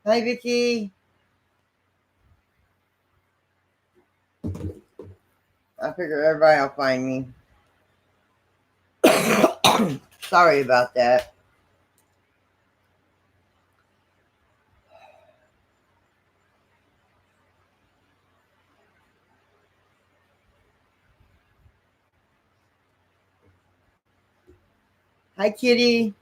Hi, Vicky. I figure everybody will find me. Sorry about that. Hi, Kitty.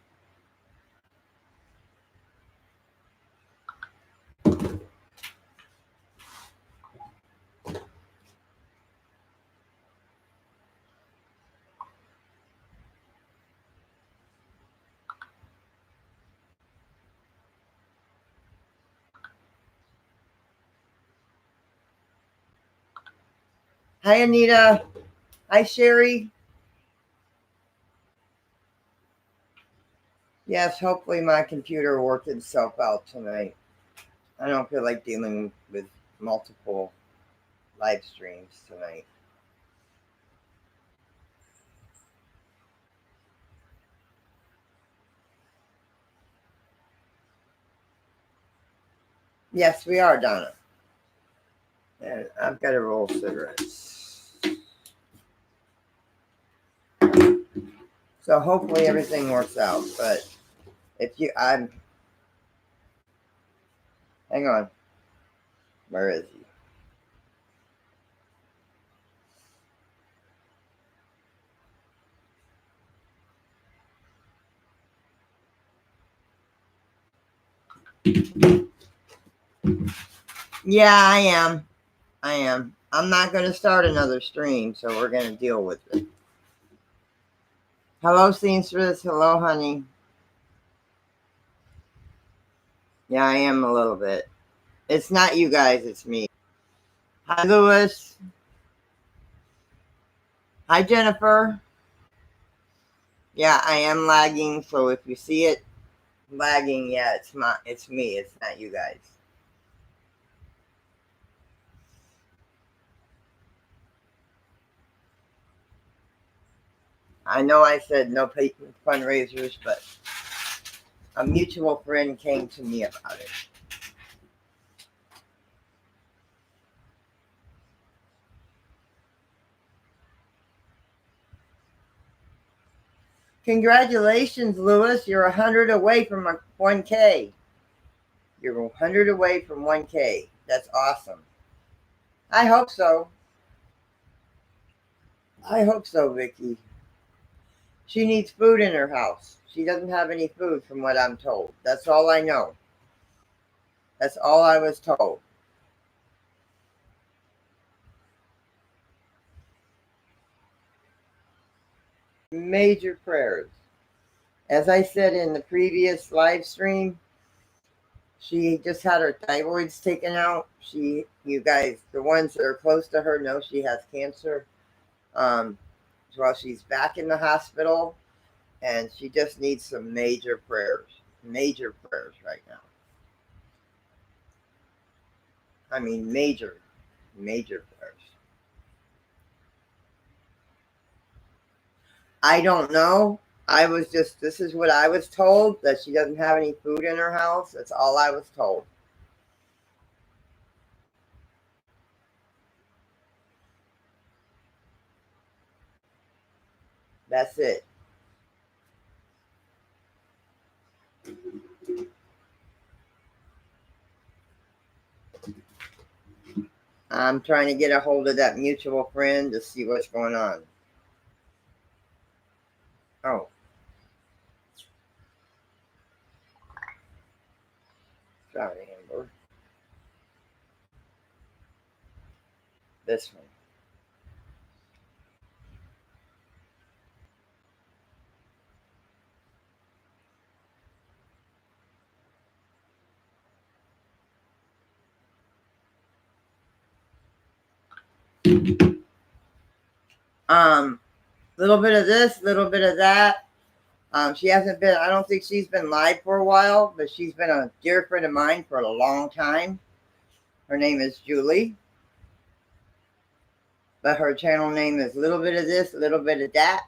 Hi, Anita. Hi, Sherry. Yes, hopefully my computer worked itself out tonight. I don't feel like dealing with multiple live streams tonight. Yes, we are, Donna. And I've got to roll cigarettes. So hopefully everything works out. But if you, hang on. Where is he? Yeah, I am. I'm not going to start another stream, so we're going to deal with it. Hello, seamstress. Hello, honey. Yeah, I am a little bit. It's not you guys, it's me. Hi, Lewis. Hi, Jennifer. Yeah, I am lagging, so if you see it lagging, yeah, it's me. It's not you guys. I know I said no fundraisers, but a mutual friend came to me about it. Congratulations, Lewis. You're 100 away from a 1K. You're 100 away from 1K. That's awesome. I hope so. I hope so, Vicky. She needs food in her house. She doesn't have any food, from what I'm told. That's all I know. That's all I was told. Major prayers. As I said in the previous live stream, she just had her thyroids taken out. You guys, the ones that are close to her, know she has cancer. Well, she's back in the hospital, and she just needs some major prayers. Major prayers right now. I mean, major prayers. I don't know. This is what I was told, that she doesn't have any food in her house. That's all I was told. That's it. I'm trying to get a hold of that mutual friend to see what's going on. Oh, sorry, Amber. This one. Little bit of this, little bit of that. She hasn't been. I don't think she's been live for a while, but she's been a dear friend of mine for a long time. Her name is Julie, but her channel name is little bit of this, little bit of that.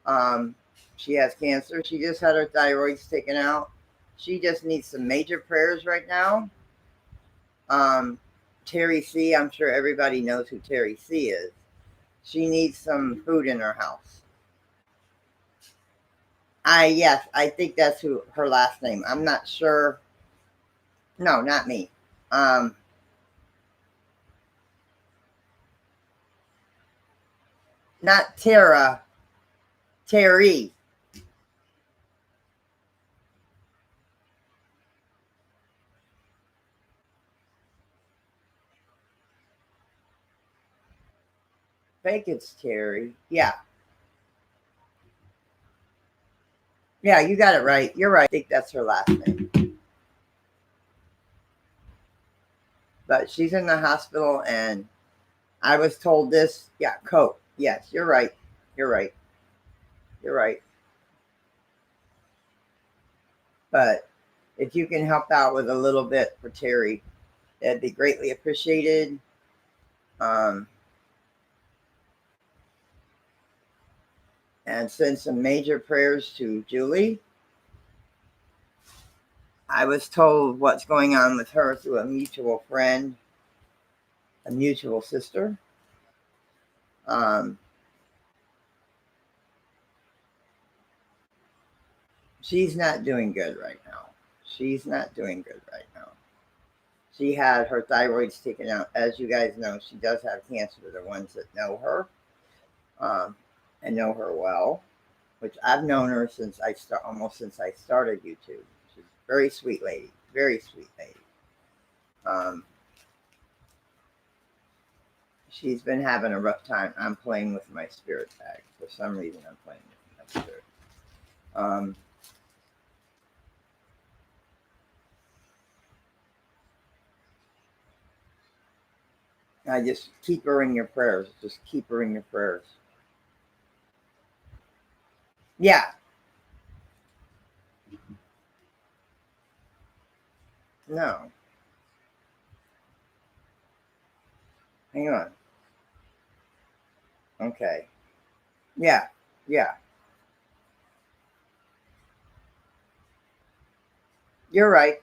Um, she has cancer. She just had her thyroids taken out. She just needs some major prayers right now. Um, Teri C. I'm sure everybody knows who Teri C. is. She needs some food in her house. Yes, I think that's who her last name. I'm not sure. No, not me. Um, Not Tara. Teri. Fake it's Terry. Yeah. Yeah, you got it right. You're right. I think that's her last name. But she's in the hospital and I was told this. Yeah, Coke. Yes, you're right. You're right. You're right. But if you can help out with a little bit for Terry, that'd be greatly appreciated. Um, and send some major prayers to Julie. I was told what's going on with her through a mutual friend, a mutual sister. Um, she's not doing good right now. She's not doing good right now. She had her thyroids taken out. As you guys know, she does have cancer. The ones that know her um, and know her well, which I've known her since almost since I started YouTube. She's a very sweet lady, very sweet lady. Um, she's been having a rough time. I'm playing with my spirit bag for some reason. I'm playing with my spirit. Um, I just keep her in your prayers. Just keep her in your prayers. Yeah. No. Hang on. Okay. Yeah. Yeah. You're right.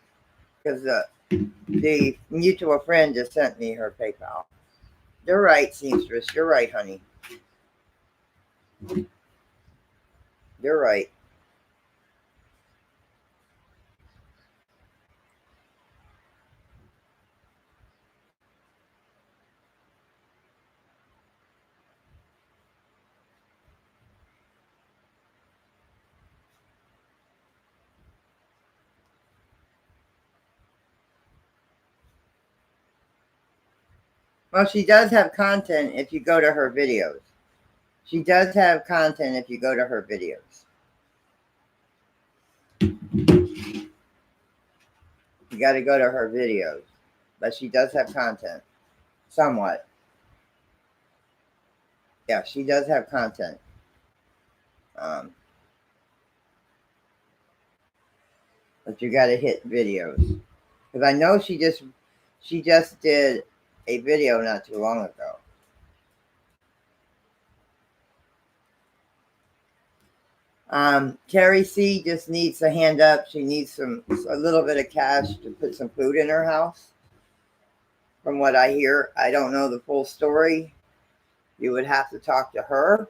Because the mutual friend just sent me her PayPal. You're right, seamstress. You're right, honey. You're right. Well, she does have content if you go to her videos. She does have content if you go to her videos. You got to go to her videos. But she does have content. Somewhat. Yeah, she does have content. Um, but you got to hit videos. Because I know she just did a video not too long ago. Terry C just needs a hand up. She needs a little bit of cash to put some food in her house. From what I hear, I don't know the full story. You would have to talk to her.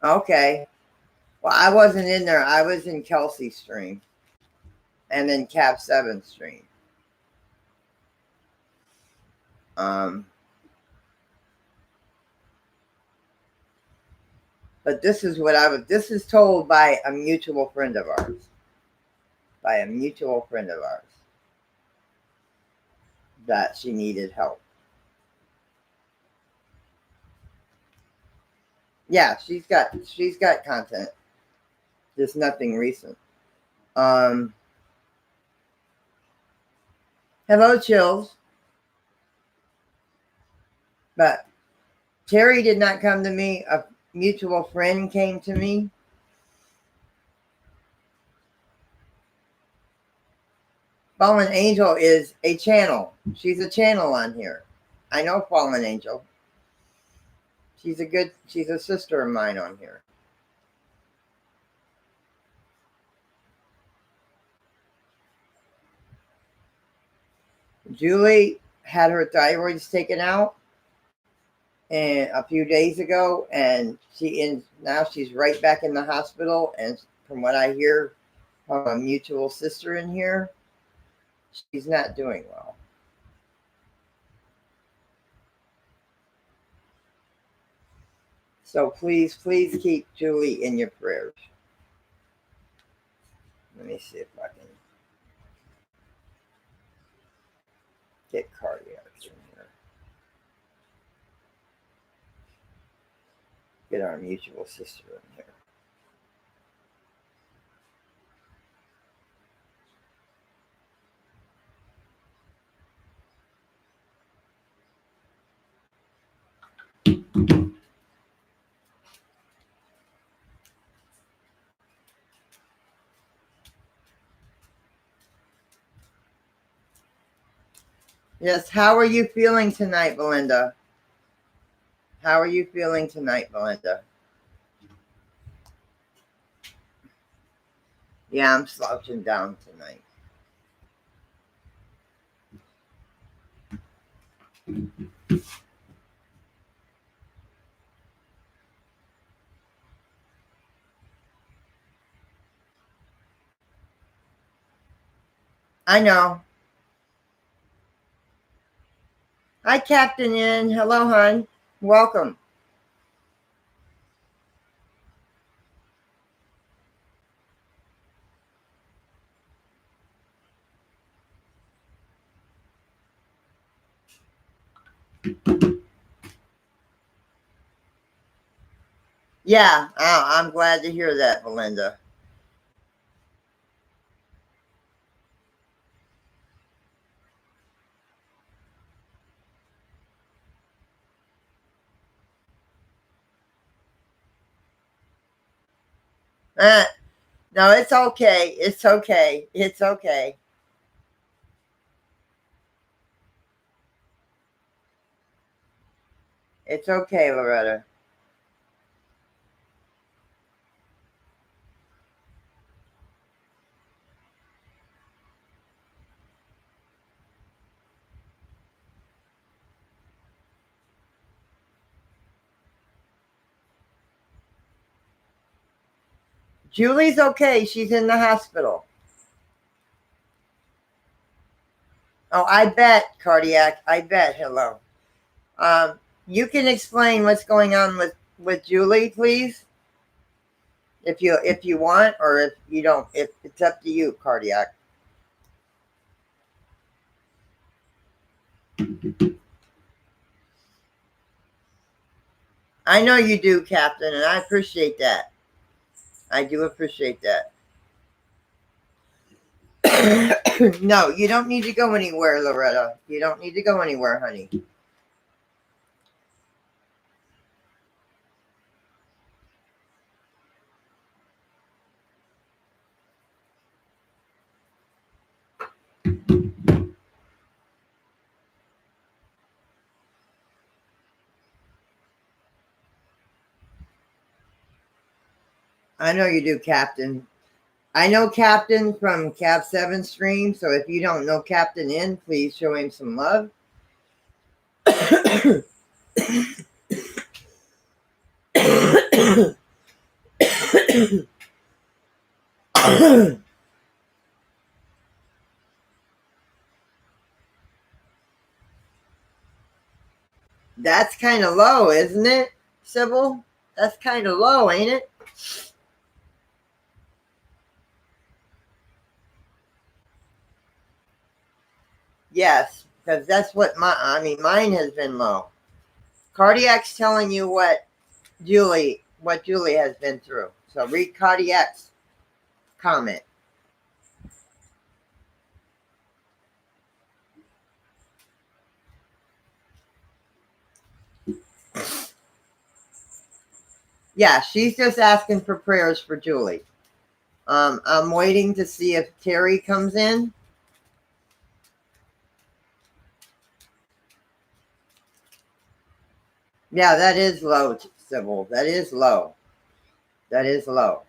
Okay. Well, I wasn't in there. I was in Kelsey's stream. and then Cap 7 stream. But this is what this is told by a mutual friend of ours. By a mutual friend of ours. That she needed help. Yeah, she's got content. Just nothing recent. Hello, Chills. But Terry did not come to me. A mutual friend came to me. Fallen Angel is a channel. She's a channel on here. I know Fallen Angel. She's a sister of mine on here. Julie had her thyroids taken out and a few days ago, and now she's right back in the hospital. And from what I hear from a mutual sister in here, she's not doing well. So please keep Julie in your prayers. Let me see if I can get cardiac in here. Get our mutual sister in here. Yes, how are you feeling tonight, Belinda? How are you feeling tonight, Belinda? Yeah, I'm slouching down tonight. I know. Hi, Captain Yin. Hello, hon. Welcome. Yeah, I'm glad to hear that, Belinda. No, it's okay. It's okay. It's okay. It's okay, Loretta. Julie's okay. She's in the hospital. Oh, I bet, cardiac. I bet. Hello. You can explain what's going on with Julie, please, if you want, or if you don't. If it's up to you, cardiac. I know you do, Captain, and I appreciate that. I do appreciate that. No, you don't need to go anywhere, Loretta. You don't need to go anywhere, honey. I know you do, Captain. I know Captain from Cap 7 stream, so if you don't know Captain in, please show him some love. That's kind of low, isn't it, Sybil? That's kind of low, ain't it? Yes, because that's what mine has been low. Cardiac's telling you what Julie has been through. So read Cardiac's comment. Yeah, she's just asking for prayers for Julie. I'm waiting to see if Teri comes in. Yeah, that is low, Sybil. That is low. That is low.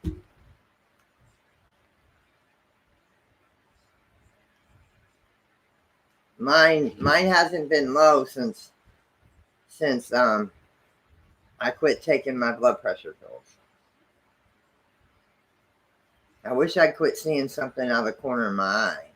Mine hasn't been low since I quit taking my blood pressure pills. I wish I quit seeing something out of the corner of my eye.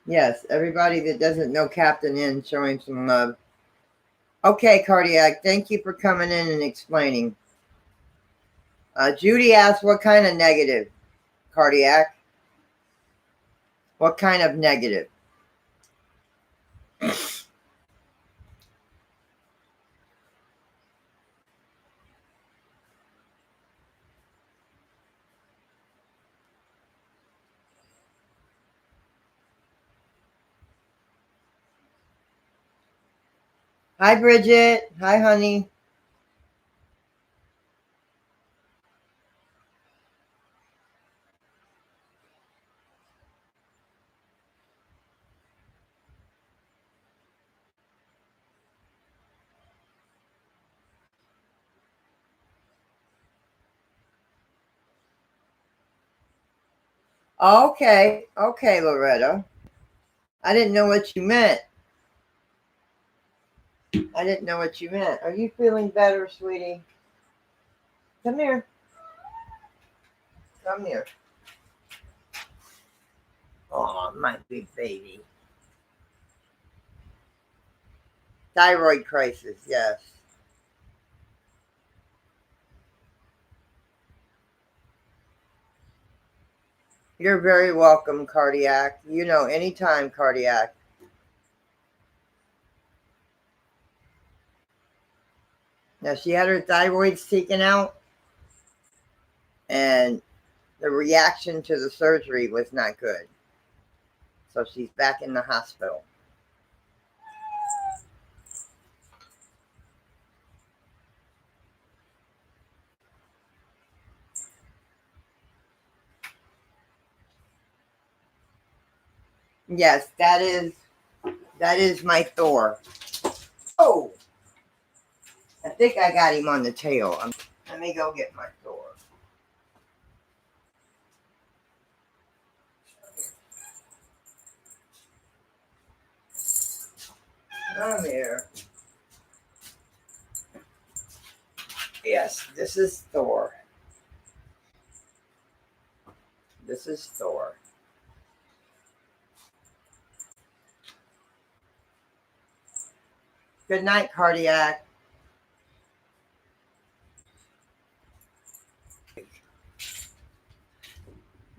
Yes, everybody that doesn't know Captain N, show him some love. Okay, Cardiac, thank you for coming in and explaining. Judy asked, what kind of negative, Cardiac? What kind of negative? Hi, Bridget. Hi, honey. Okay, okay, Loretta. I didn't know what you meant. I didn't know what you meant. Are you feeling better, sweetie? Come here. Come here. Oh, my big baby. Thyroid crisis, yes. You're very welcome, Cardiac. You know, anytime, Cardiac. Now, she had her thyroids taken out, and the reaction to the surgery was not good. So she's back in the hospital. Yes, that is my Thor. Oh, I think I got him on the tail. Let me go get my Thor. Come here. Yes, this is Thor. This is Thor. Good night, Cardiac.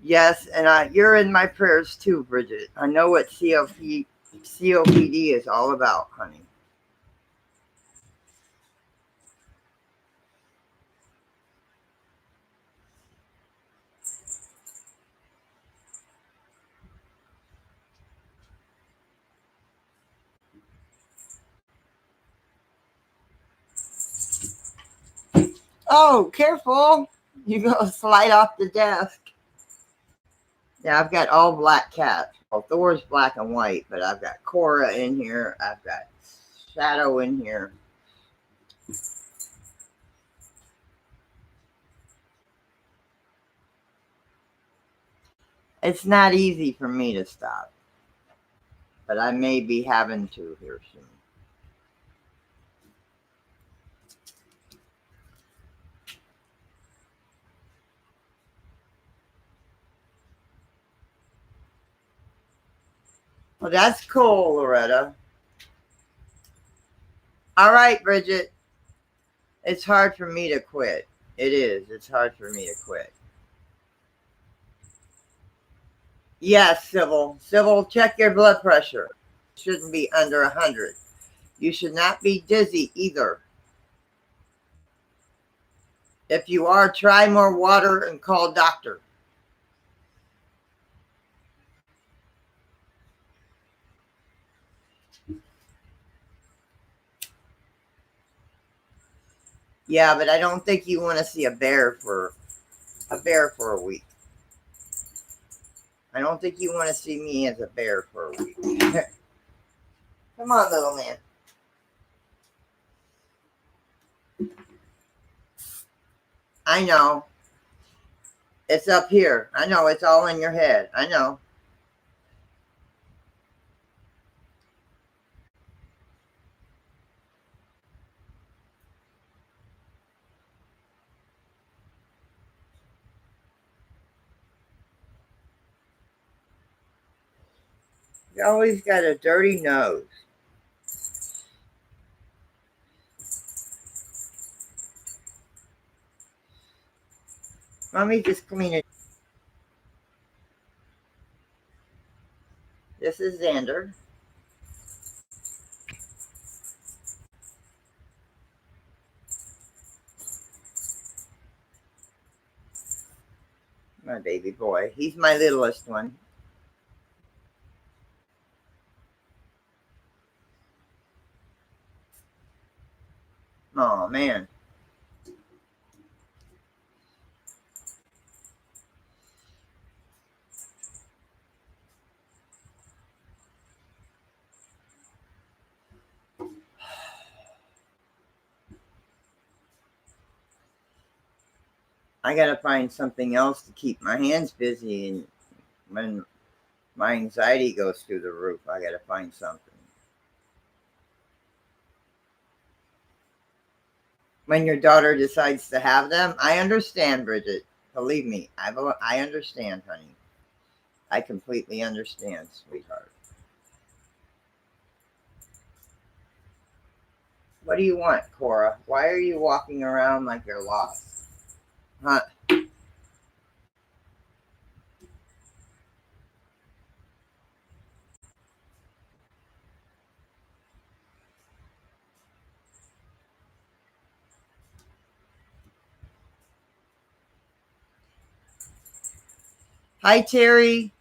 Yes, and you're in my prayers too, Bridget. I know what COPD is all about, honey. Oh, careful. You go slide off the desk. Yeah, I've got all black cats. Well, Thor's black and white, but I've got Cora in here. I've got Shadow in here. It's not easy for me to stop, but I may be having to here soon. Well, that's cool, Loretta. All right, Bridget. It's hard for me to quit. It is. It's hard for me to quit. Yes, Sybil. Sybil, check your blood pressure. Shouldn't be under 100. You should not be dizzy either. If you are, try more water and call doctor. Yeah, but I don't think you want to see a bear for a week. I don't think you want to see me as a bear for a week. Come on, little man. I know. It's up here. I know it's all in your head. I know. You always got a dirty nose. Mommy just clean it. This is Xander. My baby boy. He's my littlest one. Oh, man. I got to find something else to keep my hands busy. And when my anxiety goes through the roof, I got to find something. When your daughter decides to have them, I understand, Bridget. Believe me, I understand, honey. I completely understand, sweetheart. What do you want, Cora? Why are you walking around like you're lost? Huh? Hi, Terry.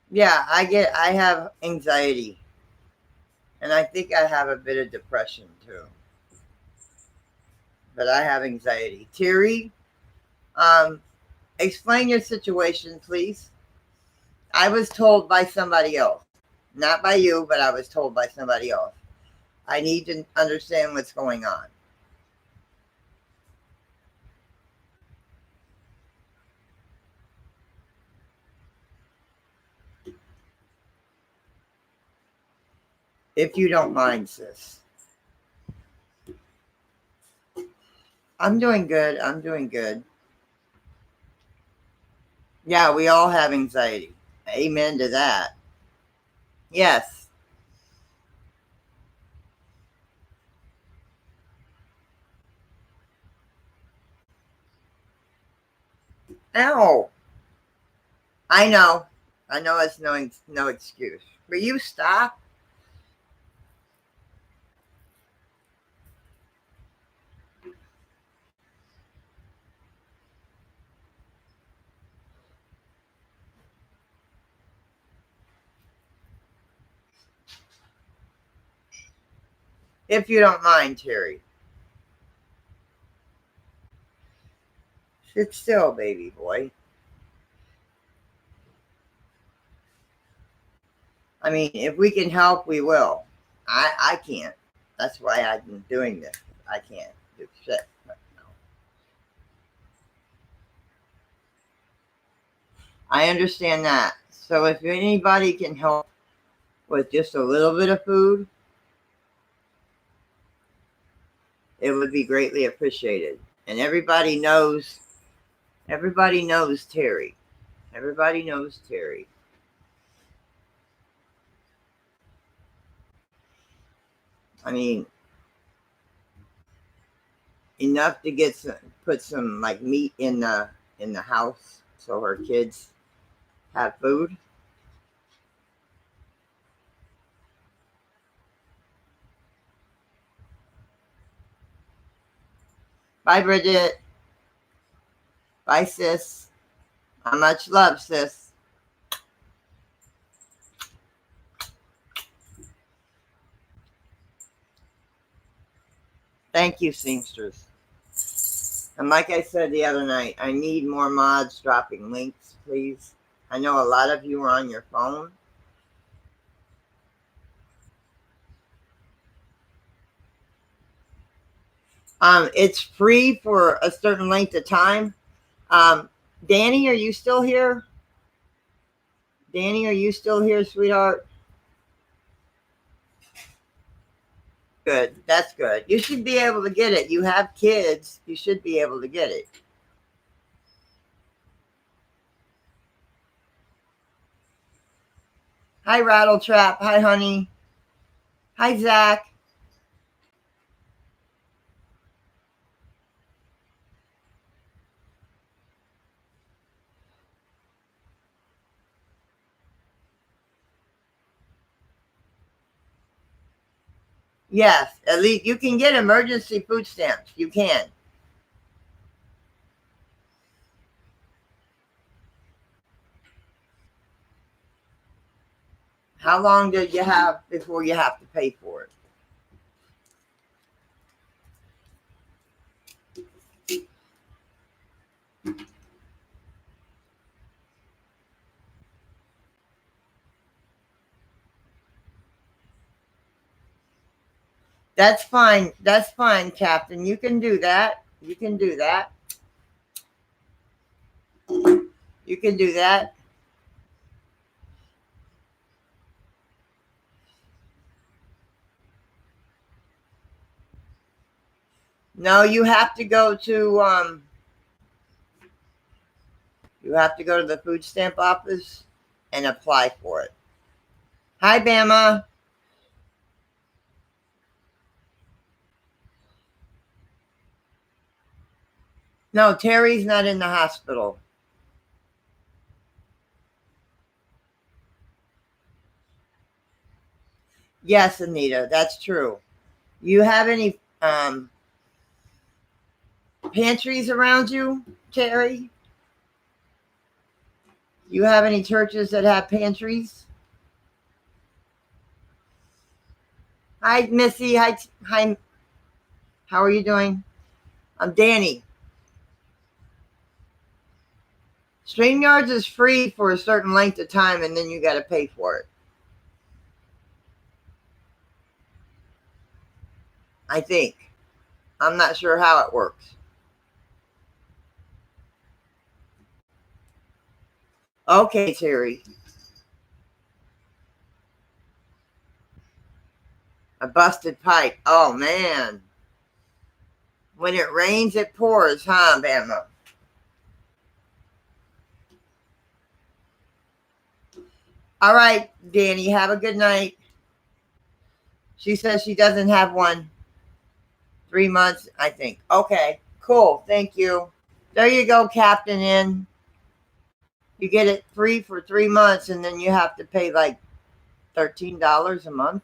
Yeah, I have anxiety. And I think I have a bit of depression too. But I have anxiety. Terry, um, explain your situation, please. I was told by somebody else, not by you, but I was told by somebody else. I need to understand what's going on. If you don't mind, sis. I'm doing good. I'm doing good. Yeah, we all have anxiety. Amen to that. Yes. Ow. I know. I know it's no excuse. Will you stop? If you don't mind, Terry. Sit still, baby boy. I mean, if we can help, we will. I can't. That's why I'm doing this. I can't do shit. I understand that. So if anybody can help with just a little bit of food, it would be greatly appreciated. And everybody knows Terry. Everybody knows Teri. I mean, enough to put some like meat in the house so her kids have food. Bye, Bridget. Bye, sis. Much love, sis. Thank you, Seamsters. And like I said the other night, I need more mods dropping links, please. I know a lot of you are on your phone. It's free for a certain length of time. Danny, are you still here? Danny, are you still here, sweetheart? Good. That's good. You should be able to get it. You have kids. You should be able to get it. Hi, Rattletrap. Hi, honey. Hi, Zach. Yes, at least you can get emergency food stamps. You can. How long did you have before you have to pay for it? That's fine. That's fine, Captain. You can do that. You can do that. You can do that. No, you have to go to you have to go to the food stamp office and apply for it. Hi, Bama. No, Teri's not in the hospital. Yes, Anita, that's true. You have any pantries around you, Teri? You have any churches that have pantries? Hi, Missy. Hi. How are you doing? I'm Danny. StreamYards is free for a certain length of time, and then you got to pay for it. I think. I'm not sure how it works. Okay, Teri. A busted pipe. Oh, man. When it rains, it pours, huh, Bama? All right, Danny. Have a good night. She says she doesn't have one. 3 months, I think. Okay, cool. Thank you. There you go, Captain In. You get it free for 3 months, and then you have to pay like $13 a month.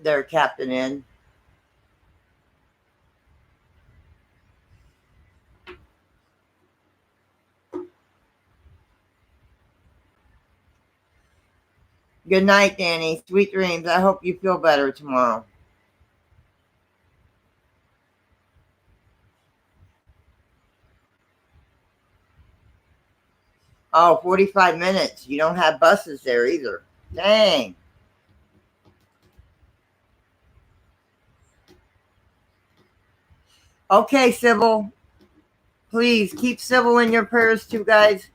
There, Captain In. Good night, Danny. Sweet dreams. I hope you feel better tomorrow. Oh, 45 minutes. You don't have buses there either. Dang. Okay, Sybil. Please keep Sybil in your prayers too, guys.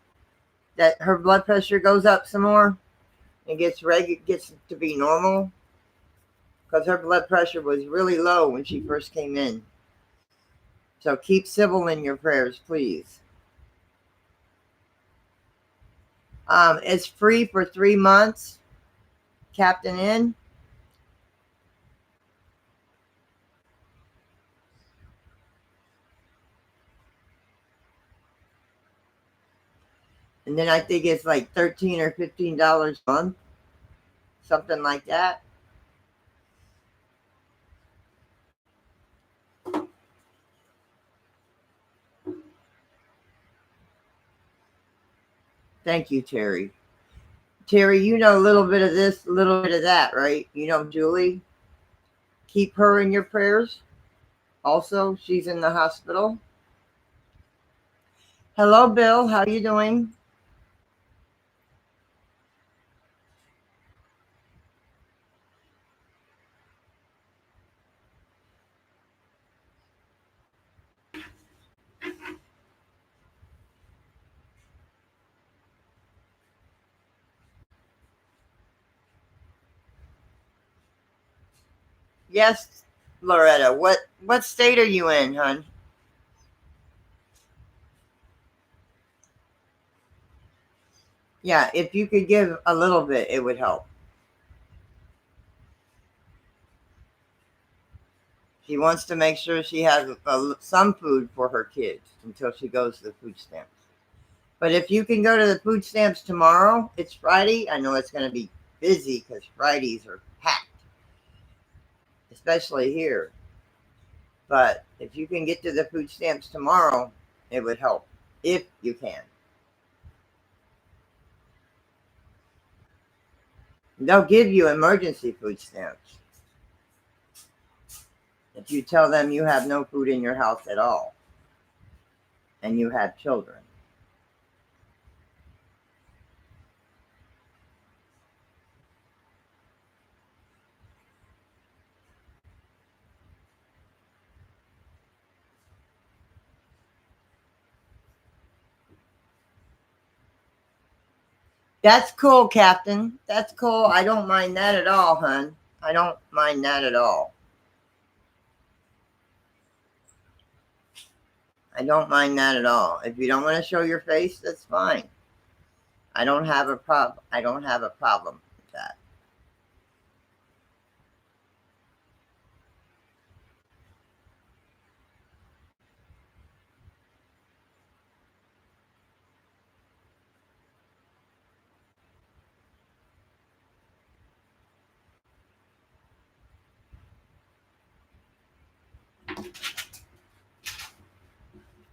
That her blood pressure goes up some more and gets to be normal. Because her blood pressure was really low when she first came in. So keep civil in your prayers, please. It's free for 3 months, Captain N. And then I think it's like $13 or $15 a month, something like that. Thank you, Teri. Teri, you know a little bit of this, a little bit of that, right? You know Julie. Keep her in your prayers. Also, she's in the hospital. Hello, Bill. How you doing? Yes, Loretta. What state are you in, hon? Yeah, if you could give a little bit, it would help. She wants to make sure she has some food for her kids until she goes to the food stamps. But if you can go to the food stamps tomorrow, it's Friday. I know it's going to be busy because Fridays are packed, especially here. But if you can get to the food stamps tomorrow, it would help if you can. They'll give you emergency food stamps if you tell them you have no food in your house at all and you have children. That's cool, Captain. That's cool. I don't mind that at all, hon. I don't mind that at all. I don't mind that at all. If you don't want to show your face, that's fine. I don't have a problem. I don't have a problem with that.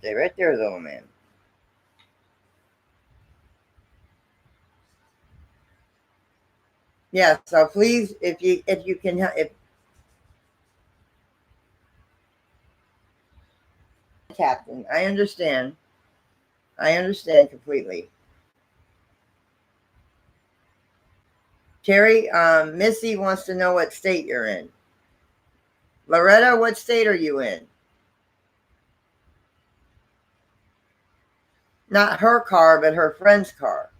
Stay right there, little man. Yeah. So please, if you can, if Captain, I understand. I understand completely. Terry, Missy wants to know what state you're in. Loretta, what state are you in? Not her car, but her friend's car.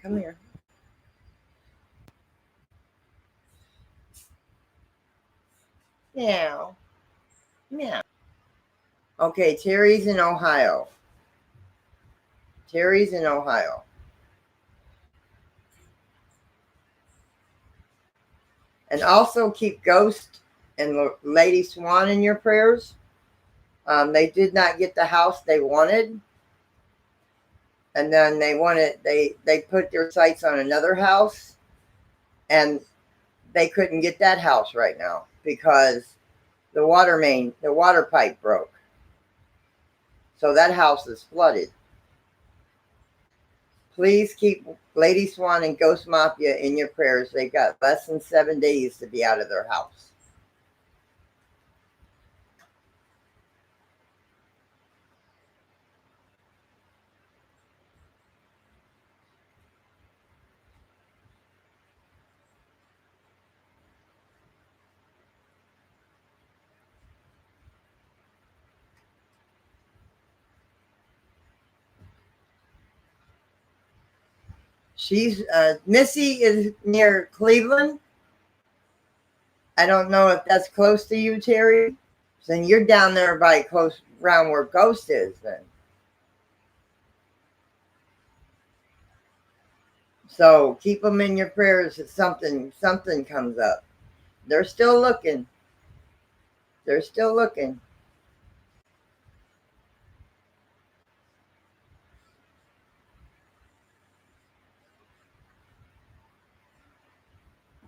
Come here. Meow. Meow. Okay, Terry's in Ohio. Terry's in Ohio. And also keep Ghost and Lady Swan in your prayers. They did not get the house they wanted. And then they put their sights on another house. And they couldn't get that house right now because the water pipe broke. So that house is flooded. Please keep Lady Swan and Ghost Mafia in your prayers. They've got less than 7 days to be out of their house. She's Missy is near Cleveland. I don't know if that's close to you, Terry. Then you're down there by close around where Ghost is then. So keep them in your prayers that something comes up. They're still looking. They're still looking.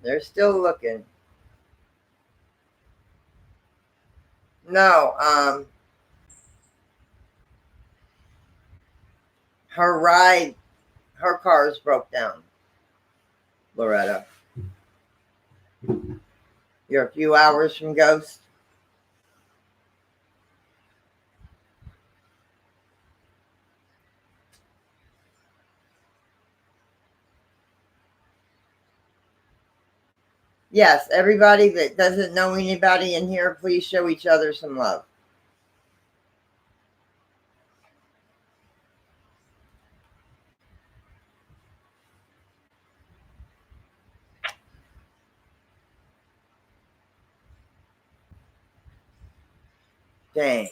They're still looking. No, her ride, her car's broke down. Loretta, you're a few hours from Ghost. Yes, everybody that doesn't know anybody in here, please show each other some love. Dang.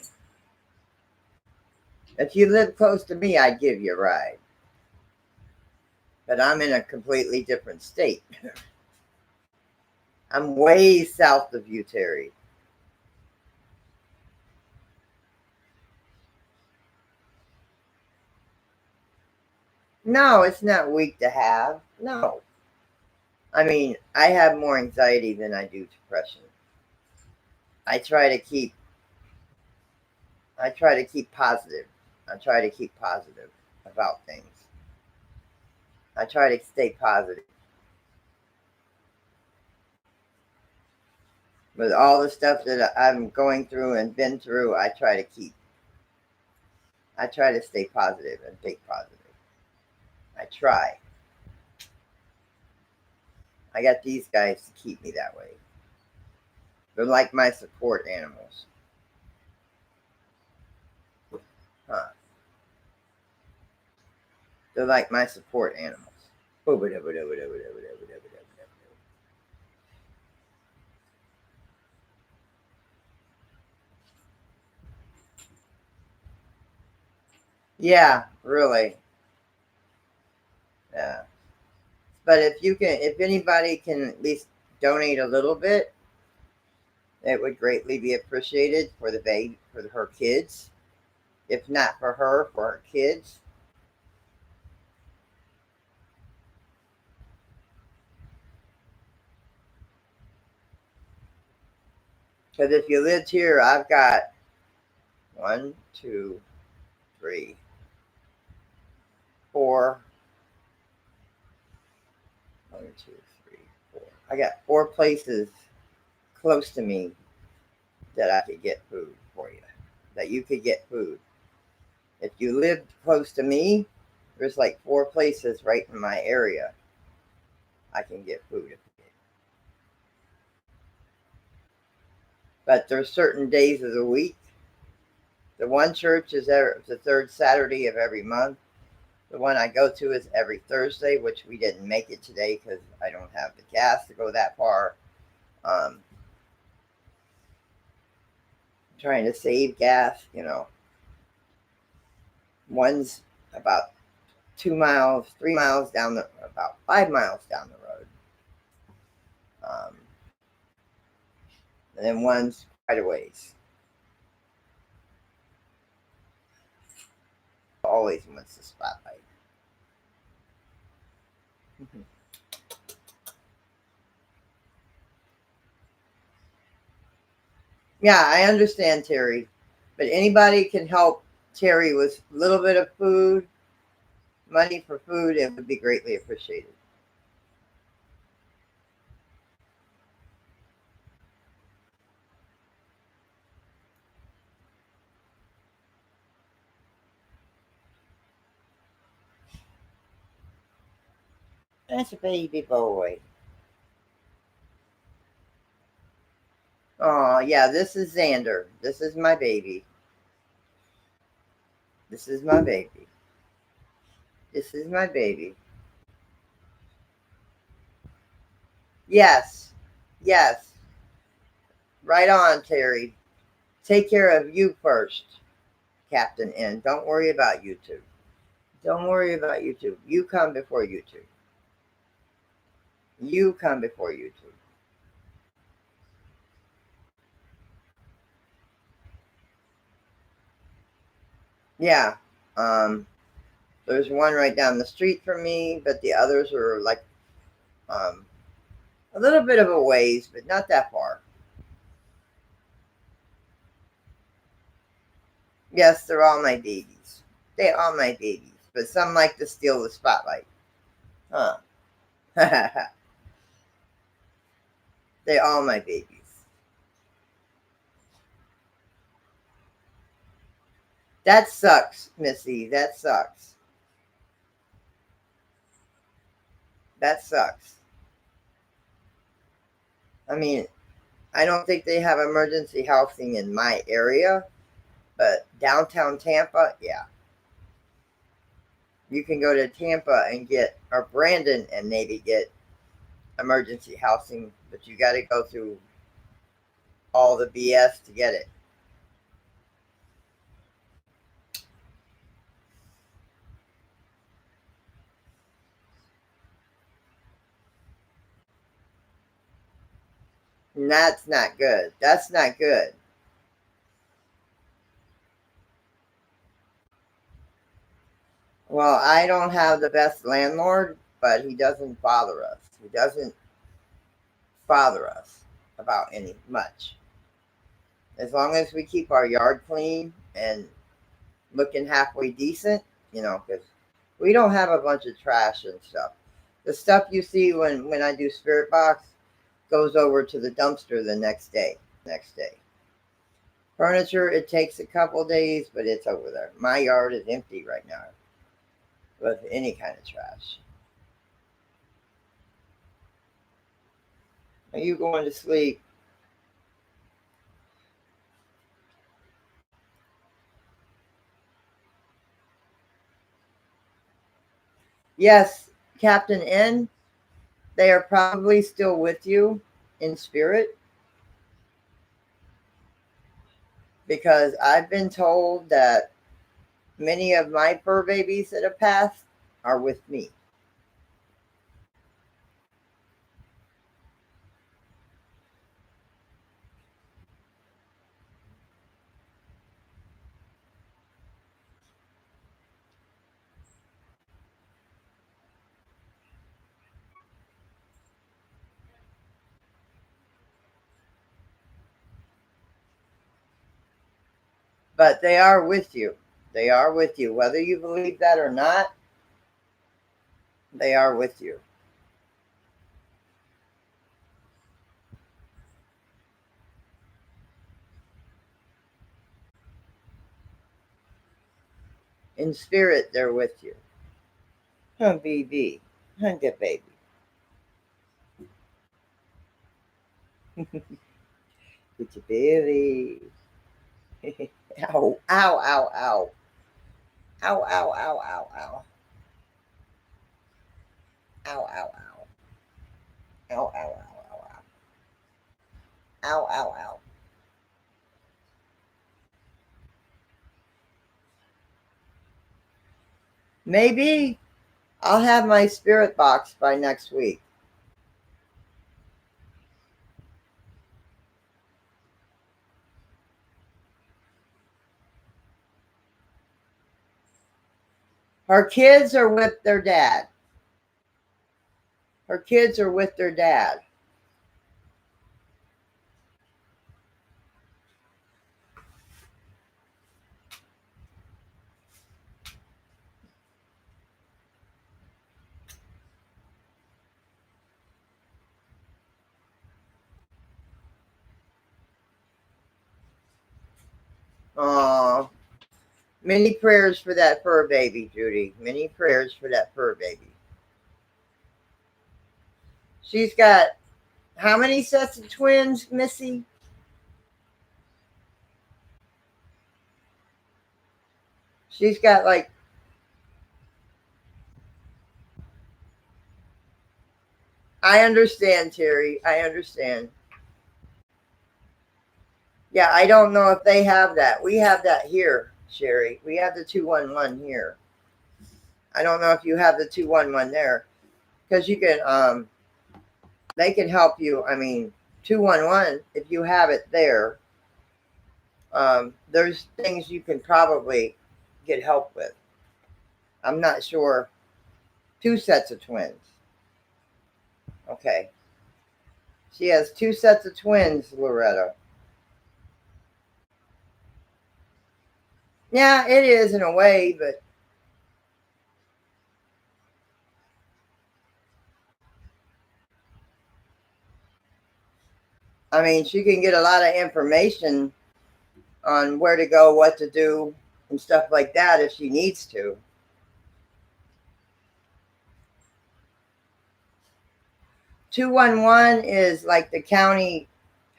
If you live close to me, I'd give you a ride. But I'm in a completely different state. I'm way south of you, Teri. No, it's not weak to have. No. I mean, I have more anxiety than I do depression. I try to keep positive. I try to keep positive about things. I try to stay positive. With all the stuff that I'm going through and been through, I try to stay positive and think positive. I try. I got these guys to keep me that way. They're like my support animals. Huh. They're like my support animals. Yeah, really. Yeah. But if anybody can at least donate a little bit, it would greatly be appreciated for the baby, for her kids. If not for her, for her kids. Because if you lived here, I've got one, two, three, four. One, two, three, four. I got 4 places close to me that I could get food for you. That you could get food. If you lived close to me, there's like 4 places right in my area I can get food. But there's certain days of the week. The one church is the third Saturday of every month. The one I go to is every Thursday, which we didn't make it today because I don't have the gas to go that far. Trying to save gas. One's about 2 miles, 3 miles about 5 miles down the road. And then one's quite a ways. Always wants the spotlight. Yeah, I understand, Teri. But anybody can help Teri with a little bit of food, money for food, it would be greatly appreciated. That's a baby boy. Oh, yeah, this is Xander. This is my baby. This is my baby. This is my baby. Yes. Yes. Right on, Teri. Take care of you first, Captain N. Don't worry about YouTube. Don't worry about YouTube. You come before YouTube. You come before YouTube. Yeah. There's one right down the street from me, but the others are like um, a little bit of a ways, but not that far. Yes, they're all my babies. They're all my babies, but some like to steal the spotlight. Huh. They're all my babies. That sucks, Missy. That sucks. That sucks. I mean, I don't think they have emergency housing in my area, but downtown Tampa, yeah. You can go to Tampa and get, or Brandon and maybe get emergency housing, but you got to go through all the BS to get it. And that's not good. That's not good. Well, I don't have the best landlord, but he doesn't bother us. He doesn't bother us about any much. As long as we keep our yard clean and looking halfway decent, because we don't have a bunch of trash and stuff. The stuff you see when I do spirit box goes over to the dumpster the next day. Next day. Furniture, it takes a couple days, but it's over there. My yard is empty right now with any kind of trash. Are you going to sleep? Yes, Captain N. They are probably still with you in spirit because I've been told that many of my fur babies that have passed are with me. But they are with you. They are with you. Whether you believe that or not, they are with you. In spirit, they're with you. Huh, BB. Huh, get baby. Get your baby. Ow, ow, ow, ow. Ow, ow, ow, ow, ow. Ow, ow, ow. Ow, ow, ow, ow, ow. Ow, ow, ow. Maybe I'll have my spirit box by next week. Her kids are with their dad. Her kids are with their dad. Aw. Many prayers for that fur baby, Judy. Many prayers for that fur baby. She's got how many sets of twins, Missy? She's got like, I understand, Teri. I understand. Yeah, I don't know if they have that. We have that here, Sherry. We have the 211 here. I don't know if you have the 211 there because you can they can help you. I mean, 211 if you have it there, there's things you can probably get help with. I'm not sure. Two sets of twins. Okay. She has two sets of twins, Loretta. Yeah, it is in a way, but I mean, she can get a lot of information on where to go, what to do, and stuff like that if she needs to. 211 is like the county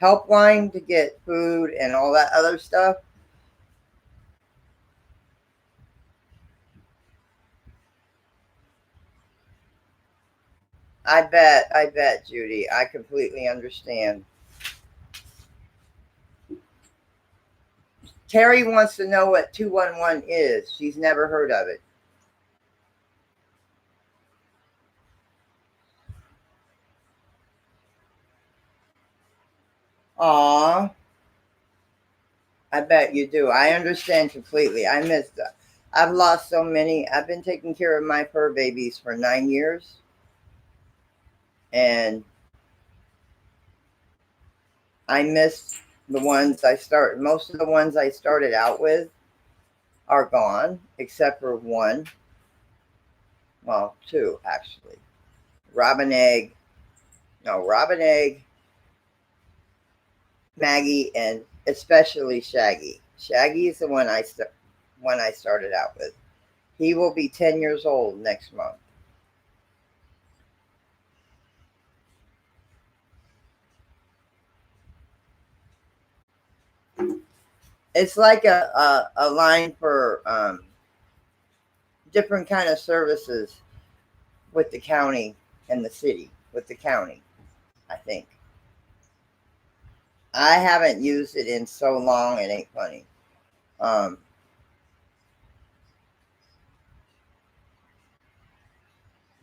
helpline to get food and all that other stuff. I bet, Judy. I completely understand. Terry wants to know what 211 is. She's never heard of it. Aw, I bet you do. I understand completely. I missed that. I've lost so many. I've been taking care of my fur babies for 9 years, and I missed the ones I started. Most of the ones I started out with are gone, except for one. Well, two actually. Robin Egg, no, Robin Egg, Maggie, and especially Shaggy. Shaggy is the one I started out with. He will be 10 years old next month. It's like a line for different kind of services with the county and the city with the county. I think I haven't used it in so long. It ain't funny. Um,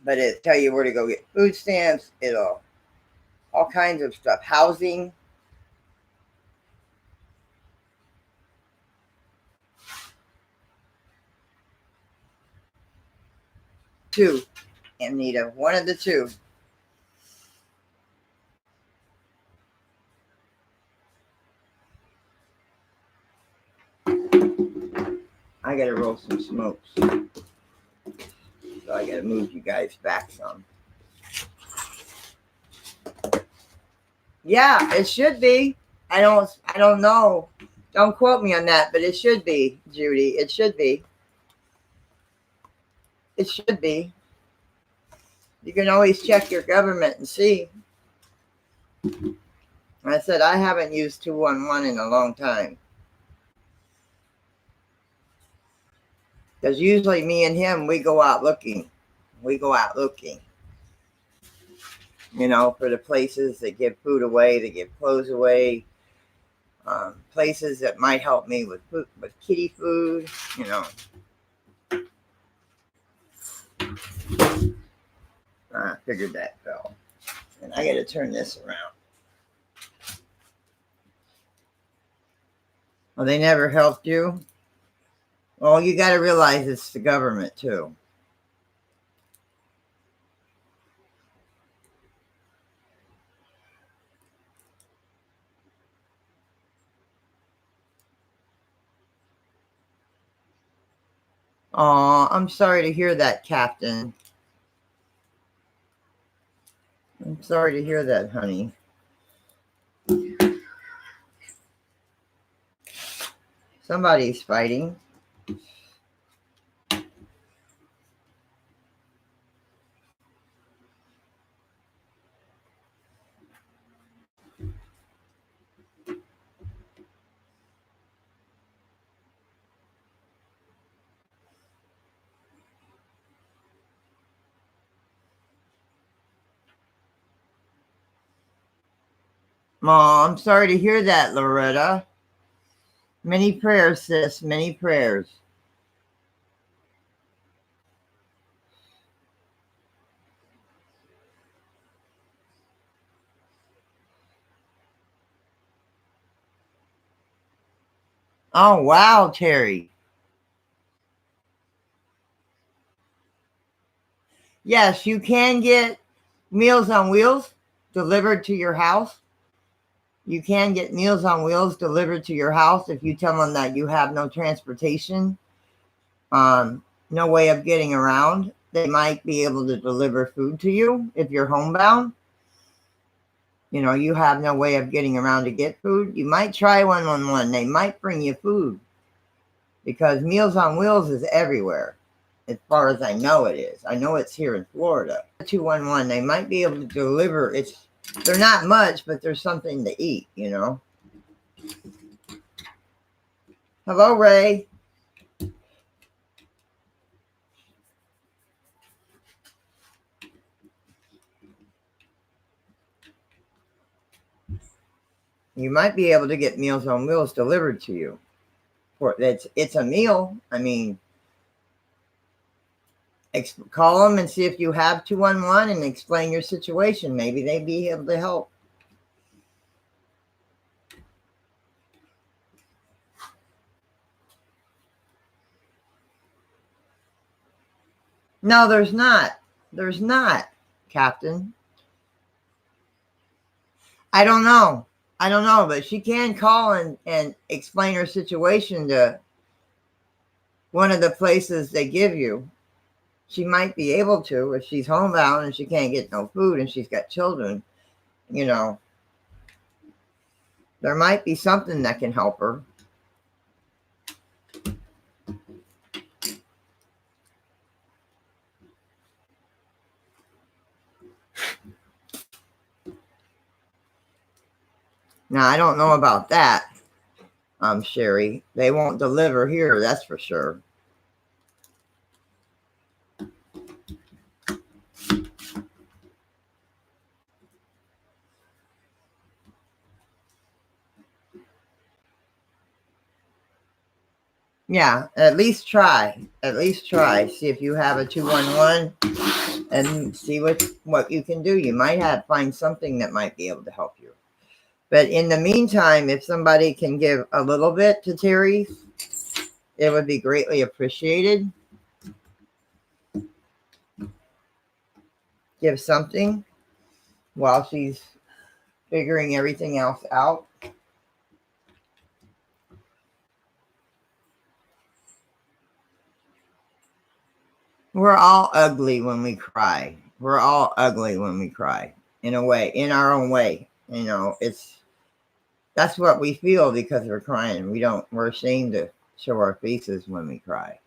but it tell you where to go get food stamps. It'll all kinds of stuff. Housing. Two, Anita. One of the two. I gotta roll some smokes. So I gotta move you guys back some. Yeah, it should be. I don't know. Don't quote me on that, but it should be, Judy. It should be. It should be. You can always check your government and see. I said I haven't used 211 in a long time. Because usually me and him, we go out looking. We go out looking, for the places that give food away, that give clothes away, places that might help me with food, with kitty food, you know. I figured that fell. And I got to turn this around. Well, they never helped you? Well, you got to realize it's the government, too. Oh, I'm sorry to hear that, Captain. I'm sorry to hear that, honey. Somebody's fighting. Mom, I'm sorry to hear that, Loretta. Many prayers, sis. Many prayers. Oh, wow, Terry. Yes, you can get Meals on Wheels delivered to your house. You can get Meals on Wheels delivered to your house if you tell them that you have no transportation, no way of getting around. They might be able to deliver food to you if you're homebound. You know, you have no way of getting around to get food. You might try 111. They might bring you food because Meals on Wheels is everywhere. As far as I know it is. I know it's here in Florida. 211, they might be able to deliver. They're not much, but there's something to eat, you know. Hello, Ray. You might be able to get Meals on Wheels delivered to you. It's a meal. I mean, call them and see if you have 211 and explain your situation. Maybe they'd be able to help. No, there's not. There's not, Captain. I don't know. I don't know, but she can call and explain her situation to one of the places they give you. She might be able to if she's homebound and she can't get no food and she's got children, you know. There might be something that can help her. Now, I don't know about that, Sherry. They won't deliver here, that's for sure. Yeah, at least try. At least try. See if you have a 211 and see what you can do. You might find something that might be able to help you. But in the meantime, if somebody can give a little bit to Terry, it would be greatly appreciated. Give something while she's figuring everything else out. We're all ugly when we cry. We're all ugly when we cry, in a way, in our own way. You know, that's what we feel because we're crying. We're ashamed to show our faces when we cry,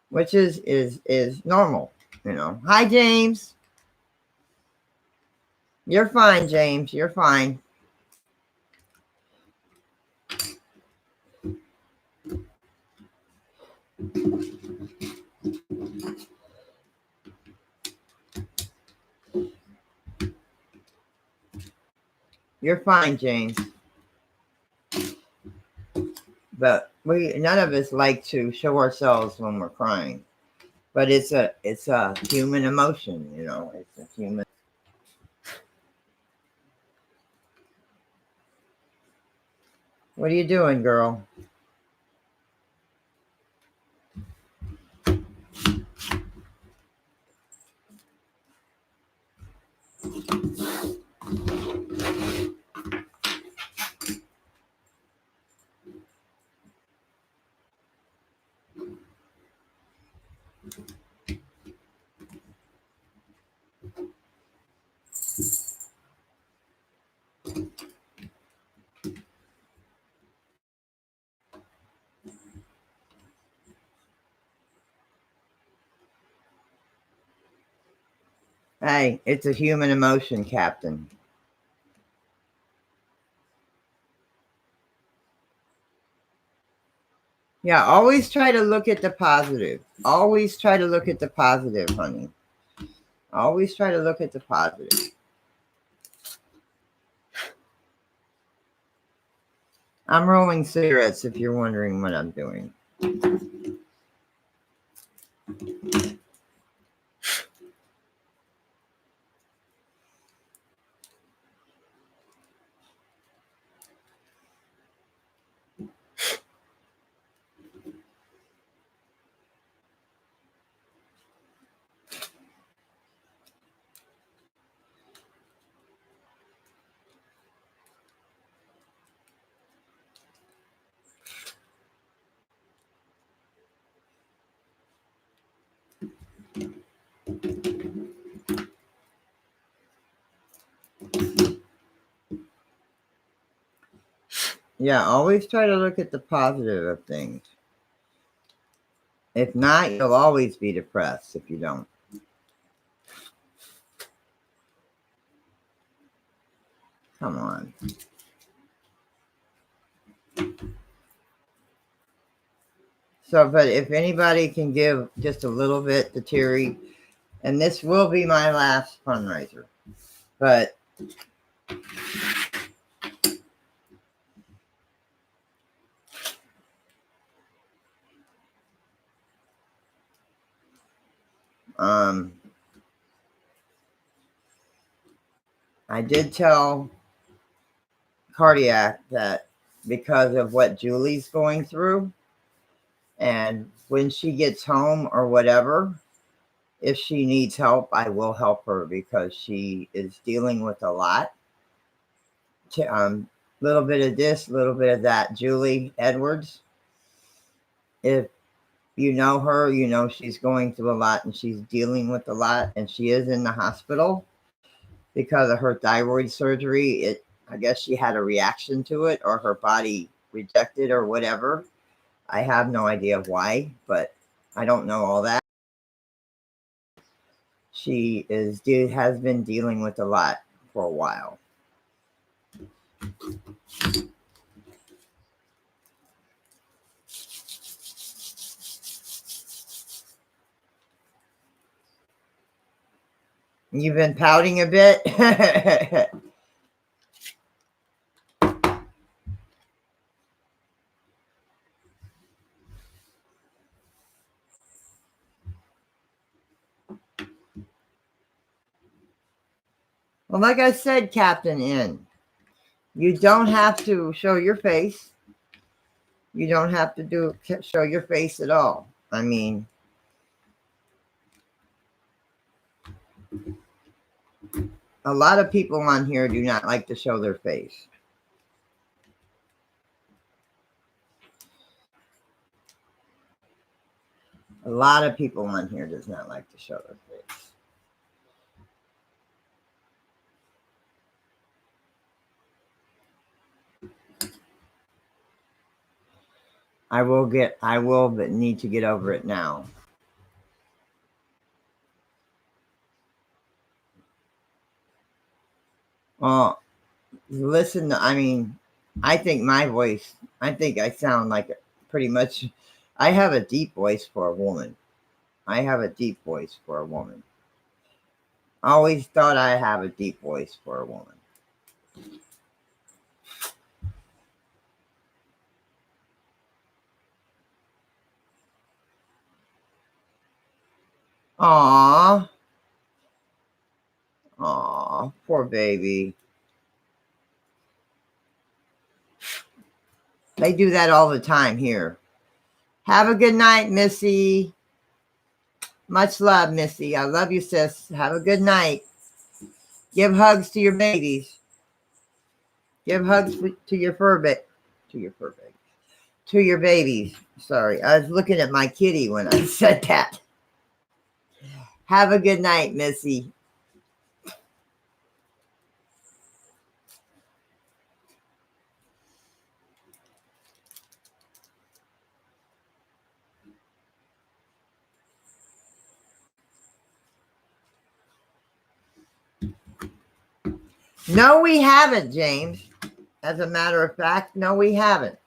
which is normal, you know. Hi, James. You're fine, James. You're fine. You're fine, James. But none of us like to show ourselves when we're crying. But it's a human emotion, you know. It's a human. What are you doing, girl? Hey, it's a human emotion, Captain. Yeah, always try to look at the positive. Always try to look at the positive, honey. Always try to look at the positive. I'm rolling cigarettes if you're wondering what I'm doing. Yeah, always try to look at the positive of things. If not, you'll always be depressed if you don't. Come on. So, but if anybody can give just a little bit to Teri, and this will be my last fundraiser, but I did tell Cardiac that because of what Julie's going through, and when she gets home or whatever, if she needs help, I will help her because she is dealing with a lot. Little bit of this, little bit of that. Julie Edwards, if you know her, you know she's going through a lot and she's dealing with a lot, and she is in the hospital because of her thyroid surgery. I guess she had a reaction to it, or her body rejected or whatever. I have no idea why, but I don't know all that. She has been dealing with a lot for a while. You've been pouting a bit. Well, like I said, Captain N, you don't have to show your face. You don't have to show your face at all. I mean, a lot of people on here do not like to show their face. A lot of people on here does not like to show their face. I will, but need to get over it now. Well, listen, I mean, I think I sound like pretty much, I have a deep voice for a woman. I have a deep voice for a woman. I always thought I have a deep voice for a woman. Aw. Aw, poor baby. They do that all the time here. Have a good night, Missy. Much love, Missy. I love you, sis. Have a good night. Give hugs to your babies. Give hugs to your to your babies. Sorry, I was looking at my kitty when I said that. Have a good night, Missy. No, we haven't, James. As a matter of fact, no, we haven't.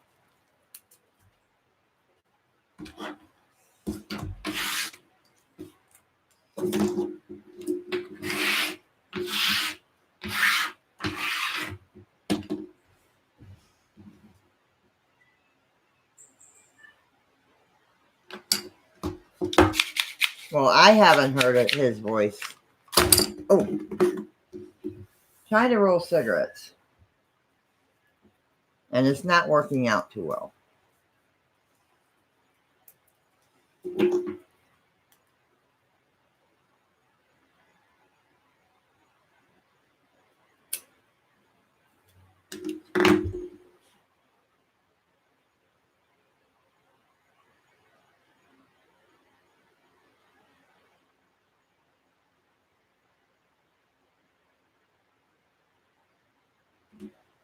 Well, I haven't heard his voice. Oh, trying to roll cigarettes. And it's not working out too well.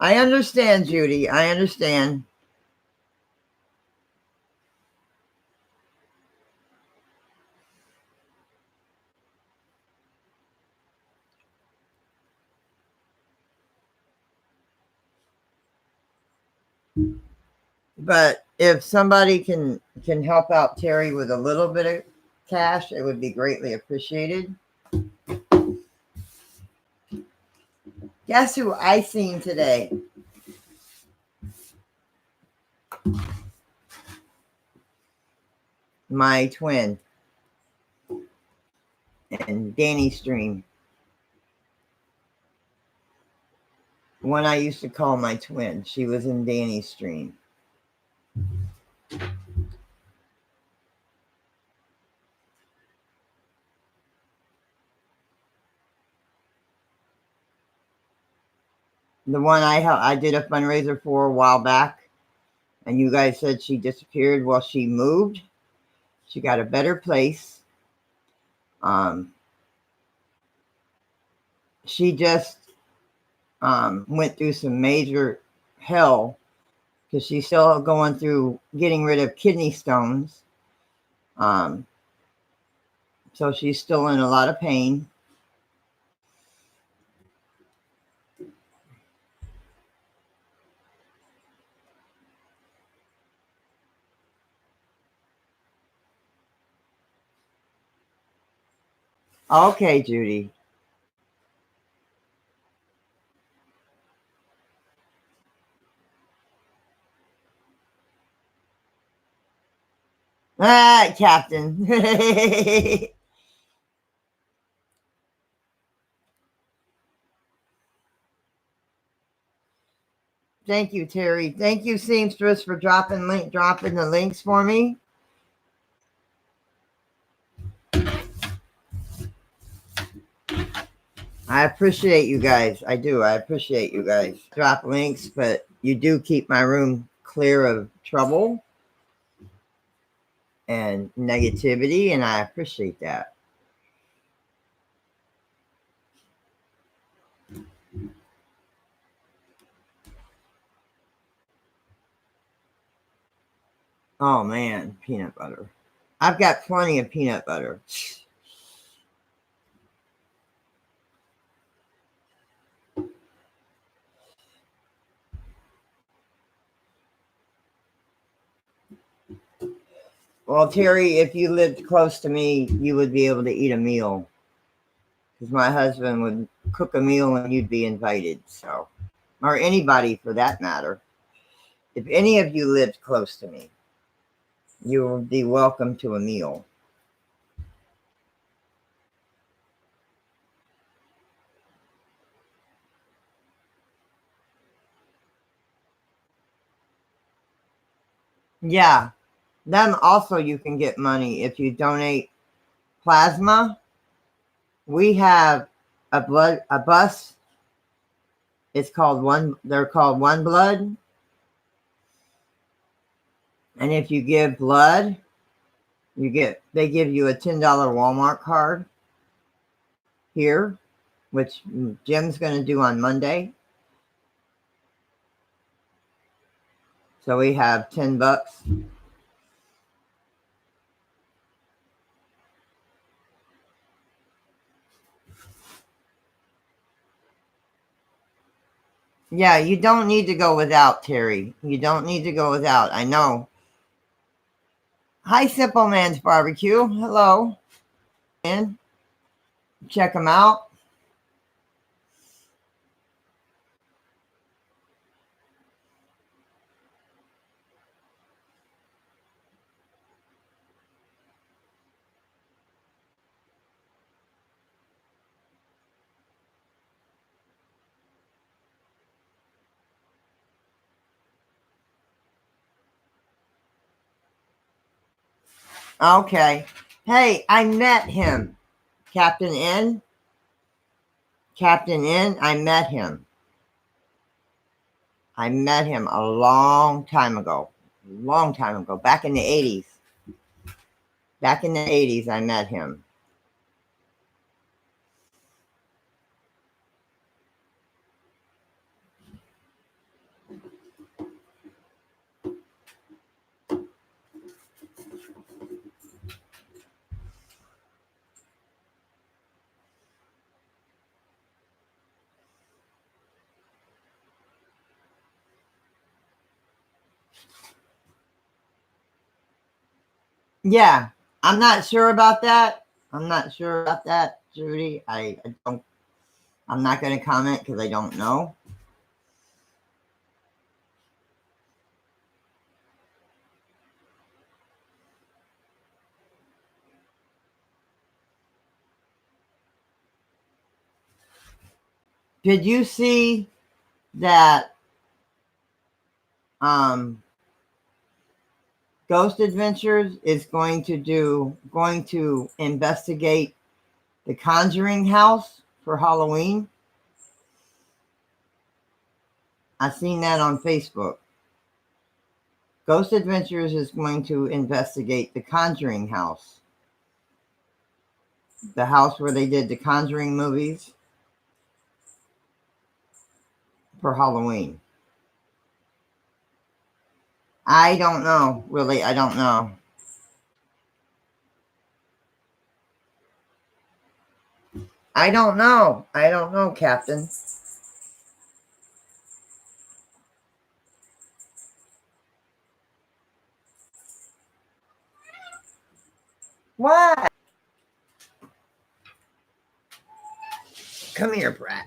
I understand, Judy. I understand. But if somebody can help out Terry with a little bit of cash, it would be greatly appreciated. Guess who I seen today? My twin and Danny Stream. One I used to call my twin. She was in Danny's Stream. The one I did a fundraiser for a while back, and you guys said she disappeared. Well, she moved. She got a better place. She just went through some major hell because she's still going through getting rid of kidney stones. So she's still in a lot of pain. Okay, Judy. Ah, Captain. Thank you, Terry. Thank you, Seamstress, for dropping the links for me. I appreciate you guys. I do. I appreciate you guys. Drop links, but you do keep my room clear of trouble and negativity, and I appreciate that. Oh man, peanut butter. I've got plenty of peanut butter. Well, Terry, if you lived close to me, you would be able to eat a meal. Because my husband would cook a meal and you'd be invited. So, or anybody for that matter. If any of you lived close to me, you would be welcome to a meal. Yeah. Them also you can get money if you donate plasma. We have a bus. It's called they're called One Blood. And if you give blood, they give you a $10 Walmart card here, which Jim's going to do on Monday. So we have $10. Yeah, you don't need to go without, Terry. You don't need to go without. I know. Hi, Simple Man's Barbecue. Hello. And check them out. Okay. Hey, I met him. Captain N. Captain N. I met him. I met him a long time ago. Long time ago. Back in the 80s. Back in the 80s, I met him. Yeah, I'm not sure about that. I'm not sure about that, Judy. I don't. I'm not going to comment because I don't know. Did you see that Ghost Adventures is going to investigate the Conjuring house for Halloween? I seen that on Facebook. Ghost Adventures is going to investigate the Conjuring house. The house where they did the Conjuring movies for Halloween. I don't know, really. I don't know. I don't know. I don't know, Captain. What? Come here, Brat.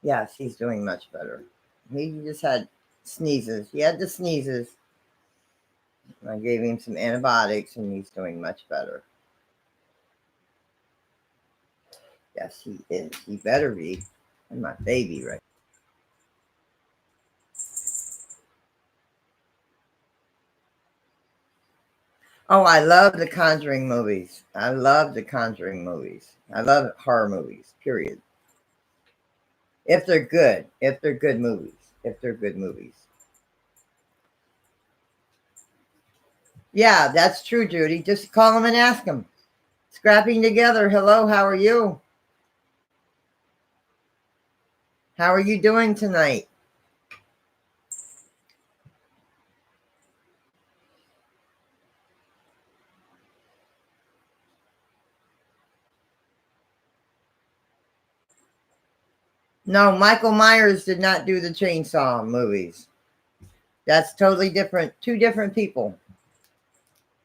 Yes, he's doing much better. He just had sneezes. He had the sneezes. I gave him some antibiotics and he's doing much better. Yes, he is. He better be. I'm my baby, right? Oh, I love the Conjuring movies. I love the Conjuring movies. I love horror movies, period. If they're good. If they're good movies. If they're good movies. Yeah, that's true, Judy. Just call him and ask him. Scrapping together. Hello, how are you? How are you doing tonight? No, Michael Myers did not do the Chainsaw movies. That's totally different. Two different people.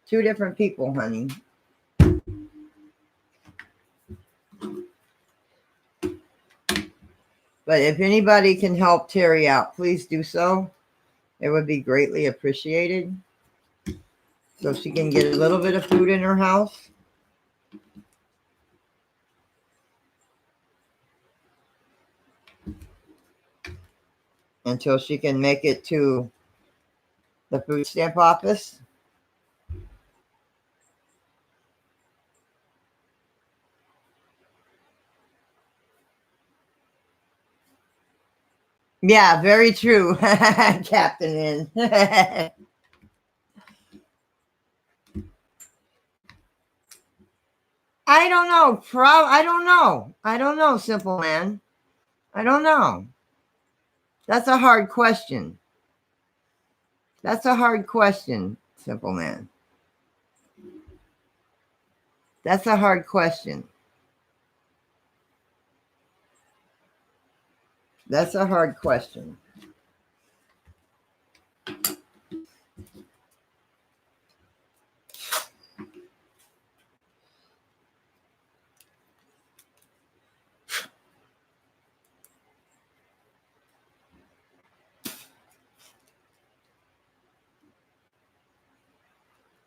Two different people, honey. But if anybody can help Teri out, please do so. It would be greatly appreciated. So she can get a little bit of food in her house. Until she can make it to the food stamp office. Yeah, very true, Captain N. I don't know. I don't know. I don't know, simple man. I don't know. That's a hard question. That's a hard question, simple man. That's a hard question. That's a hard question.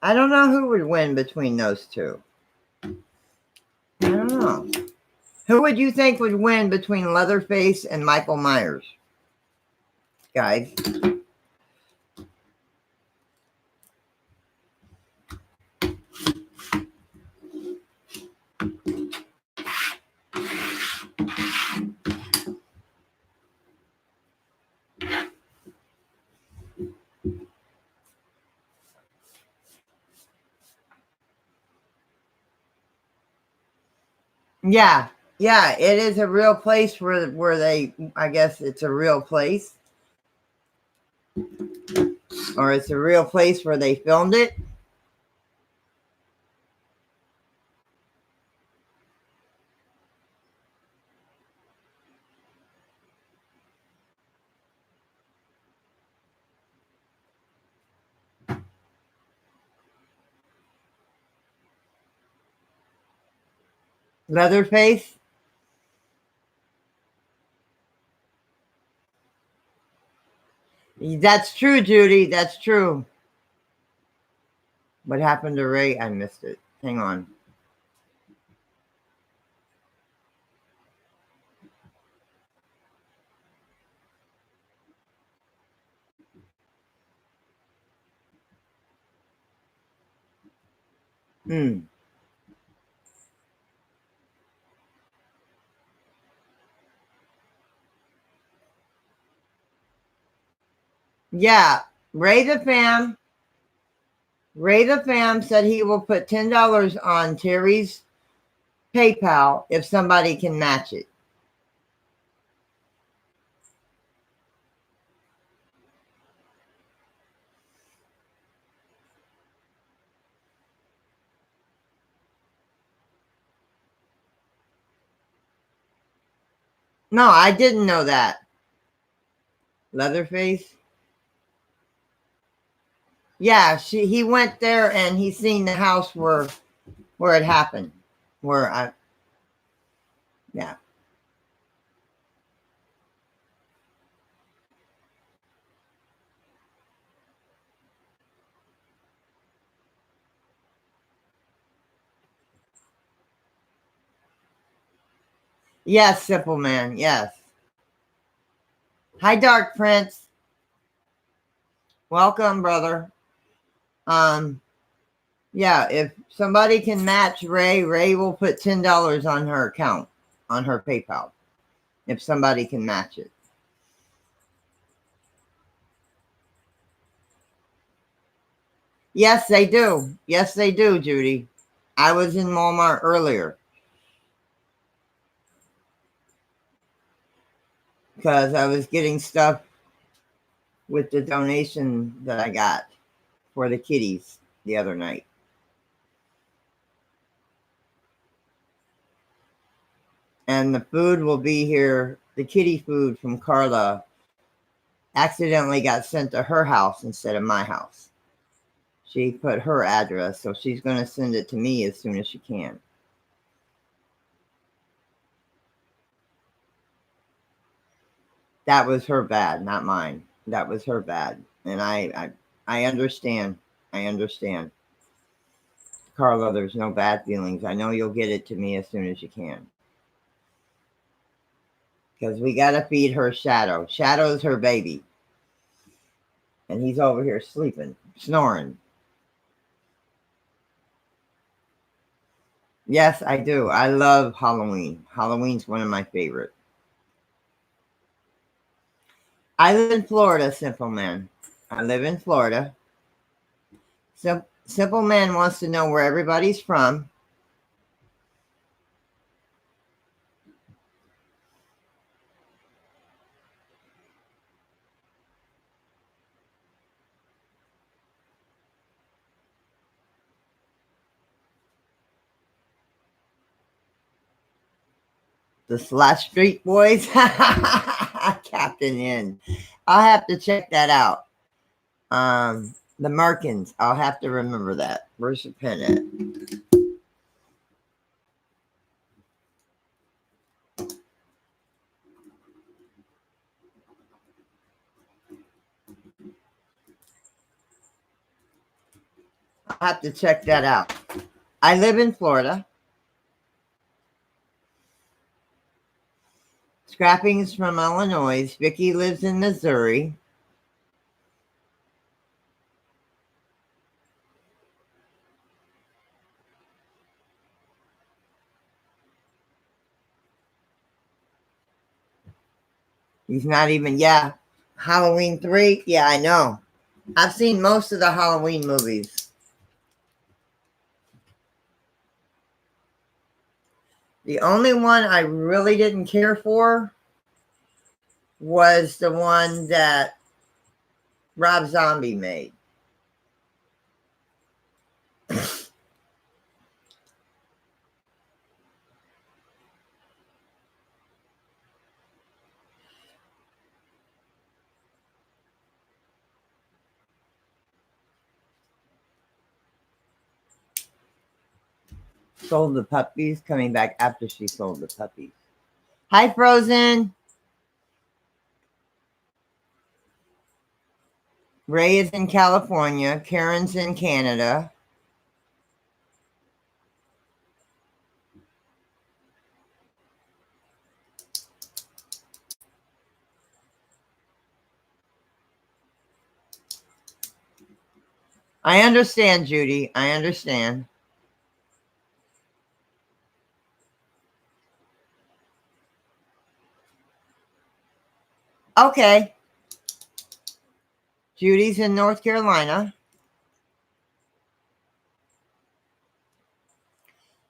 I don't know who would win between those two. I don't know. Who would you think would win between Leatherface and Michael Myers, guys? Yeah, yeah, it is a real place where they. I guess it's a real place, or it's a real place where they filmed it. Leatherface. That's true, Judy. That's true. What happened to Ray? I missed it. Hang on. Hmm. Yeah, Ray the Fam. Ray the Fam said he will put $10 on Teri's PayPal if somebody can match it. No, I didn't know that. Leatherface. Yeah, he went there and he seen the house where it happened. Where I Yeah. Yes, Simple Man. Yes. Hi, Dark Prince. Welcome, brother. Yeah, if somebody can match Ray will put $10 on her account, on her PayPal. If somebody can match it. Yes, they do. Yes, they do, Judy. I was in Walmart earlier because I was getting stuff with the donation that I got for the kitties the other night. And the food will be here. The kitty food from Carla accidentally got sent to her house instead of my house. She put her address, so she's going to send it to me as soon as she can. That was her bad, not mine. That was her bad. And I understand. I understand. Carla, there's no bad feelings. I know you'll get it to me as soon as you can. Because we got to feed her Shadow. Shadow's her baby. And he's over here sleeping, snoring. Yes, I do. I love Halloween. Halloween's one of my favorite. I live in Florida, Simple Man. I live in Florida. Simple Man wants to know where everybody's from. The Slash Street Boys. Captain N. I'll have to check that out. The Merkins. I'll have to remember that. Where's the pen at? I'll have to check that out. I live in Florida. Scrapping's from Illinois. Vicky lives in Missouri. He's not even, yeah. Halloween 3? Yeah, I know. I've seen most of the Halloween movies. The only one I really didn't care for was the one that Rob Zombie made. Sold the puppies, coming back after she sold the puppies. Hi, Frozen. Ray is in California. Karen's in Canada. I understand, Judy. I understand. Okay. Judy's in North Carolina.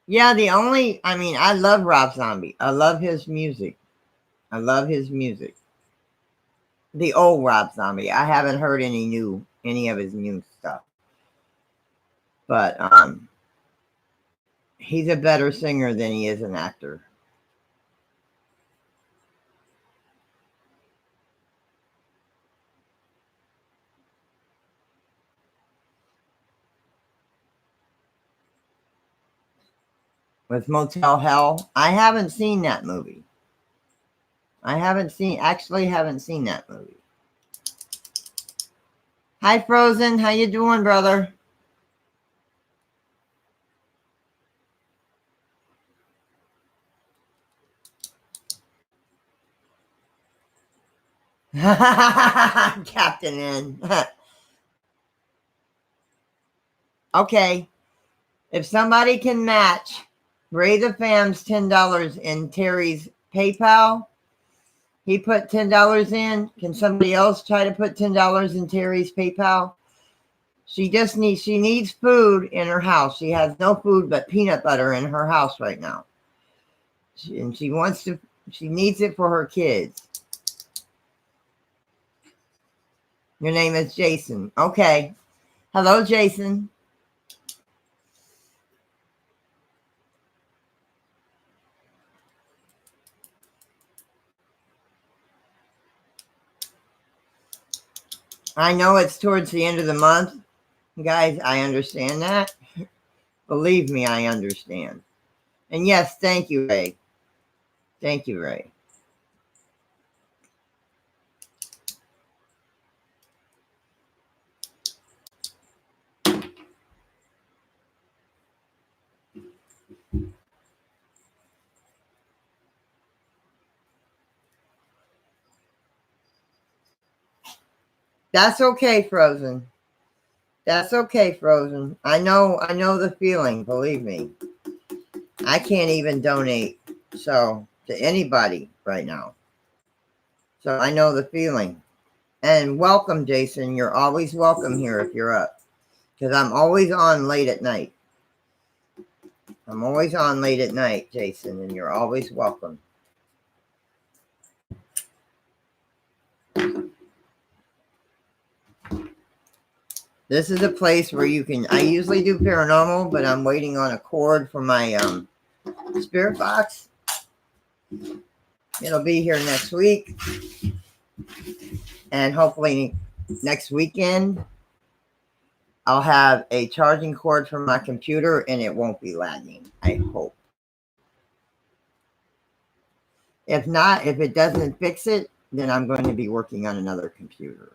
Yeah, I love Rob Zombie. I love his music. I love his music. The old Rob Zombie. I haven't heard any of his new stuff. But he's a better singer than he is an actor. With Motel Hell, I haven't seen that movie. Haven't seen that movie. Hi, Frozen. How you doing, brother? Captain N. Okay. If somebody can match Ray the Fam's $10 in Teri's PayPal, he put $10 in. Can somebody else try to put $10 in Teri's PayPal? She needs food in her house. She has no food but peanut butter in her house right now. She needs it for her kids. Your name is Jason. Okay. Hello, Jason. I know it's towards the end of the month. Guys, I understand that. Believe me, I understand. And yes, thank you, Ray. Thank you, Ray. That's okay, Frozen. That's okay, Frozen. I know the feeling, believe me. I can't even donate to anybody right now. So I know the feeling. And welcome, Jason. You're always welcome here if you're up. Because I'm always on late at night. I'm always on late at night, Jason, and you're always welcome. This is a place where I usually do paranormal, but I'm waiting on a cord for my spirit box. It'll be here next week. And hopefully next weekend, I'll have a charging cord for my computer and it won't be lagging. I hope. If not, if it doesn't fix it, then I'm going to be working on another computer.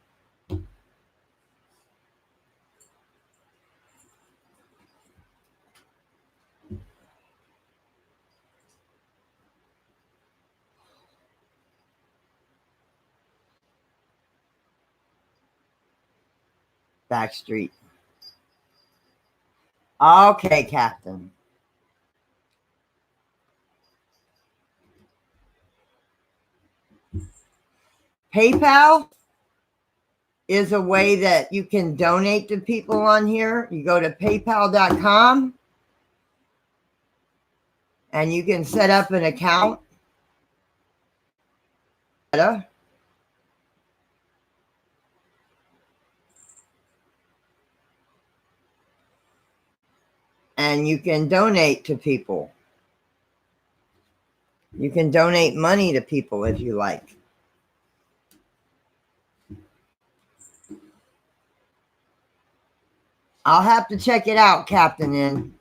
Back street. Okay, Captain. PayPal is a way that you can donate to people on here. You go to paypal.com and you can set up an account. And you can donate to people. You can donate money to people if you like. I'll have to check it out, Captain N.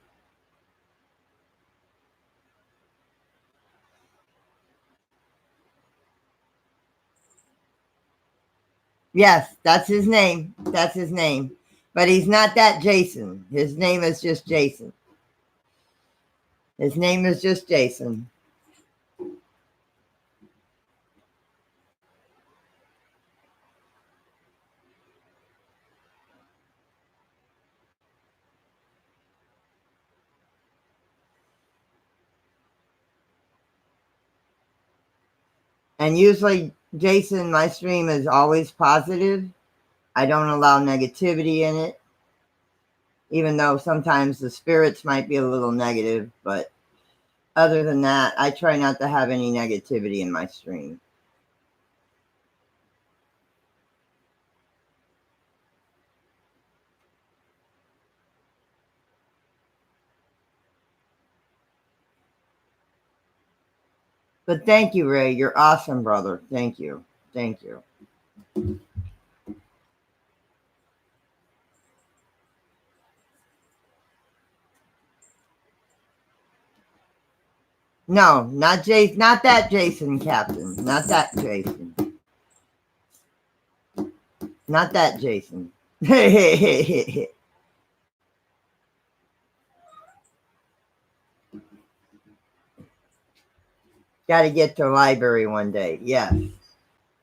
Yes, that's his name. That's his name. But he's not that Jason. His name is just Jason. His name is just Jason. And usually, Jason, my stream is always positive. I don't allow negativity in it, even though sometimes the spirits might be a little negative. But other than that, I try not to have any negativity in my stream. But thank you, Ray. You're awesome, brother. Thank you. Thank you. No, not Jason. Not that Jason, Captain. Not that Jason. Not that Jason. Got to get to the library one day. Yes.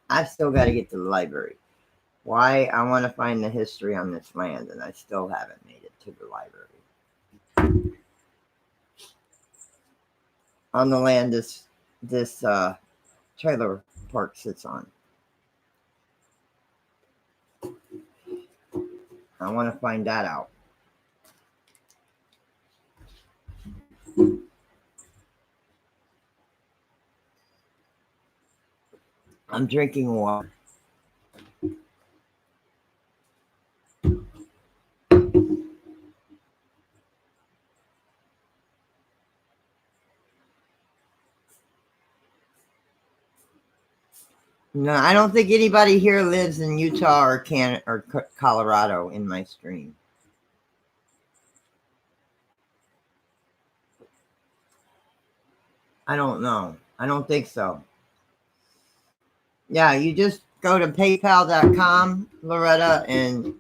I've still got to get to the library. Why? I want to find the history on this land, and I still haven't made it to the library. On the land this trailer park sits on. I want to find that out. I'm drinking water. No, I don't think anybody here lives in Utah or Canada or Colorado in my stream. I don't know. I don't think so. Yeah, you just go to paypal.com, Loretta, and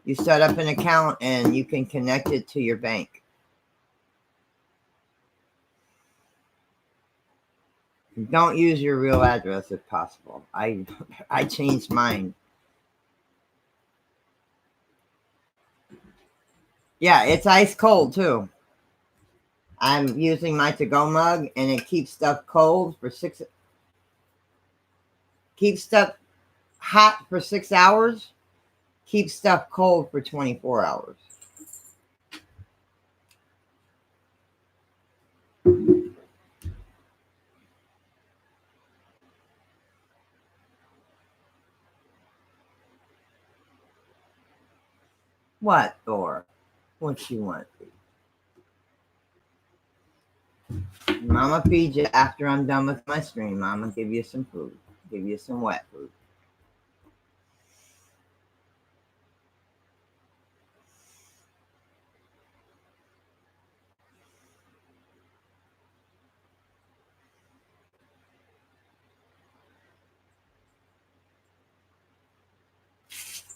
you set up an account and you can connect it to your bank. Don't use your real address if possible. I changed mine. Yeah, it's ice cold too. I'm using my to-go mug and it keeps stuff cold for keeps stuff hot for 6 hours, keeps stuff cold for 24 hours. What, Thor? What you want? Mama feed you after I'm done with my stream. Mama give you some food. Give you some wet food.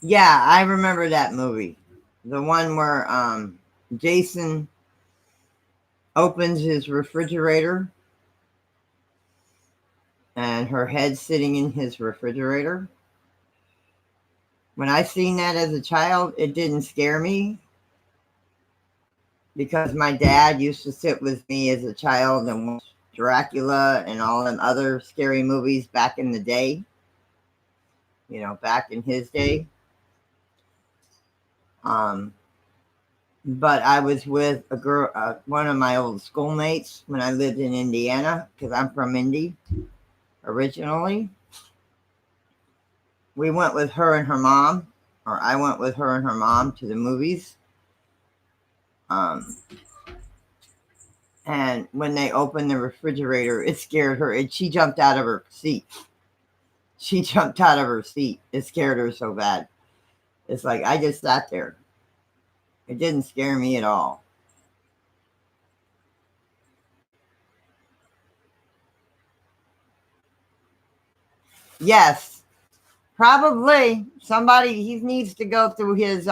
Yeah, I remember that movie. The one where Jason opens his refrigerator and her head sitting in his refrigerator. When I seen that as a child, it didn't scare me because my dad used to sit with me as a child and watch Dracula and all them other scary movies back in the day, back in his day. But I was with a girl, one of my old schoolmates when I lived in Indiana, because I'm from Indy originally. We went with her and her mom, or I went with her and her mom to the movies. And when they opened the refrigerator, it scared her. And she jumped out of her seat. She jumped out of her seat. It scared her so bad. It's like I just sat there. It didn't scare me at all. Yes, probably somebody, he needs to go through his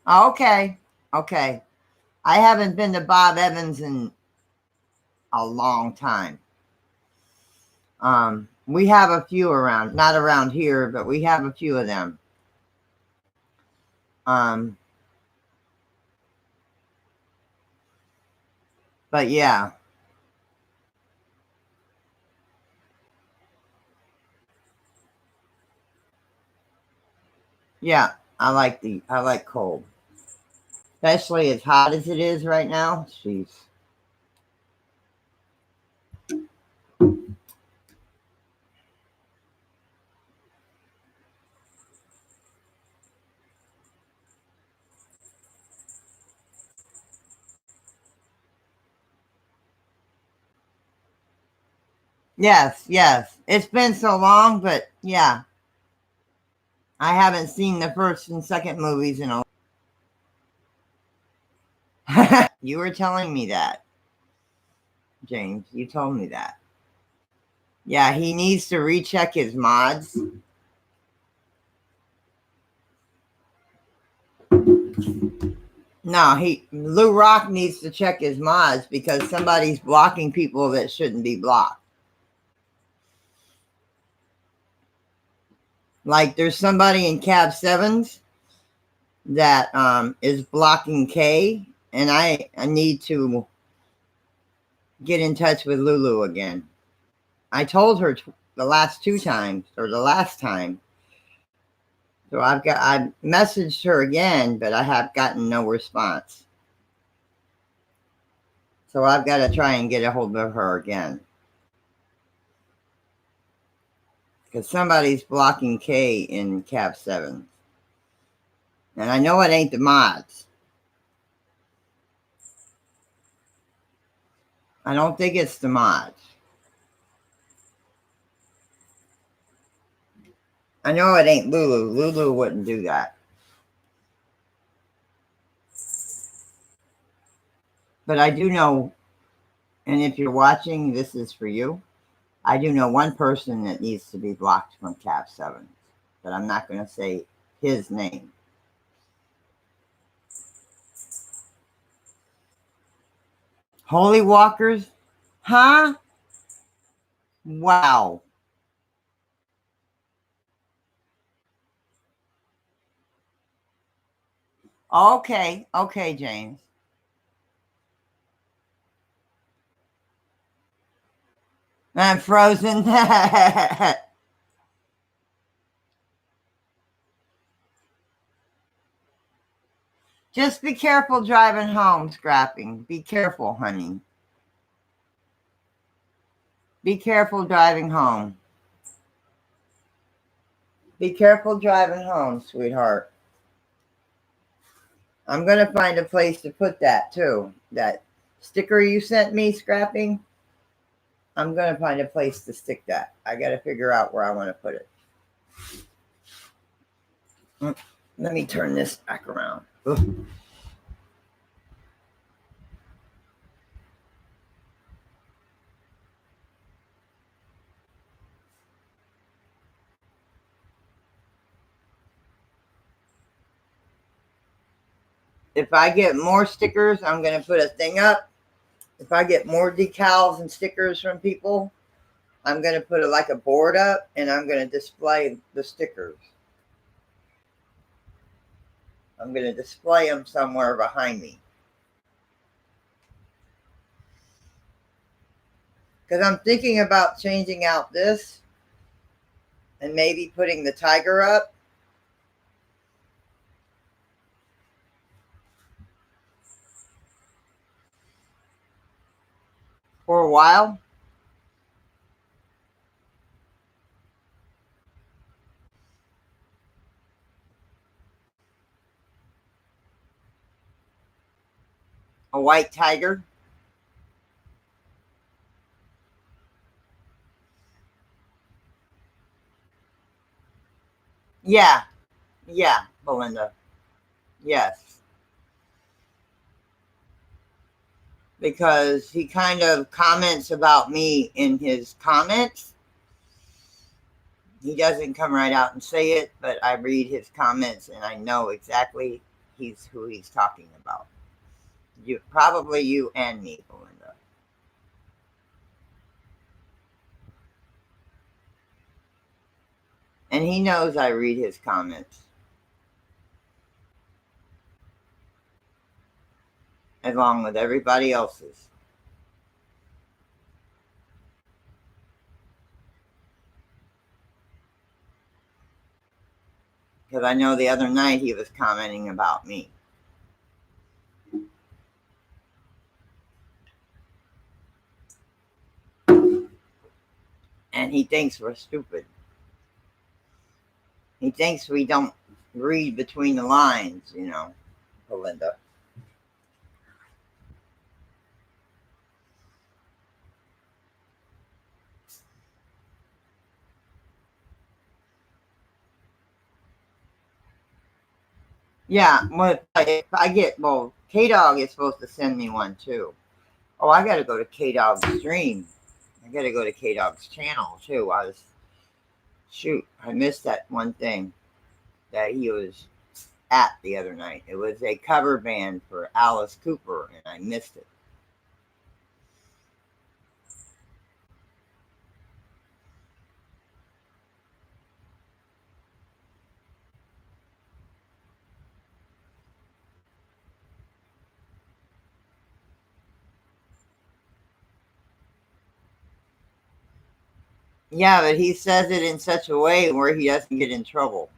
okay. Okay. I haven't been to Bob Evans in a long time. We have a few around, not around here, but we have a few of them. But yeah. Yeah, I like cold. Especially as hot as it is right now. Jeez. Yes, yes. It's been so long, but yeah. I haven't seen the first and second movies in a You were telling me that, James. You told me that. Yeah, he needs to recheck his mods. No, Lou Rock needs to check his mods because somebody's blocking people that shouldn't be blocked. Like there's somebody in Cab Sevens that is blocking Kay, and I need to get in touch with Lulu again. I told her the last two times, or the last time. So I messaged her again, but I have gotten no response. So I've got to try and get a hold of her again. Because somebody's blocking Kay in Cab 7. And I know it ain't the mods. I don't think it's the mods. I know it ain't Lulu. Lulu wouldn't do that. But I do know, and if you're watching, this is for you. I do know one person that needs to be blocked from Cab 7. But I'm not going to say his name. Holy Walkers? Huh? Wow. Okay. Okay, James. I'm frozen. Just be careful driving home, Scrapping. Be careful, honey. Be careful driving home. Be careful driving home, sweetheart. I'm going to find a place to put that, too. That sticker you sent me, Scrapping. I'm going to find a place to stick that. I got to figure out where I want to put it. Let me turn this back around. Ugh. If I get more stickers, I'm going to put a thing up. If I get more decals and stickers from people, I'm going to put like a board up and I'm going to display the stickers. I'm going to display them somewhere behind me. Because I'm thinking about changing out this and maybe putting the tiger up. For a while. A white tiger. Yeah. Yeah, Belinda. Yes. Because he kind of comments about me in his comments. He doesn't come right out and say it, but I read his comments and I know exactly who he's talking about. You probably you and me, Belinda. And he knows I read his comments along with everybody else's. Because I know the other night he was commenting about me. And he thinks we're stupid. He thinks we don't read between the lines, Belinda. Yeah, well, if I get, well, K Dog is supposed to send me one too. Oh, I got to go to K Dog's stream. I got to go to K Dog's channel too. Shoot, I missed that one thing that he was at the other night. It was a cover band for Alice Cooper, and I missed it. Yeah, but he says it in such a way where he doesn't get in trouble.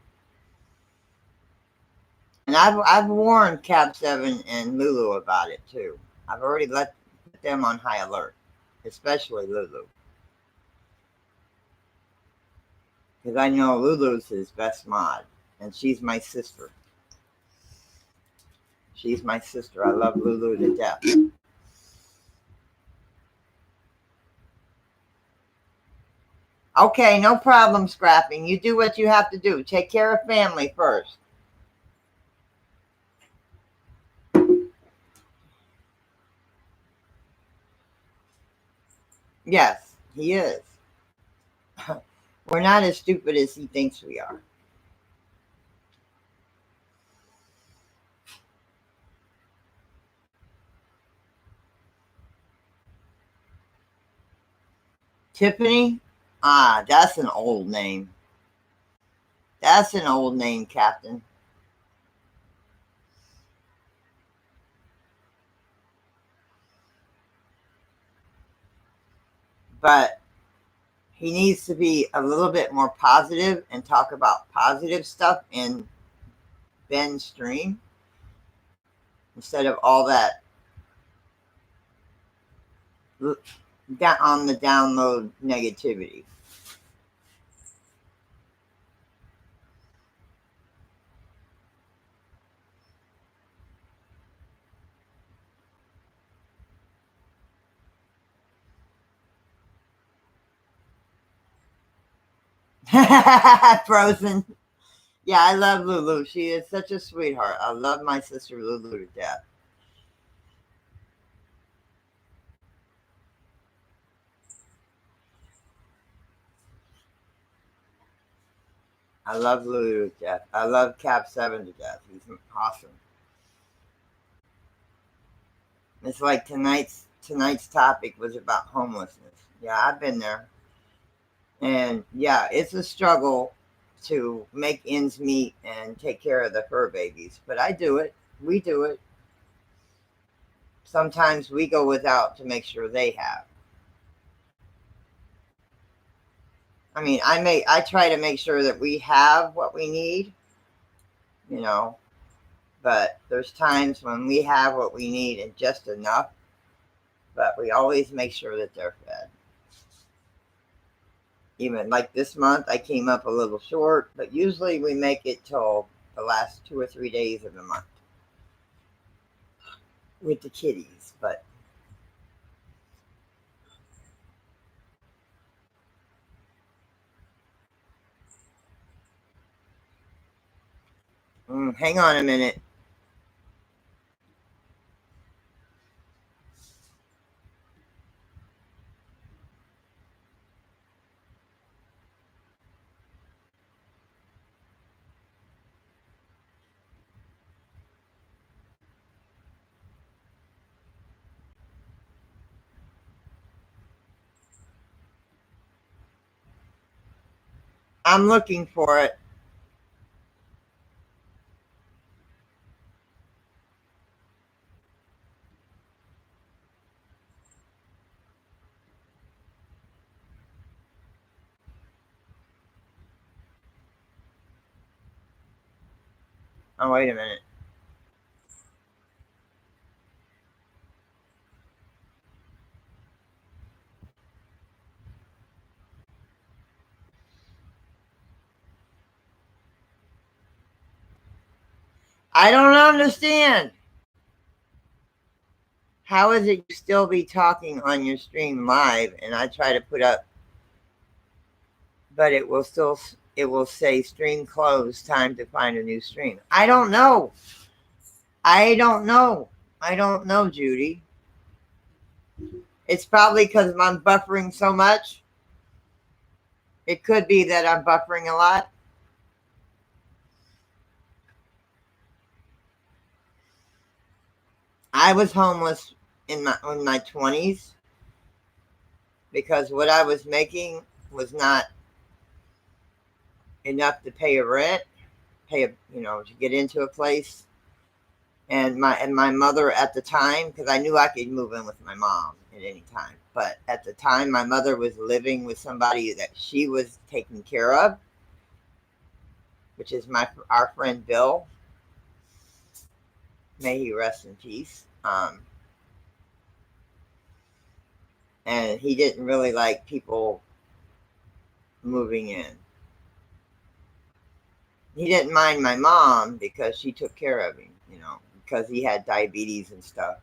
And I've warned Cab Seven and Lulu about it too. I've already let them on high alert, especially Lulu, because I know Lulu's his best mod, and she's my sister. She's my sister. I love Lulu to death. Okay, no problem, Scrapping. You do what you have to do. Take care of family first. Yes, he is. We're not as stupid as he thinks we are. Tiffany? Ah, that's an old name. That's an old name, Captain. But he needs to be a little bit more positive and talk about positive stuff in Ben's stream instead of all that on the download negativity. Frozen. Yeah, I love Lulu. She is such a sweetheart. I love my sister Lulu to death. I love Lulu to death. I love Cap 7 to death. He's awesome. It's like tonight's topic was about homelessness. Yeah, I've been there. And yeah, it's a struggle to make ends meet and take care of the fur babies, but I do it. We do it. Sometimes we go without to make sure they have. I mean, I try to make sure that we have what we need, you know, but there's times when we have what we need and just enough, but we always make sure that they're fed. Even like this month, I came up a little short, but usually we make it till the last 2 or 3 days of the month with the kitties. But hang on a minute. I'm looking for it. Oh, wait a minute. I don't understand. How is it you still be talking on your stream live and I try to put up, but it will say stream closed, time to find a new stream. I don't know. I don't know. I don't know, Judy. It's probably because I'm buffering so much. It could be that I'm buffering a lot. I was homeless in my 20s because what I was making was not enough to pay a rent, to get into a place. And my mother at the time, because I knew I could move in with my mom at any time, but at the time my mother was living with somebody that she was taking care of, which is our friend Bill. May he rest in peace. And he didn't really like people moving in. He didn't mind my mom because she took care of him, because he had diabetes and stuff,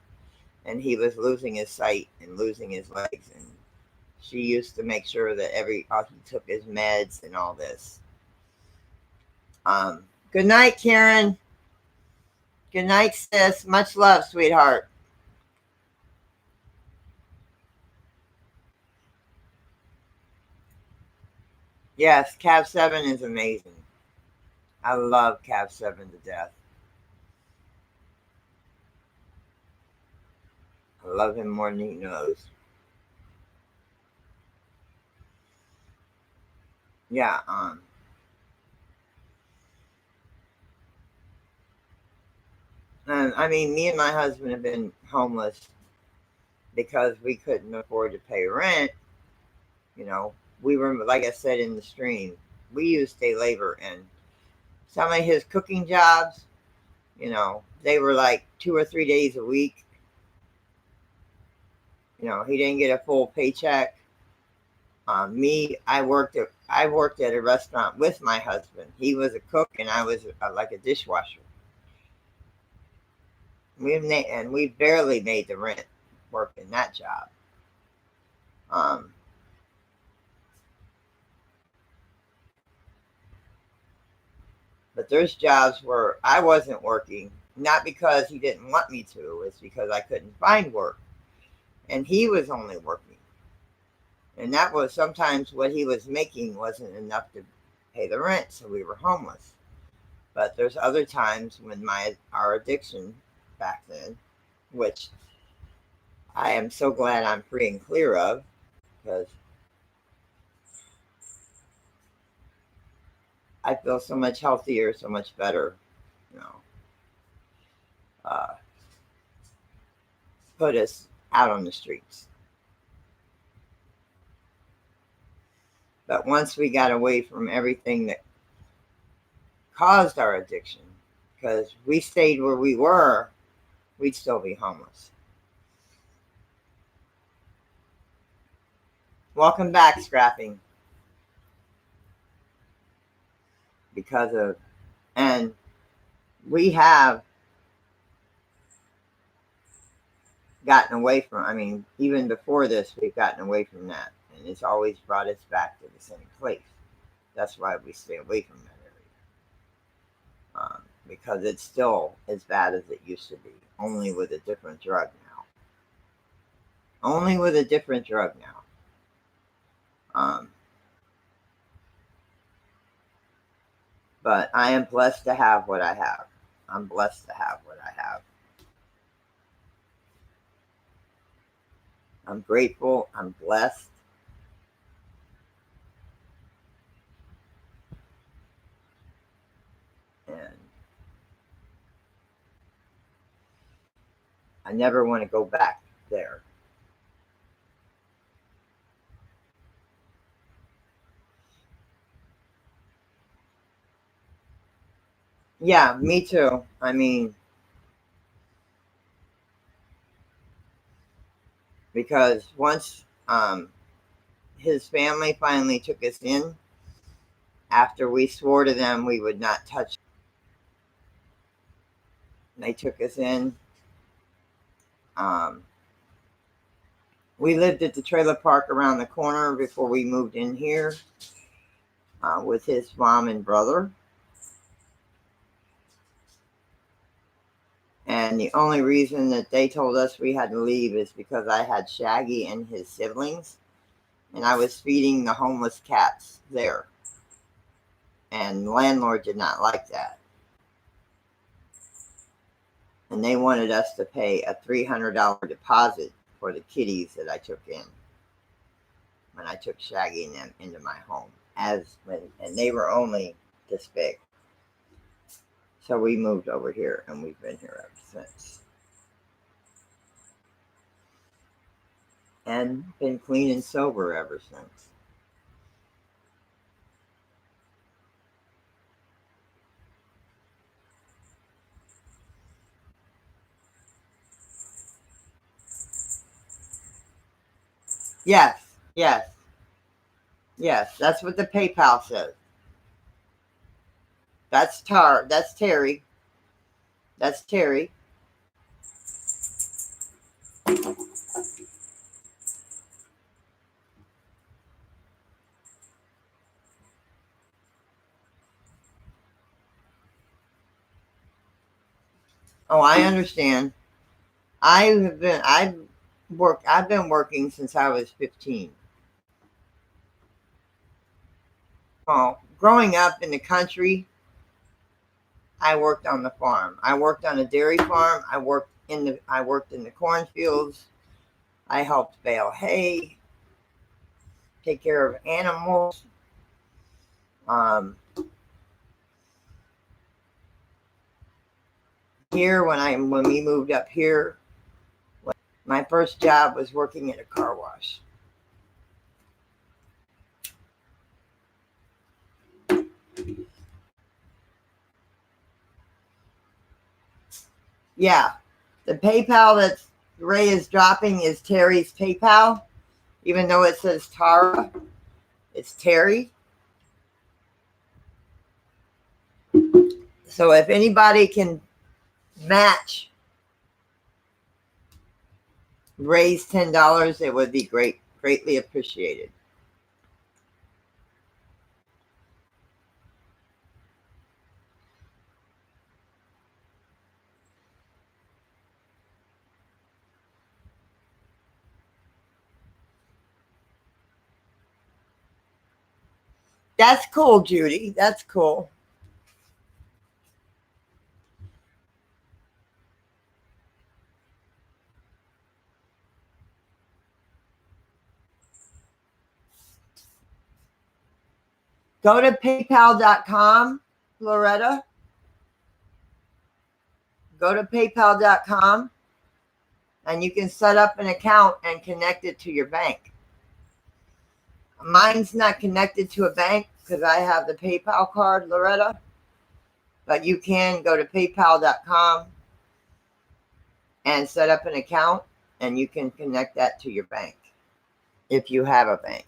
and he was losing his sight and losing his legs, and she used to make sure that he took his meds and all this. Good night, Karen. Good night, sis. Much love, sweetheart. Yes, Cav 7 is amazing. I love Cav 7 to death. I love him more than he knows. Yeah, and I mean, me and my husband have been homeless because we couldn't afford to pay rent. You know, we were, like I said in the stream, we used day labor, and some of his cooking jobs, they were like 2 or 3 days a week. He didn't get a full paycheck. Me, I worked at a restaurant with my husband. He was a cook, and I was like a dishwasher. We barely made the rent working that job. Um, but there's jobs where I wasn't working, not because he didn't want me to. It's because I couldn't find work, and he was only working, and that was sometimes what he was making wasn't enough to pay the rent, so we were homeless. But there's other times when our addiction back then, which I am so glad I'm free and clear of, because I feel so much healthier, so much better. You know, uh, put us out on the streets. But once we got away from everything that caused our addiction, because we stayed where we were, we'd still be homeless. Welcome back, Scrapping. Because of, and we have gotten away from, I mean, even before this, we've gotten away from that. And it's always brought us back to the same place. That's why we stay away from that area. Because it's still as bad as it used to be, only with a different drug now. Only with a different drug now. But I am blessed to have what I have. I'm blessed to have what I have. I'm grateful. I'm blessed. And I never want to go back there. Yeah, me too. I mean, because once his family finally took us in, after we swore to them we would not touch, they took us in. Um, we lived at the trailer park around the corner before we moved in here with his mom and brother. And the only reason that they told us we had to leave is because I had Shaggy and his siblings, and I was feeding the homeless cats there. And the landlord did not like that. And they wanted us to pay a $300 deposit for the kitties that I took in when I took Shaggy and them into my home. And they were only this big. So we moved over here, and we've been here ever since. And been clean and sober ever since. Yes, yes, yes. That's what the PayPal says. That's Teri. That's Teri. Oh, I understand. I've been working since I was 15. Well, growing up in the country, I worked on the farm. I worked on a dairy farm. I worked in the cornfields. I helped bale hay, take care of animals. Um, Here when we moved up here, my first job was working at a car wash. Yeah, the PayPal that Ray is dropping is Teri's PayPal, even though it says Tara, it's Teri. So if anybody can match Ray's $10, it would be greatly appreciated. That's cool, Judy. That's cool. Go to paypal.com, Loretta. Go to paypal.com and you can set up an account and connect it to your bank. Mine's not connected to a bank because I have the PayPal card, Loretta. But you can go to paypal.com and set up an account and you can connect that to your bank if you have a bank.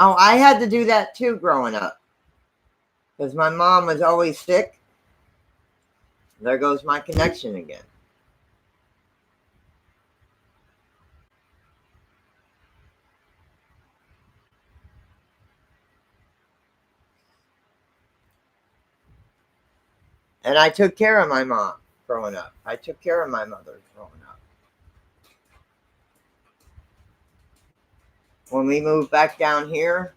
Oh, I had to do that too growing up because my mom was always sick. There goes my connection again. And I took care of my mom growing up. I took care of my mother growing up. When we moved back down here,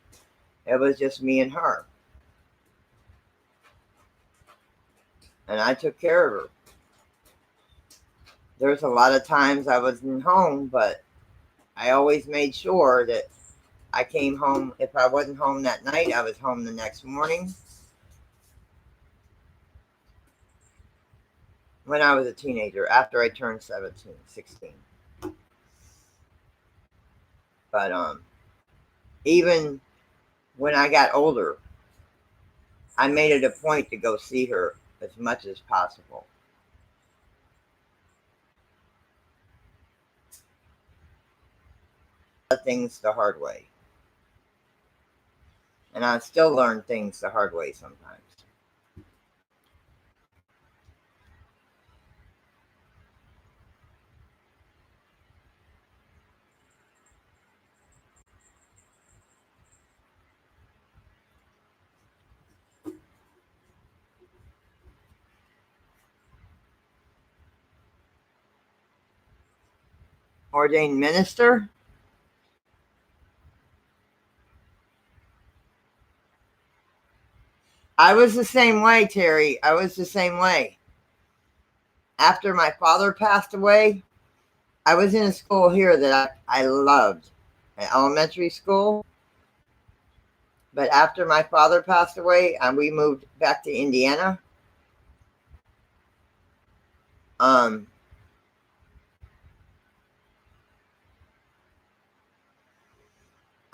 it was just me and her. And I took care of her. There's a lot of times I wasn't home, but I always made sure that I came home. If I wasn't home that night, I was home the next morning. When I was a teenager, after I turned 16. But even when I got older, I made it a point to go see her as much as possible. Things the hard way. And I still learn things the hard way sometimes. Ordained minister? I was the same way, Terry. I was the same way. After my father passed away, I was in a school here that I loved, an elementary school. But after my father passed away and we moved back to Indiana,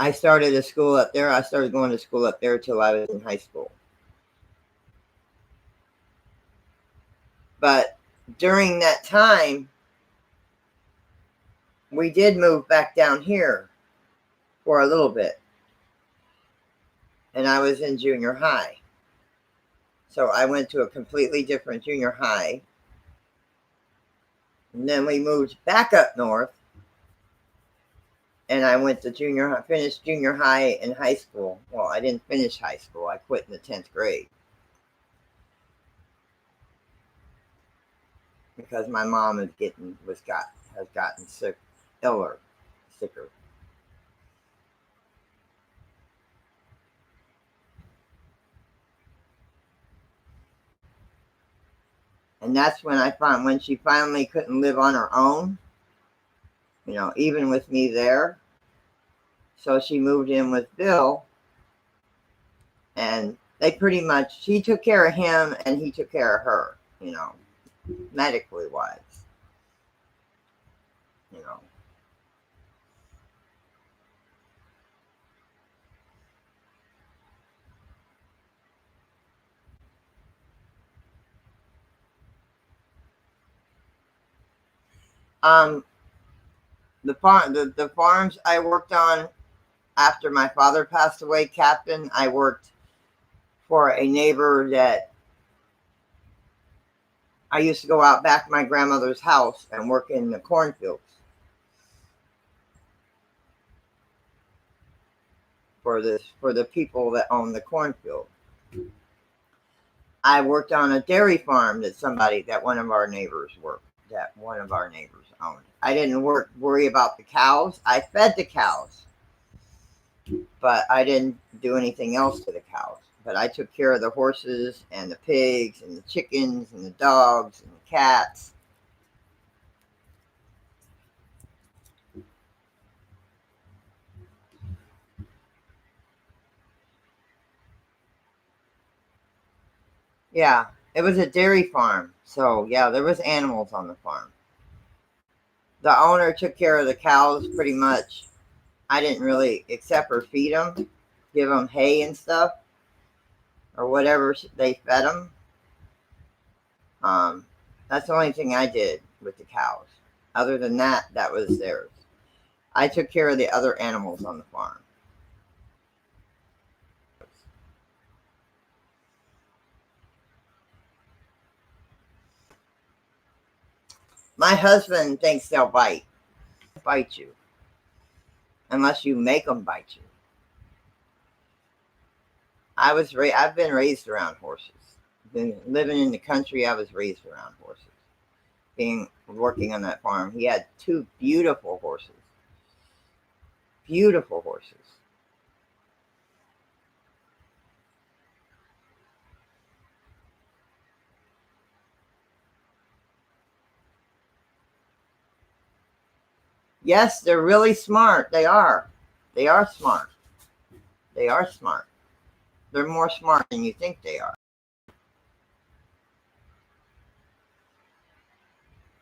I started a school up there. I started going to school up there till I was in high school. But during that time, we did move back down here for a little bit. And I was in junior high. So I went to a completely different junior high. And then we moved back up north. And I went to junior high, finished junior high and high school. Well, I didn't finish high school. I quit in the 10th grade. Because my mom has gotten sicker. And that's when I found when she finally couldn't live on her own, even with me there. So she moved in with Bill, and she took care of him and he took care of her, medically wise, the farms I worked on after my father passed away, Captain, I worked for a neighbor that I used to go out back to my grandmother's house and work in the cornfields for the people that own the cornfield. I worked on a dairy farm that one of our neighbors owned. I didn't worry about the cows. I fed the cows. but I didn't do anything else to the cows. But I took care of the horses and the pigs and the chickens and the dogs and the cats. Yeah, it was a dairy farm. So, yeah, there was animals on the farm. The owner took care of the cows pretty much. I didn't really, except for feed them, give them hay and stuff, or whatever they fed them. Um, that's the only thing I did with the cows. Other than that, that was theirs. I took care of the other animals on the farm. My husband thinks they'll bite you, unless you make them bite you. I've been raised around horses. Been living in the country. I was raised around horses. Being working on that farm, he had two beautiful horses. Beautiful horses. Yes, they're really smart. They are. They are smart. They are smart. They're more smart than you think they are.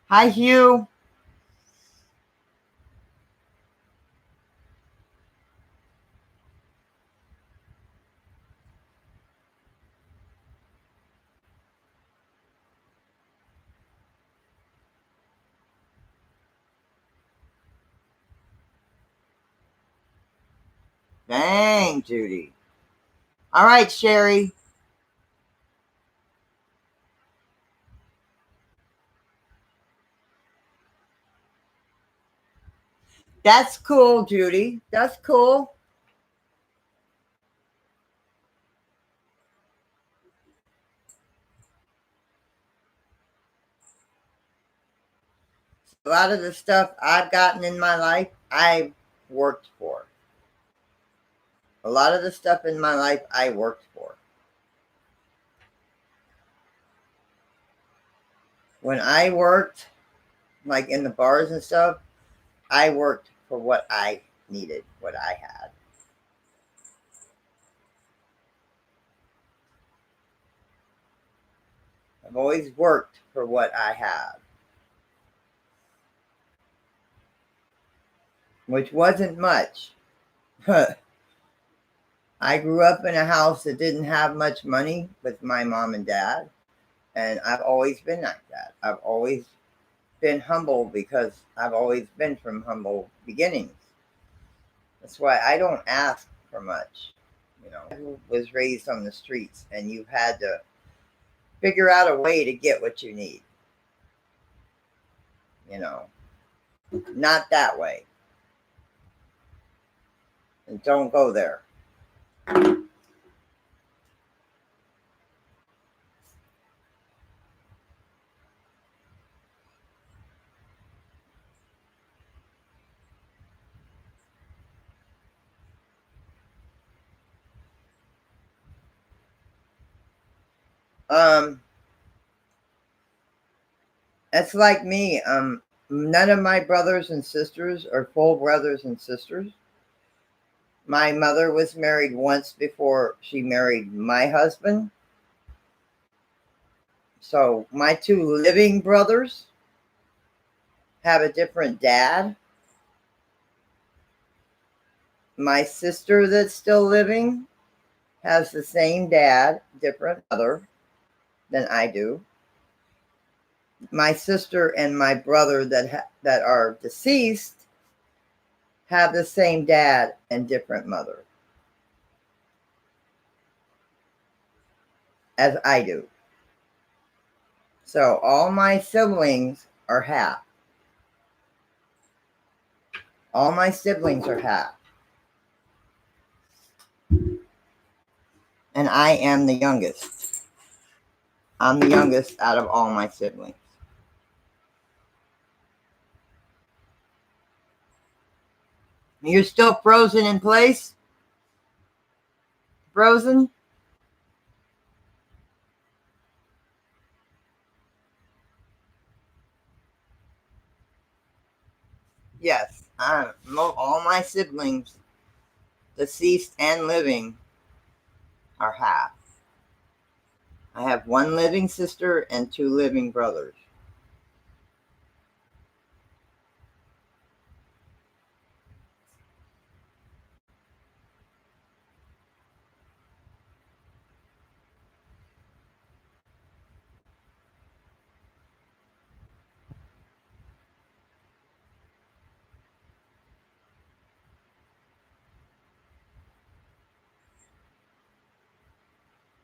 Hi, Hugh. Dang, Judy. All right, Sherry. That's cool, Judy. That's cool. A lot of the stuff I've gotten in my life, I worked for. A lot of the stuff in my life, I worked for. When I worked, like in the bars and stuff, I worked for what I needed, what I had. I've always worked for what I had, which wasn't much. I grew up in a house that didn't have much money with my mom and dad, and I've always been like that. I've always been humble because I've always been from humble beginnings. That's why I don't ask for much. I was raised on the streets, and you've had to figure out a way to get what you need. You know, not that way. And don't go there. Um, That's like me. None of my brothers and sisters are full brothers and sisters. My mother was married once before she married my husband. So my two living brothers have a different dad. My sister that's still living has the same dad, different mother than I do. My sister and my brother that are deceased have the same dad and different mother as I do. So all my siblings are half. All my siblings are half. And I am the youngest. I'm the youngest out of all my siblings. You're still frozen in place? Frozen? Yes. All my siblings, deceased and living, are half. I have one living sister and two living brothers.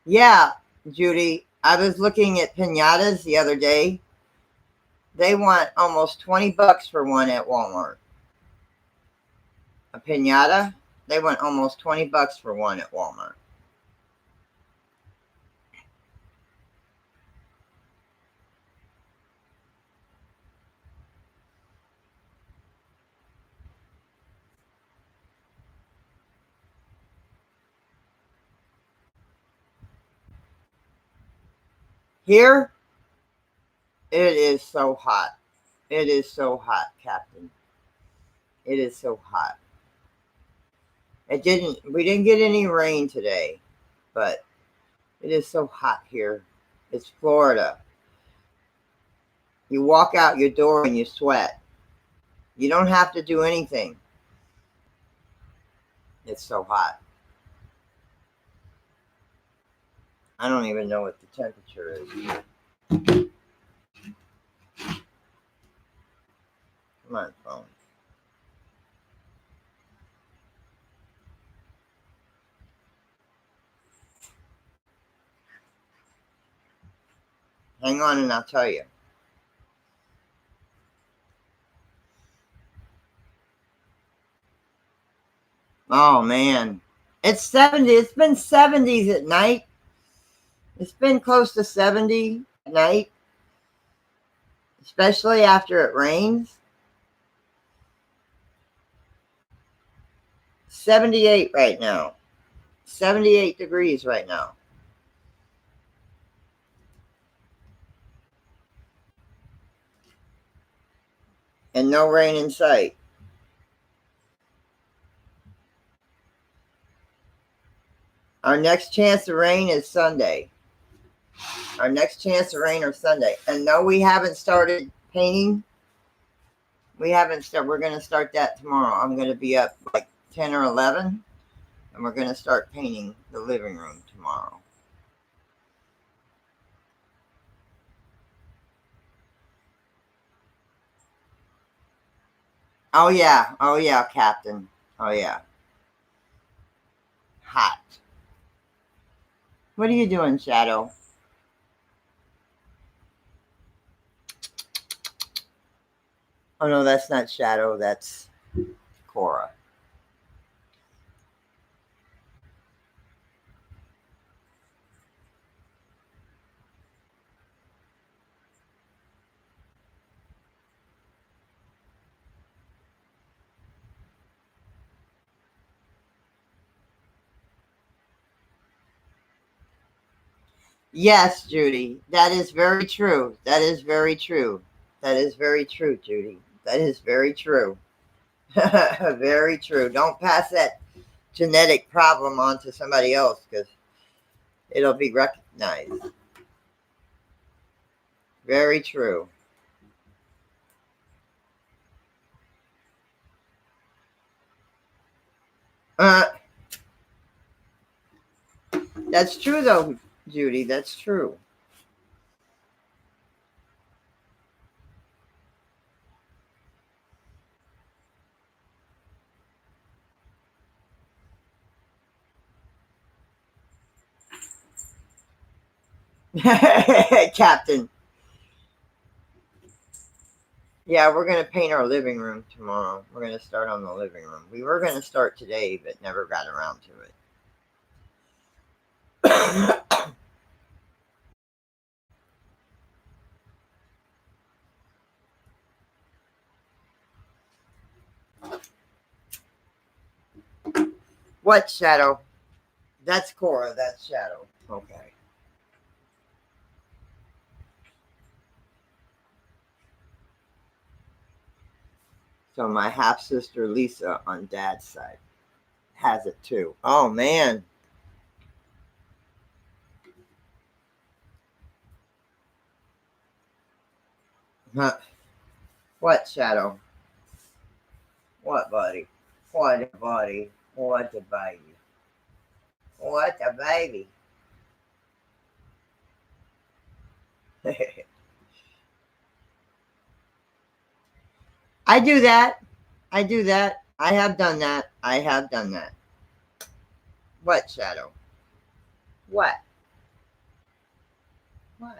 Yeah, Judy, I was looking at pinatas the other day. They want almost $20 for one at Walmart. A pinata, they want almost $20 for one at Walmart. Here, it is so hot. It is so hot, Captain. It is so hot. We didn't get any rain today, but it is so hot here. It's Florida. You walk out your door and you sweat. You don't have to do anything. It's so hot. I don't even know what the temperature is. Come on, phone. Hang on and I'll tell you. Oh, man. It's 70. It's been 70s at night. It's been close to 70 at night, especially after it rains. 78 right now. 78 degrees right now. And no rain in sight. Our next chance of rain is Sunday. Our next chance of rain is Sunday. And no, we haven't started painting. We haven't started. We're going to start that tomorrow. I'm going to be up like 10 or 11. And we're going to start painting the living room tomorrow. Oh, yeah. Oh, yeah, Captain. Oh, yeah. Hot. What are you doing, Shadow? Oh, no, that's not Shadow. That's Cora. Yes, Judy. That is very true. That is very true. That is very true, Judy. That is very true. Very true. Don't pass that genetic problem on to somebody else because it'll be recognized. Very true. Uh, that's true, though, Judy. That's true. Captain. Yeah, we're going to paint our living room tomorrow. We're going to start on the living room. We were going to start today, but never got around to it. What, Shadow? That's Cora. That's Shadow. Okay. So my half sister Lisa on Dad's side has it too. Oh man. Huh. What, Shadow? What, buddy? What, buddy? What a baby? What a baby? I do that. I do that. I have done that. I have done that. What, Shadow? What? What?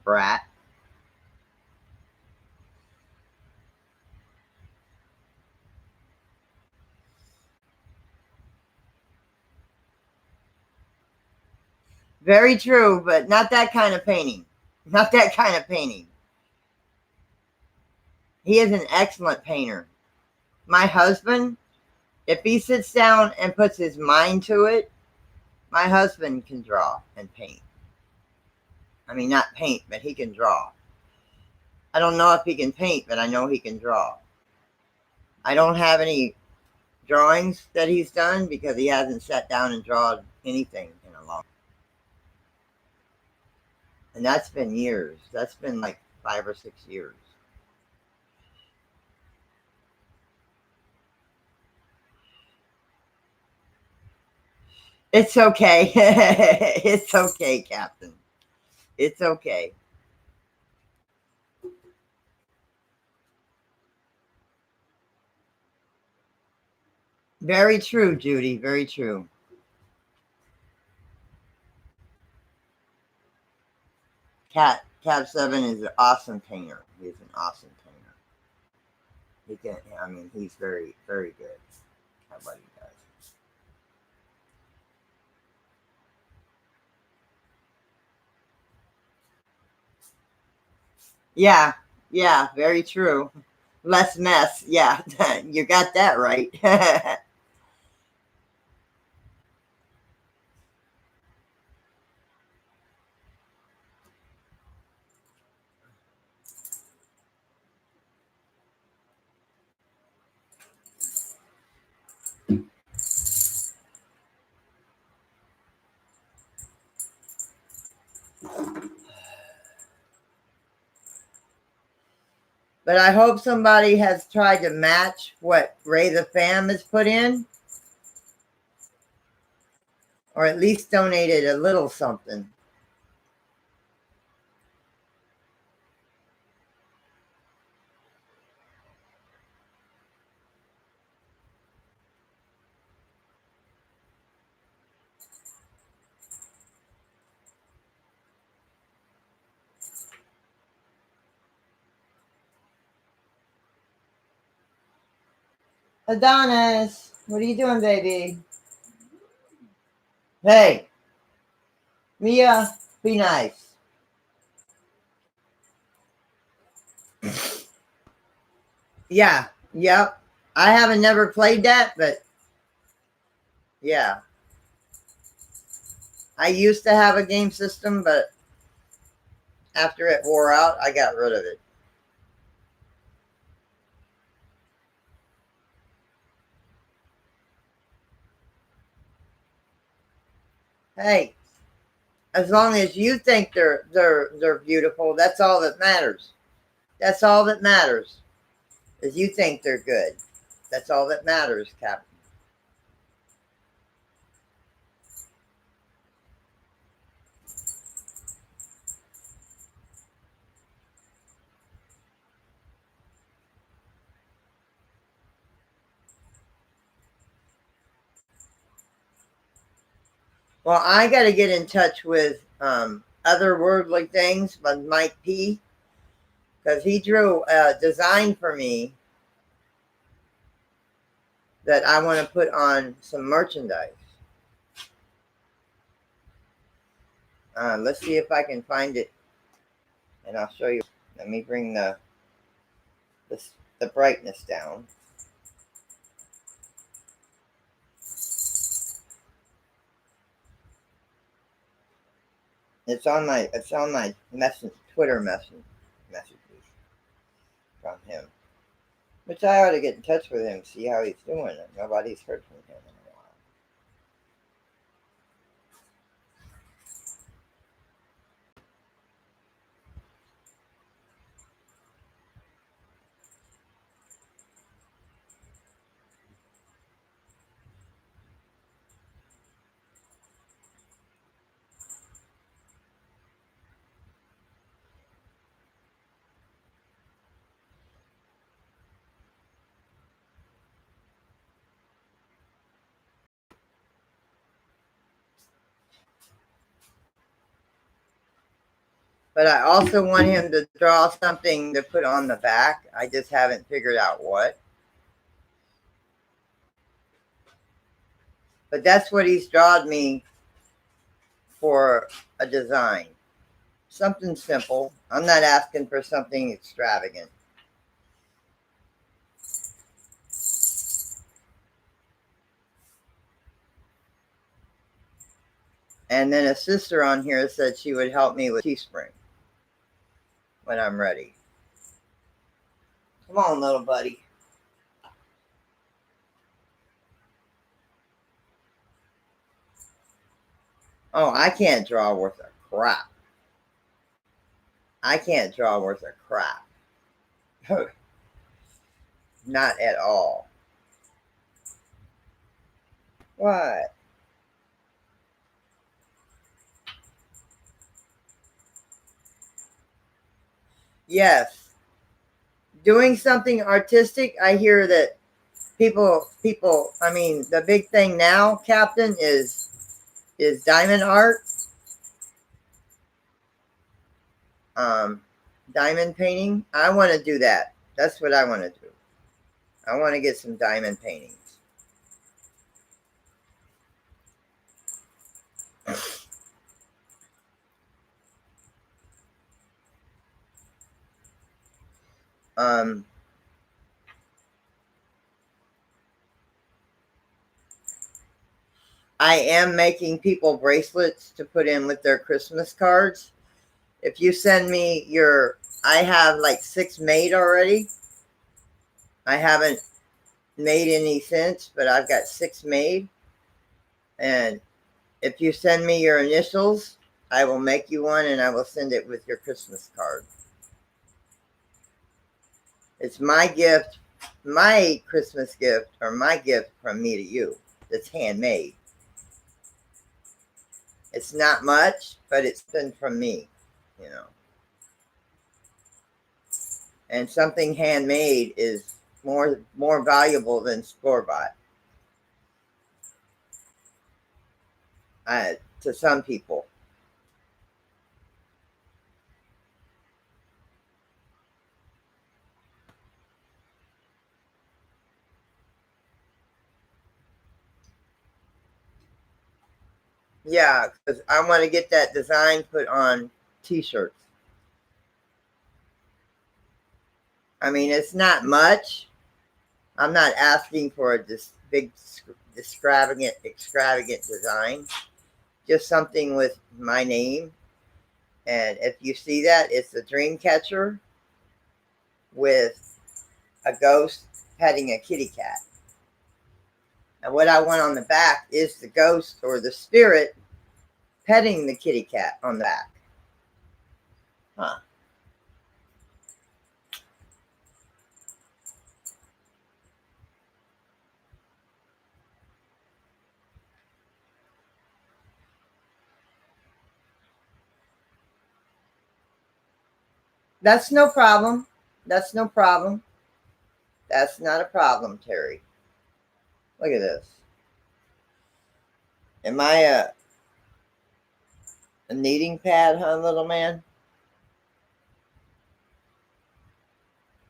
Brat. Very true, but not that kind of painting. Not that kind of painting. He is an excellent painter. My husband, if he sits down and puts his mind to it, my husband can draw and paint. I mean, not paint, but he can draw. I don't know if he can paint, but I know he can draw. I don't have any drawings that he's done because he hasn't sat down and drawn anything in a long time. And that's been years. That's been like 5 or 6 years. It's okay. It's okay, Captain. It's okay. Very true, Judy. Very true. Cat 7 is an awesome painter. He's an awesome painter. He can. I mean, he's very, very good at what he does. Yeah, yeah, very true. Less mess. Yeah, you got that right. But I hope somebody has tried to match what Ray the Fam has put in, or at least donated a little something. Adonis, what are you doing, baby? Hey, Mia, be nice. Yeah, yep. I haven't never played that, but yeah. I used to have a game system, but after it wore out, I got rid of it. Hey, as long as you think they're beautiful, that's all that matters. That's all that matters. Is you think they're good. That's all that matters, Captain. Well, I got to get in touch with otherworldly things by Mike P, because he drew a design for me that I want to put on some merchandise. Let's see if I can find it, and I'll show you. Let me bring the brightness down. It's on my Twitter messages from him. Which I ought to get in touch with him, see how he's doing. Nobody's heard from him in a while. But I also want him to draw something to put on the back. I just haven't figured out what. But that's what he's drawn me for a design. Something simple. I'm not asking for something extravagant. And then a sister on here said she would help me with Teespring when I'm ready. Come on, little buddy. Oh, I can't draw worth a crap. I can't draw worth a crap. Not at all. What? Yes. Doing something artistic, I hear that people, I mean, the big thing now, Captain, is diamond art. Um, diamond painting. I want to do that. That's what I want to do. I want to get some diamond paintings. Um, I am making people bracelets to put in with their Christmas cards. If you send me I have like 6 made already. I haven't made any since, but I've got 6 made. And if you send me your initials, I will make you one and I will send it with your Christmas card. It's my gift, my Christmas gift, or my gift from me to you. That's handmade. It's not much, but it's been from me, you know. And something handmade is more valuable than store bought. To some people. Yeah, because I want to get that design put on T-shirts. I mean, it's not much. I'm not asking for this big, extravagant design. Just something with my name. And if you see that, it's a dream catcher with a ghost petting a kitty cat. And what I want on the back is the ghost or the spirit petting the kitty cat on the back. Huh. That's no problem. That's no problem. That's not a problem, Terry. Look at this. Am I a kneading pad, huh, little man?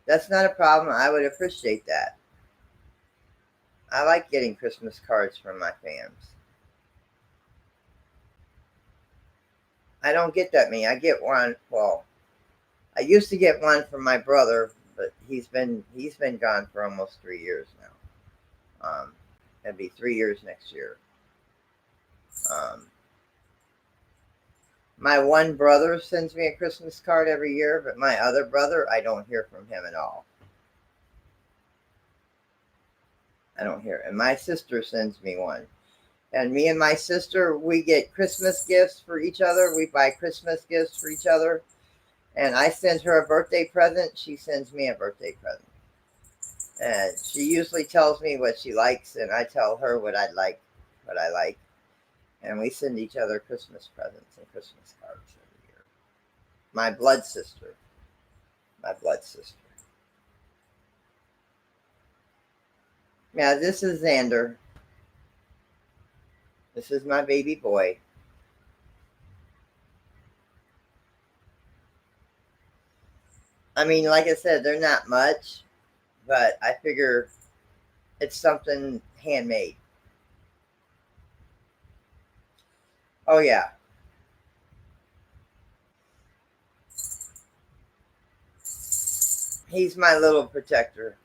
That's not a problem. I would appreciate that. I like getting Christmas cards from my fans. I don't get that many. I get one. Well, I used to get one from my brother, but he's been gone for almost 3 years now. It'll be 3 years next year. Um, My one brother sends me a Christmas card every year, but my other brother, I don't hear from him at all. I don't hear. And my sister sends me one. And me and my sister, we get Christmas gifts for each other. We buy Christmas gifts for each other. And I send her a birthday present. She sends me a birthday present. And she usually tells me what she likes, and I tell her what I like. And we send each other Christmas presents and Christmas cards every year. My blood sister. My blood sister. Yeah, this is Xander. This is my baby boy. I mean, like I said, they're not much, but I figure it's something handmade. Oh, yeah. He's my little protector.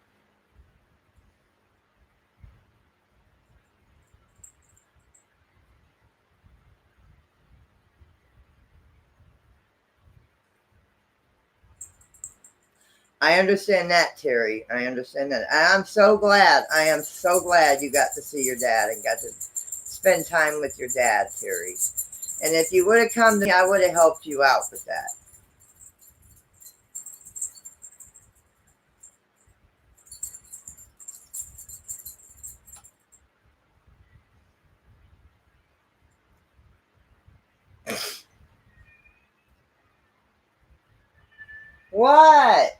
I understand that, Terry. I understand that. I'm so glad. I am so glad you got to see your dad and got to spend time with your dad, Terry. And if you would have come to me, I would have helped you out with that. What?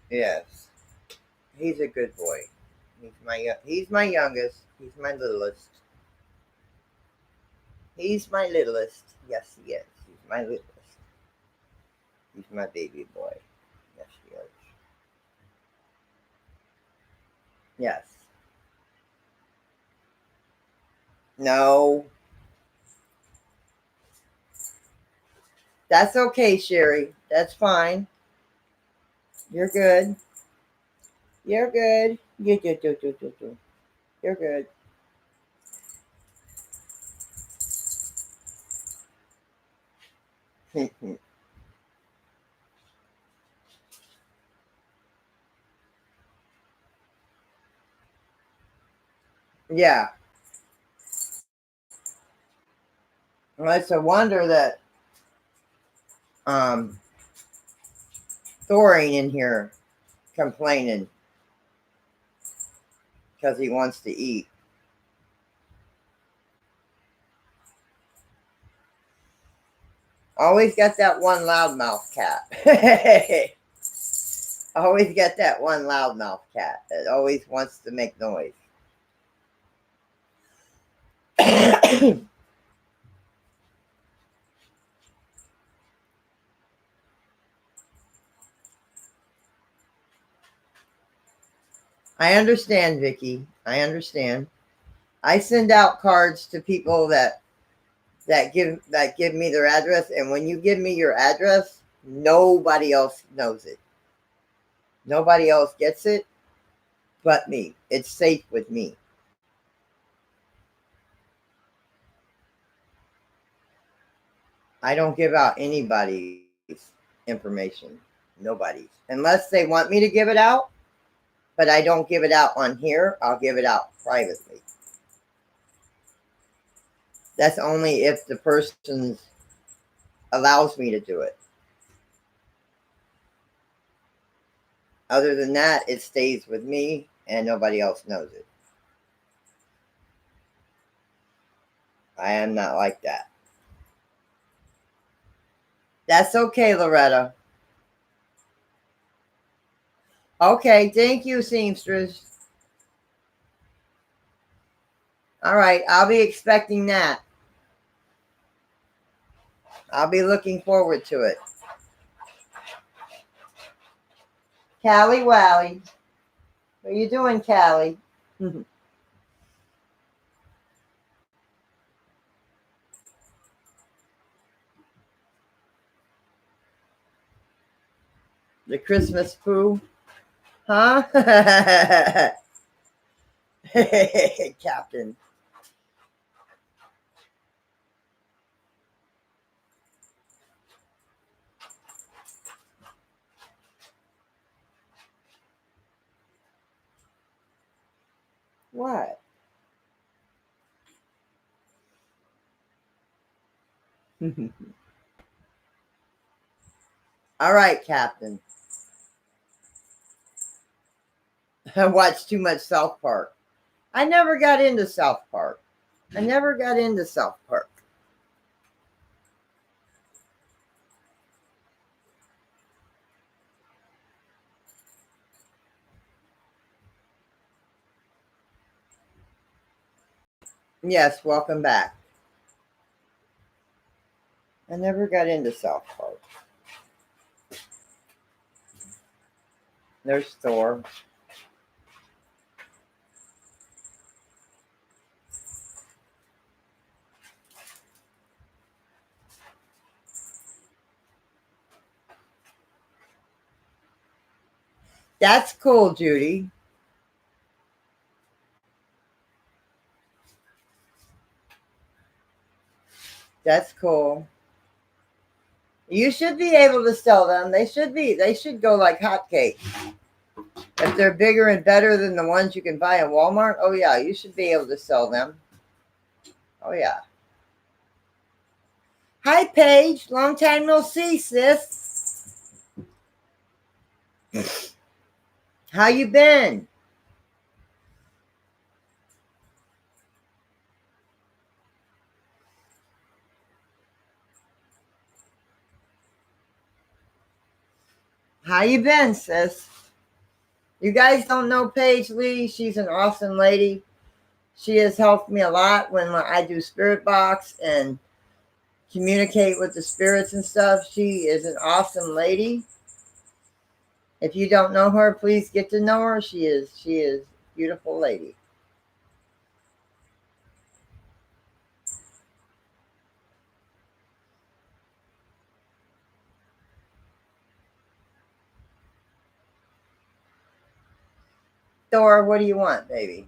Yes. He's a good boy. He's my youngest. He's my littlest. He's my littlest. Yes, he is. He's my littlest. He's my baby boy. Yes, he is. Yes. No. That's okay, Sherry. That's fine. You're good. You're good. You're good. Yeah. Well, it's a wonder that um Thor ain't in here complaining because he wants to eat. Always got that one loudmouth cat. Always get that one loudmouth cat that always wants to make noise. I understand, Vicky. I understand. I send out cards to people that give me their address, and when you give me your address, nobody else knows it. Nobody else gets it but me. It's safe with me. I don't give out anybody's information. Nobody's. Unless they want me to give it out, but I don't give it out on here. I'll give it out privately. That's only if the person allows me to do it. Other than that, it stays with me and nobody else knows it. I am not like that. That's okay, Loretta. Okay, thank you, seamstress. All right, I'll be expecting that. I'll be looking forward to it. Callie Wally. What are you doing, Callie? The Christmas poo? Huh? Captain. What? All right, Captain. I watched too much South Park. I never got into South Park. I never got into South Park. Yes, welcome back. I never got into South Park. There's Thor. That's cool, Judy. That's cool. You should be able to sell them. They should go like hotcakes. If they're bigger and better than the ones you can buy in Walmart, oh yeah, you should be able to sell them. Oh yeah. Hi Paige, long time no see, sis. How you been? How you been, sis? You guys don't know Paige Lee. She's an awesome lady. She has helped me a lot when I do spirit box and communicate with the spirits and stuff. She is an awesome lady. If you don't know her, please get to know her. She is a beautiful lady. Thor, what do you want, baby?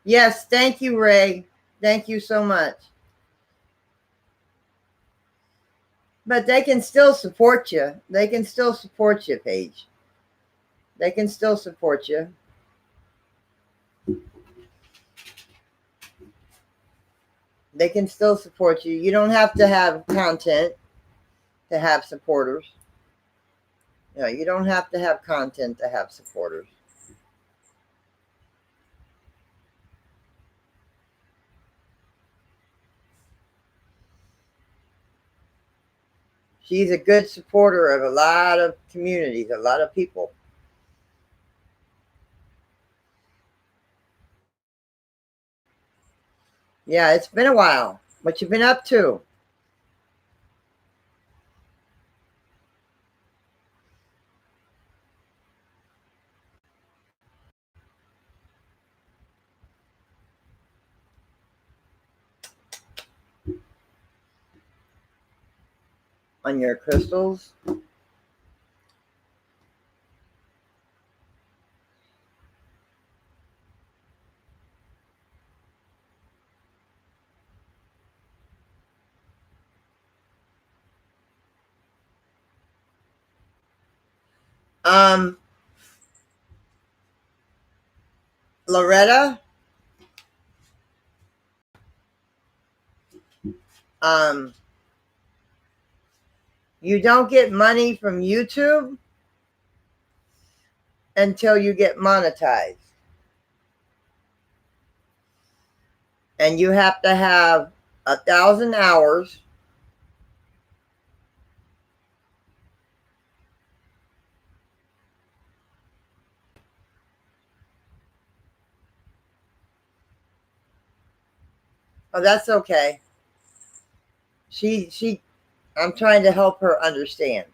Yes, thank you, Ray. Thank you so much. But they can still support you. They can still support you, Paige. They can still support you. They can still support you. You don't have to have content to have supporters. No, you don't have to have content to have supporters. She's a good supporter of a lot of communities, a lot of people. Yeah, it's been a while. What you been up to? On your crystals? Um, Loretta, um, you don't get money from YouTube until you get monetized. And you have to have 1,000 hours. Oh, that's okay. I'm trying to help her understand.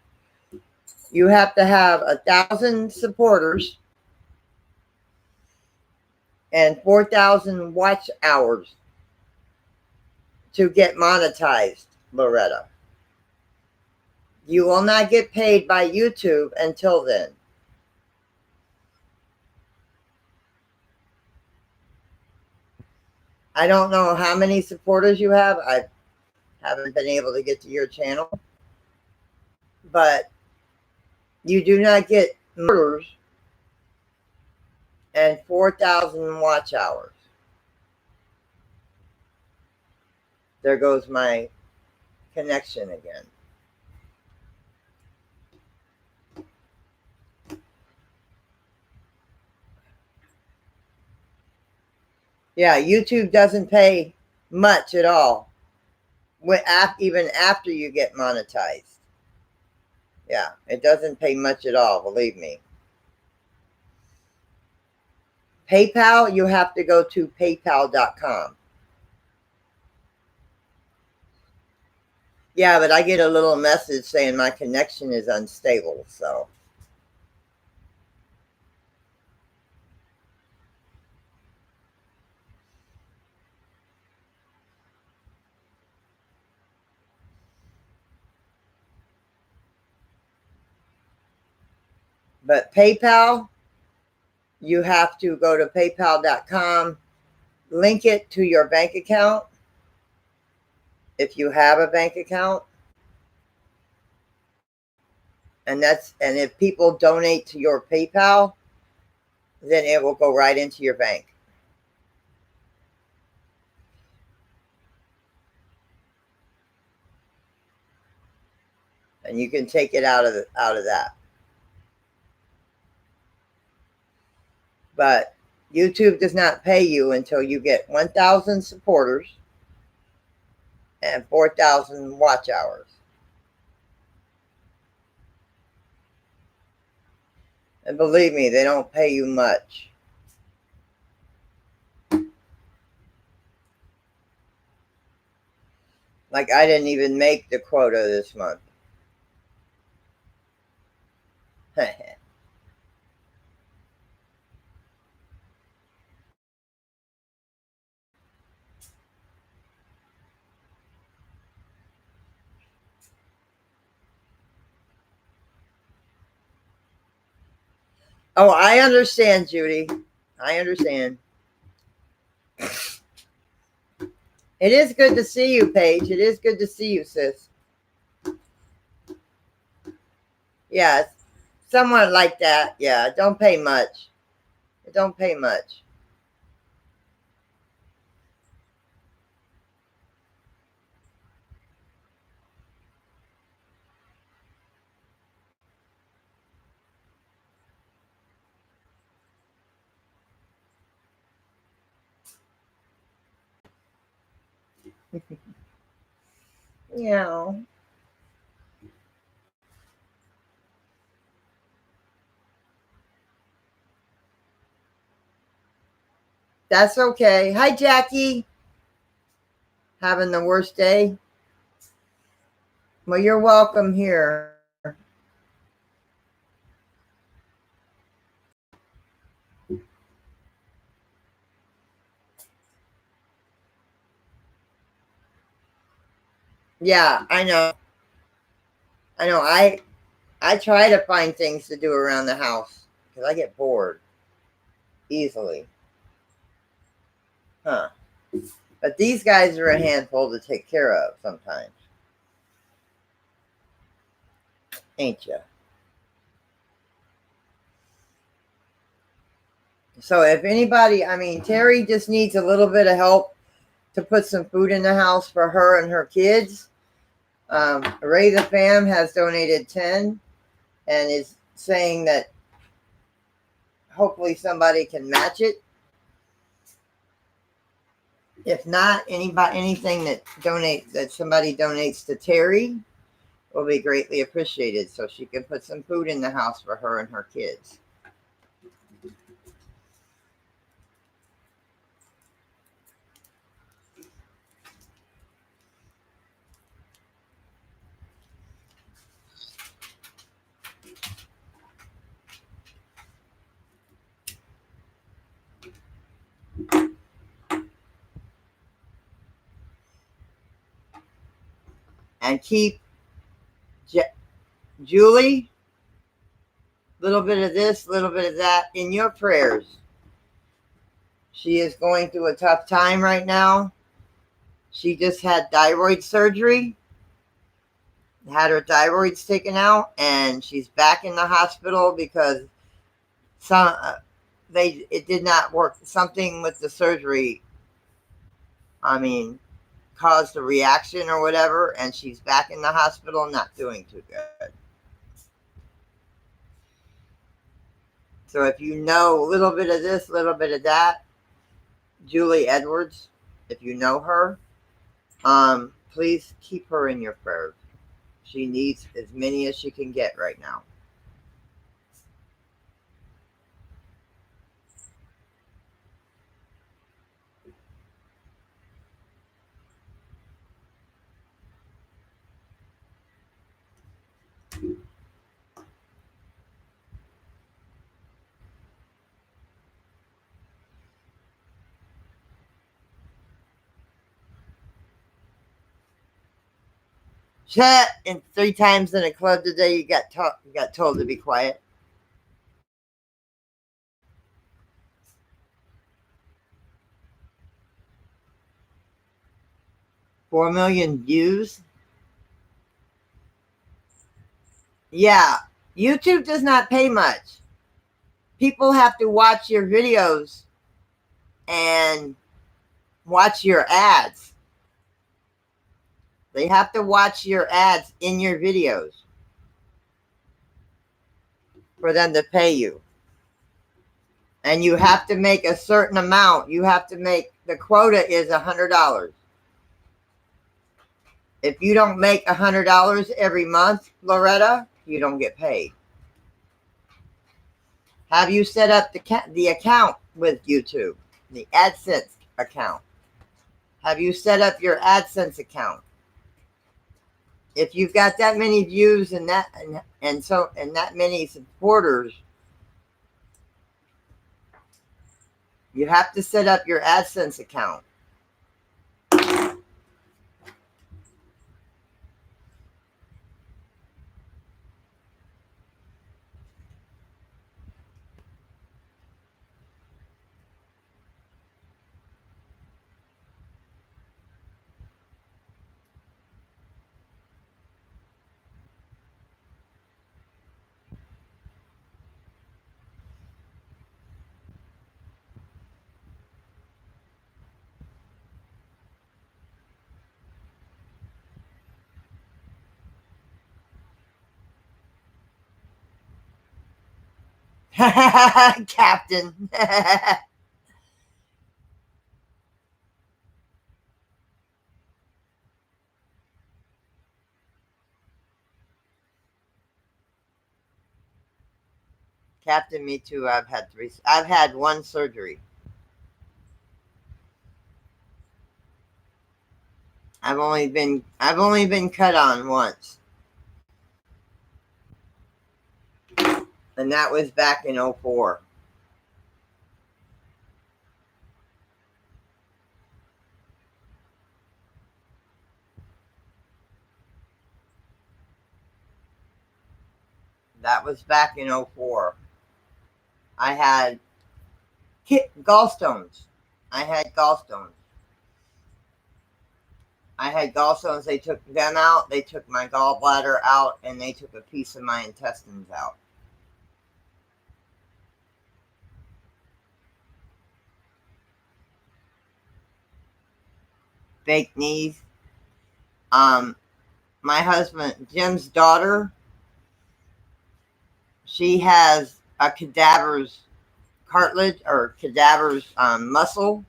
You have to have 1,000 supporters and 4,000 watch hours to get monetized, Loretta. You will not get paid by YouTube until then. I don't know how many supporters you have. I haven't been able to get to your channel, but you do not get murders and 4,000 watch hours. There goes my connection again. Yeah, YouTube doesn't pay much at all, even after you get monetized. Yeah, it doesn't pay much at all, believe me. PayPal, you have to go to paypal.com. Yeah, but I get a little message saying my connection is unstable, so. But PayPal, you have to go to paypal.com, link it to your bank account if you have a bank account. And if people donate to your PayPal, then it will go right into your bank. And you can take it out of that. But YouTube does not pay you until you get 1,000 supporters and 4,000 watch hours. And believe me, they don't pay you much. Like, I didn't even make the quota this month. Oh, I understand, Judy. I understand. It is good to see you, Paige. It is good to see you, sis. Yeah, someone like that. Yeah, don't pay much. It don't pay much. Yeah. That's okay. Hi, Jackie. Having the worst day? Well, you're welcome here. Yeah, I know. I know. I try to find things to do around the house because I get bored easily. Huh. But these guys are a handful to take care of sometimes. Ain't you? So if anybody, I mean, Teri just needs a little bit of help to put some food in the house for her and her kids. Ray the Fam has donated 10 and is saying that hopefully somebody can match it. If not, anything that somebody donates to Teri will be greatly appreciated so she can put some food in the house for her and her kids. And keep Julie, a little bit of this, a little bit of that in your prayers. She is going through a tough time right now. She just had thyroid surgery, had her thyroids taken out, and she's back in the hospital because some it did not work. Something with the surgery, I mean, caused a reaction or whatever, and she's back in the hospital, not doing too good. So if you know a little bit of this, a little bit of that, Julie Edwards, if you know her, please keep her in your prayers. She needs as many as she can get right now. Chat, and 3 times in a club today you got told to be quiet. 4 million views. Yeah, YouTube does not pay much. People have to watch your videos and watch your ads. They have to watch your ads in your videos for them to pay you. And you have to make a certain amount. You have to make, the quota is $100. If you don't make $100 every month, Loretta, you don't get paid. Have you set up the account with YouTube, the AdSense account? Have you set up your AdSense account? If you've got that many views and that and that many supporters, you have to set up your AdSense account. Captain. Captain, me too. I've had one surgery. I've only been cut on once. And that was back in 04. That was back in 04. I had gallstones. I had gallstones. They took them out. They took my gallbladder out, and they took a piece of my intestines out. Fake knees. My husband, Jim's daughter, she has a cadaver's cartilage or cadaver's muscle.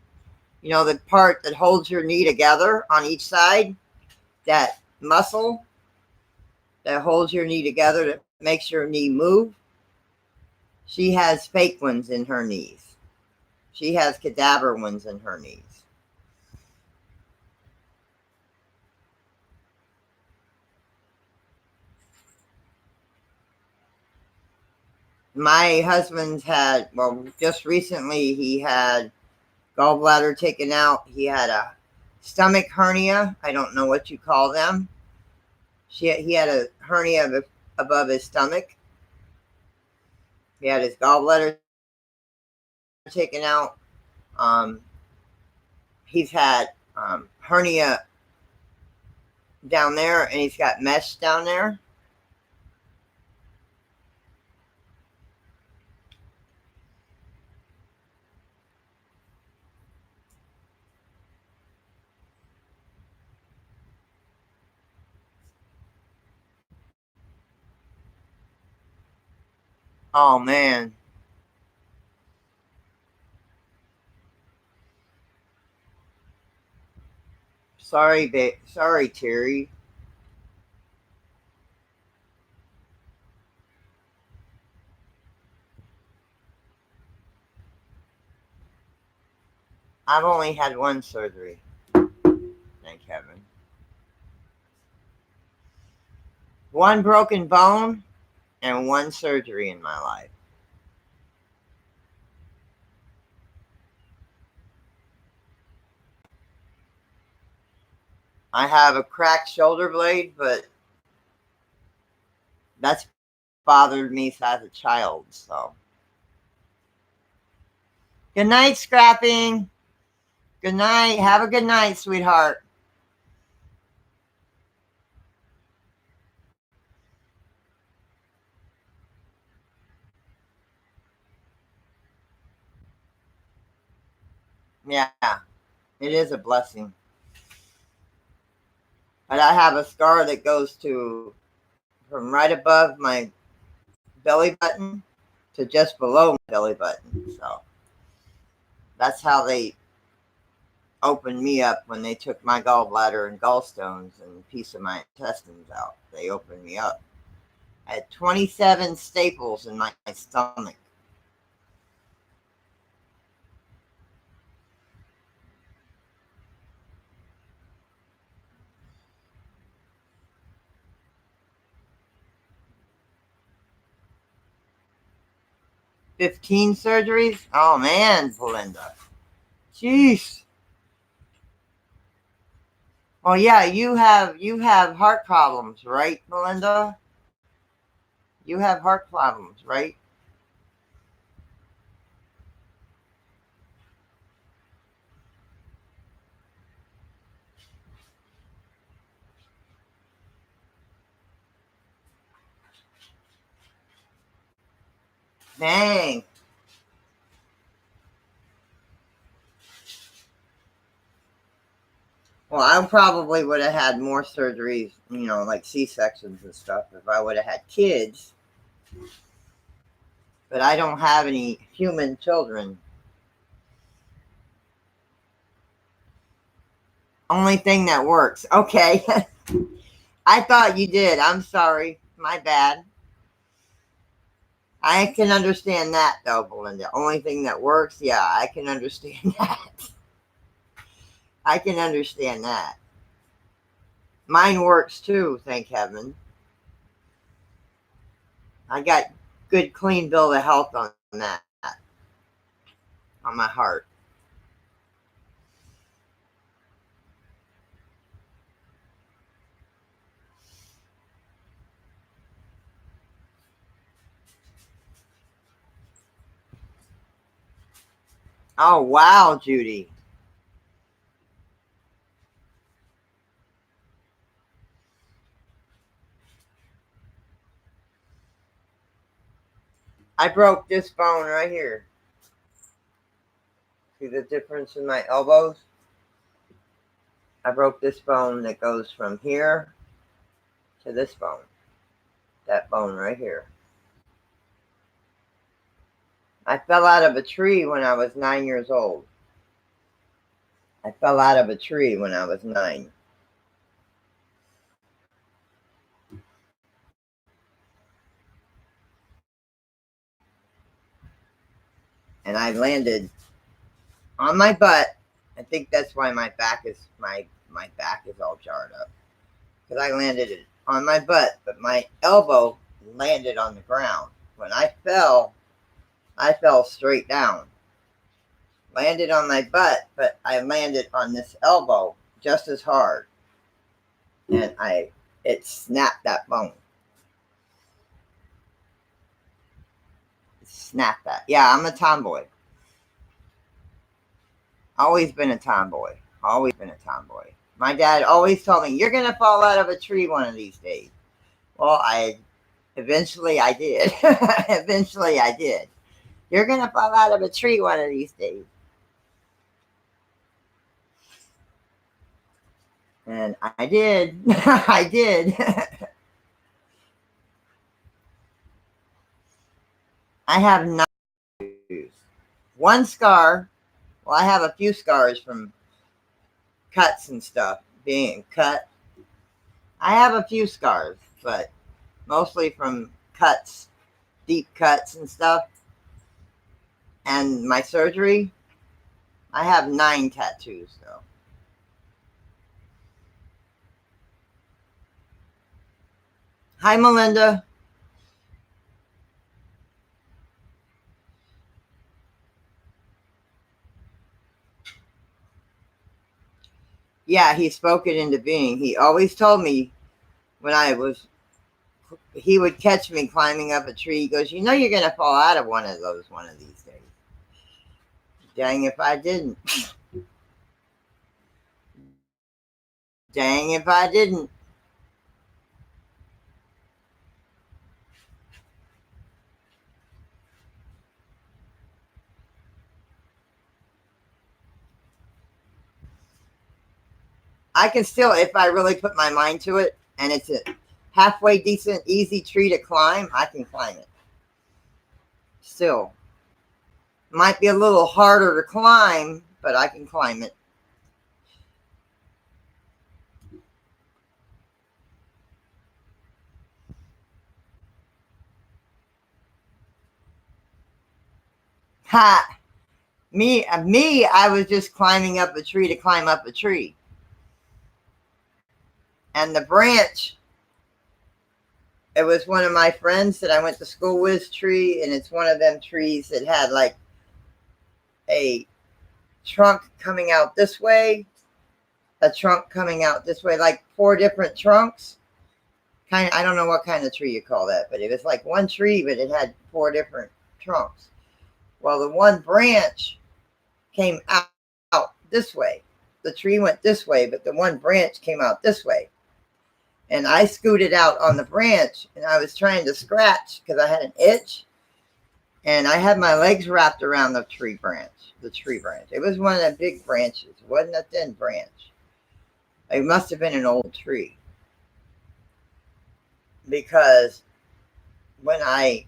You know, the part that holds your knee together on each side, that muscle that holds your knee together, that makes your knee move. She has fake ones in her knees. She has cadaver ones in her knees. My husband's had, well, just recently he had gallbladder taken out. He had a stomach hernia. I don't know what you call them. He had a hernia above his stomach. He had his gallbladder taken out. Um, he's had hernia down there, and he's got mesh down there. Oh man, sorry, Terry. I've only had one surgery. Thank heaven. One broken bone and one surgery in my life. I have a cracked shoulder blade, but that's bothered me as a child. So, good night, Scrapping. Good night. Have a good night, sweetheart. Yeah, it is a blessing. But I have a scar that goes to from right above my belly button to just below my belly button. So that's how they opened me up when they took my gallbladder and gallstones and a piece of my intestines out. They opened me up. I had 27 staples in my stomach. $15 surgeries? Oh man, Belinda. Jeez. Well, yeah, you have heart problems, right, Belinda? You have heart problems, right? Dang. Well, I probably would have had more surgeries, like C-sections and stuff if I would have had kids. But I don't have any human children. Only thing that works. Okay. I thought you did. I'm sorry. My bad. I can understand that though, Belinda. Only thing that works, yeah, I can understand that. I can understand that. Mine works too, thank heaven. I got good, clean bill of health on that, on my heart. Oh, wow, Judy. I broke this bone right here. See the difference in my elbows? I broke this bone that goes from here to this bone. That bone right here. I fell out of a tree when I was 9 years old. I fell out of a tree when I was 9. And I landed on my butt. I think that's why my back is all jarred up. Because I landed on my butt, but my elbow landed on the ground. When I fell straight down. Landed on my butt, but I landed on this elbow just as hard. And it snapped that bone. Snap that. Yeah, I'm a tomboy. Always been a tomboy. Always been a tomboy. My dad always told me, "You're gonna fall out of a tree one of these days." Well, eventually I did. Eventually I did. You're gonna fall out of a tree one of these days. And I did. I did. I have 9 tattoos. One scar. Well, I have a few scars from cuts and stuff. Being cut. I have a few scars, but mostly from cuts, deep cuts and stuff. And my surgery. I have 9 tattoos though. Hi, Melinda. Yeah, he spoke it into being. He always told me when he would catch me climbing up a tree. He goes, "You know, you're going to fall out of one of those one of these days." Dang if I didn't. Dang if I didn't. I can still, if I really put my mind to it, and it's a halfway decent, easy tree to climb, I can climb it. Still. Might be a little harder to climb, but I can climb it. Ha! Me, I was just climbing up a tree to climb up a tree. And the branch, it was one of my friends that I went to school with tree, and it's one of them trees that had like a trunk coming out this way, a trunk coming out this way, like 4 different trunks. Kind of, I don't know what kind of tree you call that, but it was like one tree, but it had 4 different trunks. Well, the one branch came out this way. The tree went this way, but the one branch came out this way. And I scooted out on the branch, and I was trying to scratch because I had an itch, and I had my legs wrapped around the tree branch. The tree branch. It was one of the big branches. It wasn't a thin branch. It must have been an old tree, because when I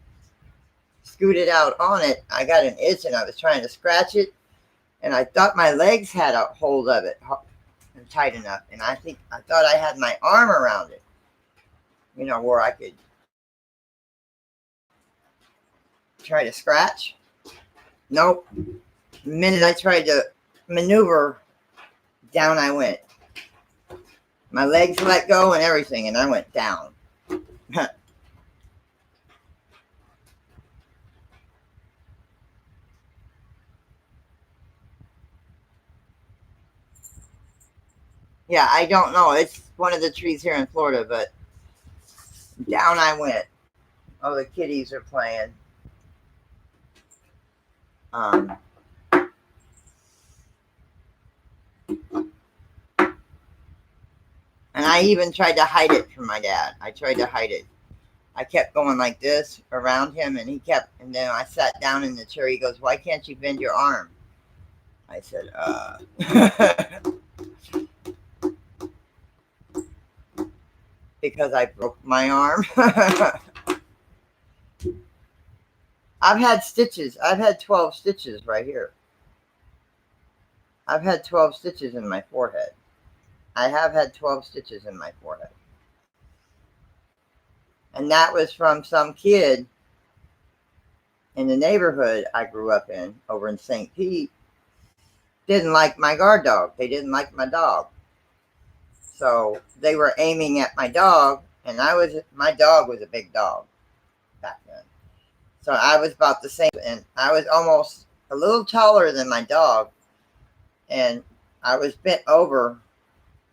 scooted out on it, I got an itch, and I was trying to scratch it, and I thought my legs had a hold of it tight enough, and I thought I had my arm around it, where I could try to scratch. Nope. The minute I tried to maneuver, down I went. My legs let go and everything, and I went down. Yeah, I don't know. It's one of the trees here in Florida, but down I went. Oh, the kitties are playing. Um, and I even tried to hide it from my dad. I tried to hide it. I kept going like this around him, and and then I sat down in the chair. He goes, "Why can't you bend your arm?" I said, because I broke my arm. I've had stitches. I've had 12 stitches right here. I've had 12 stitches in my forehead. I have had 12 stitches in my forehead. And that was from some kid in the neighborhood I grew up in over in St. Pete. Didn't like my guard dog. They didn't like my dog. So they were aiming at my dog, and my dog was a big dog back then. So I was about the same, and I was almost a little taller than my dog, and I was bent over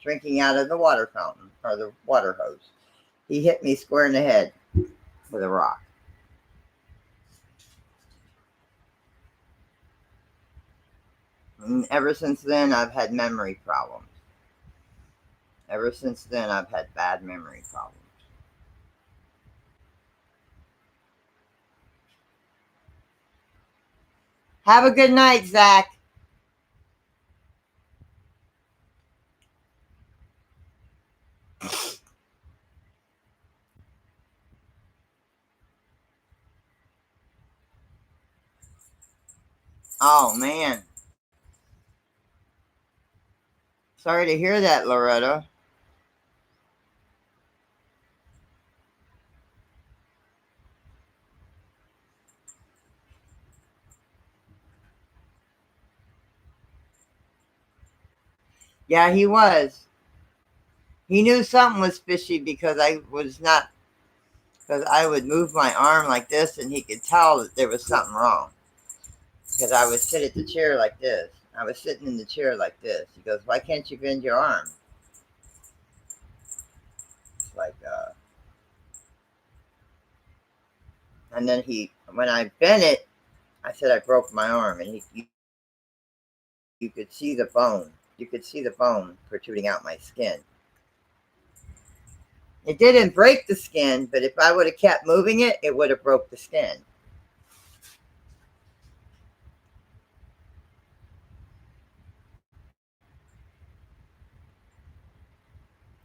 drinking out of the water fountain or the water hose. He hit me square in the head with a rock. And ever since then, I've had memory problems. Ever since then, I've had bad memory problems. Have a good night, Zach. Oh, man. Sorry to hear that, Loretta. Yeah, he was. He knew something was fishy because because I would move my arm like this and he could tell that there was something wrong. Because I would sit at the chair like this. I was sitting in the chair like this. He goes, "Why can't you bend your arm?" It's like, and then when I bent it, I said I broke my arm, and you could see the bone. You could see the bone protruding out my skin. It didn't break the skin, but if I would have kept moving it, it would have broke the skin.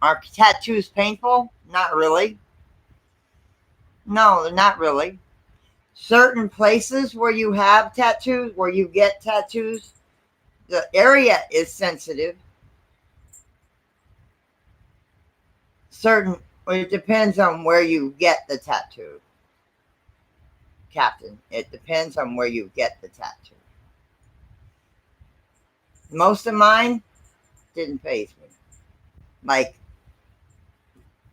Are tattoos painful? Not really. No, not really. Certain places where you have tattoos, where you get tattoos, the area is sensitive. Certain, well, it depends on where you get the tattoo, Captain. It depends on where you get the tattoo. Most of mine didn't faze me. Like,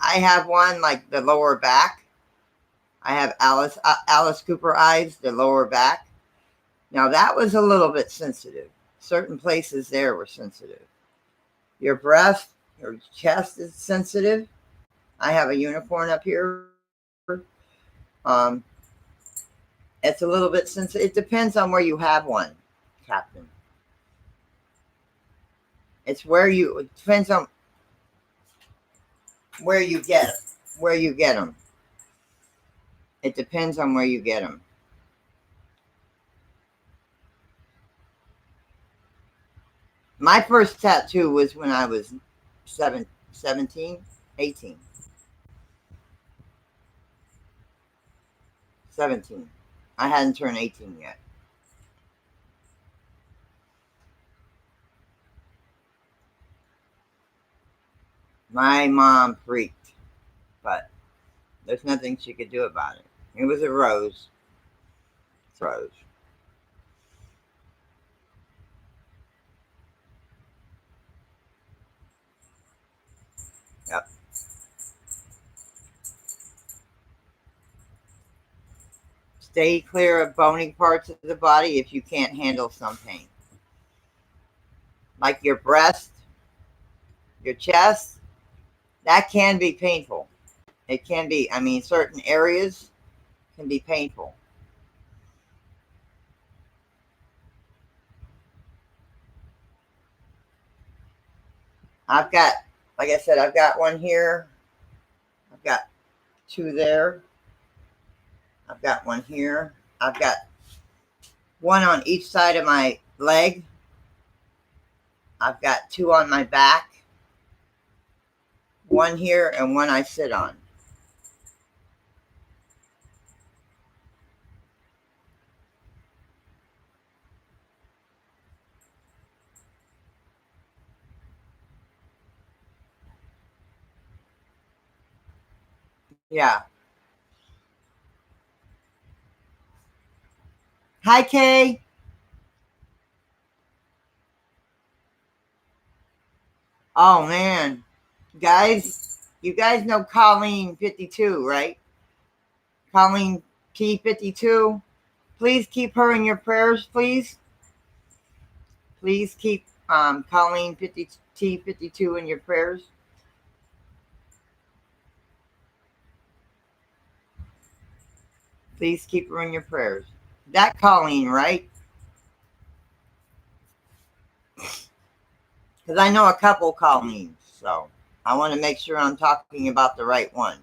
I have one like the lower back. I have Alice Cooper eyes, the lower back. Now that was a little bit sensitive. Certain places there were sensitive. Your breast, your chest is sensitive. I have a unicorn up here. Um, it's a little bit sensitive. It depends on where you have one, Captain. It depends on where you get it, where you get them. It depends on where you get them. My first tattoo was when I was 17, 18, 17. I hadn't turned 18 yet. My mom freaked, but there's nothing she could do about it. It was a rose. It's a rose. Yep. Stay clear of bony parts of the body if you can't handle some pain. Like your breast, your chest, that can be painful. It can be, I mean, certain areas can be painful. I've got, like I said, I've got one here. I've got two there. I've got one here. I've got one on each side of my leg. I've got two on my back. One here and one I sit on. Yeah. Hi, Kay. Oh, man. Guys, you guys know Colleen 52, right? Colleen T52. Please keep her in your prayers, please. Please keep Colleen 50 T52 in your prayers. Please keep her in your prayers. That Colleen, right? Because I know a couple call me, so I want to make sure I'm talking about the right one.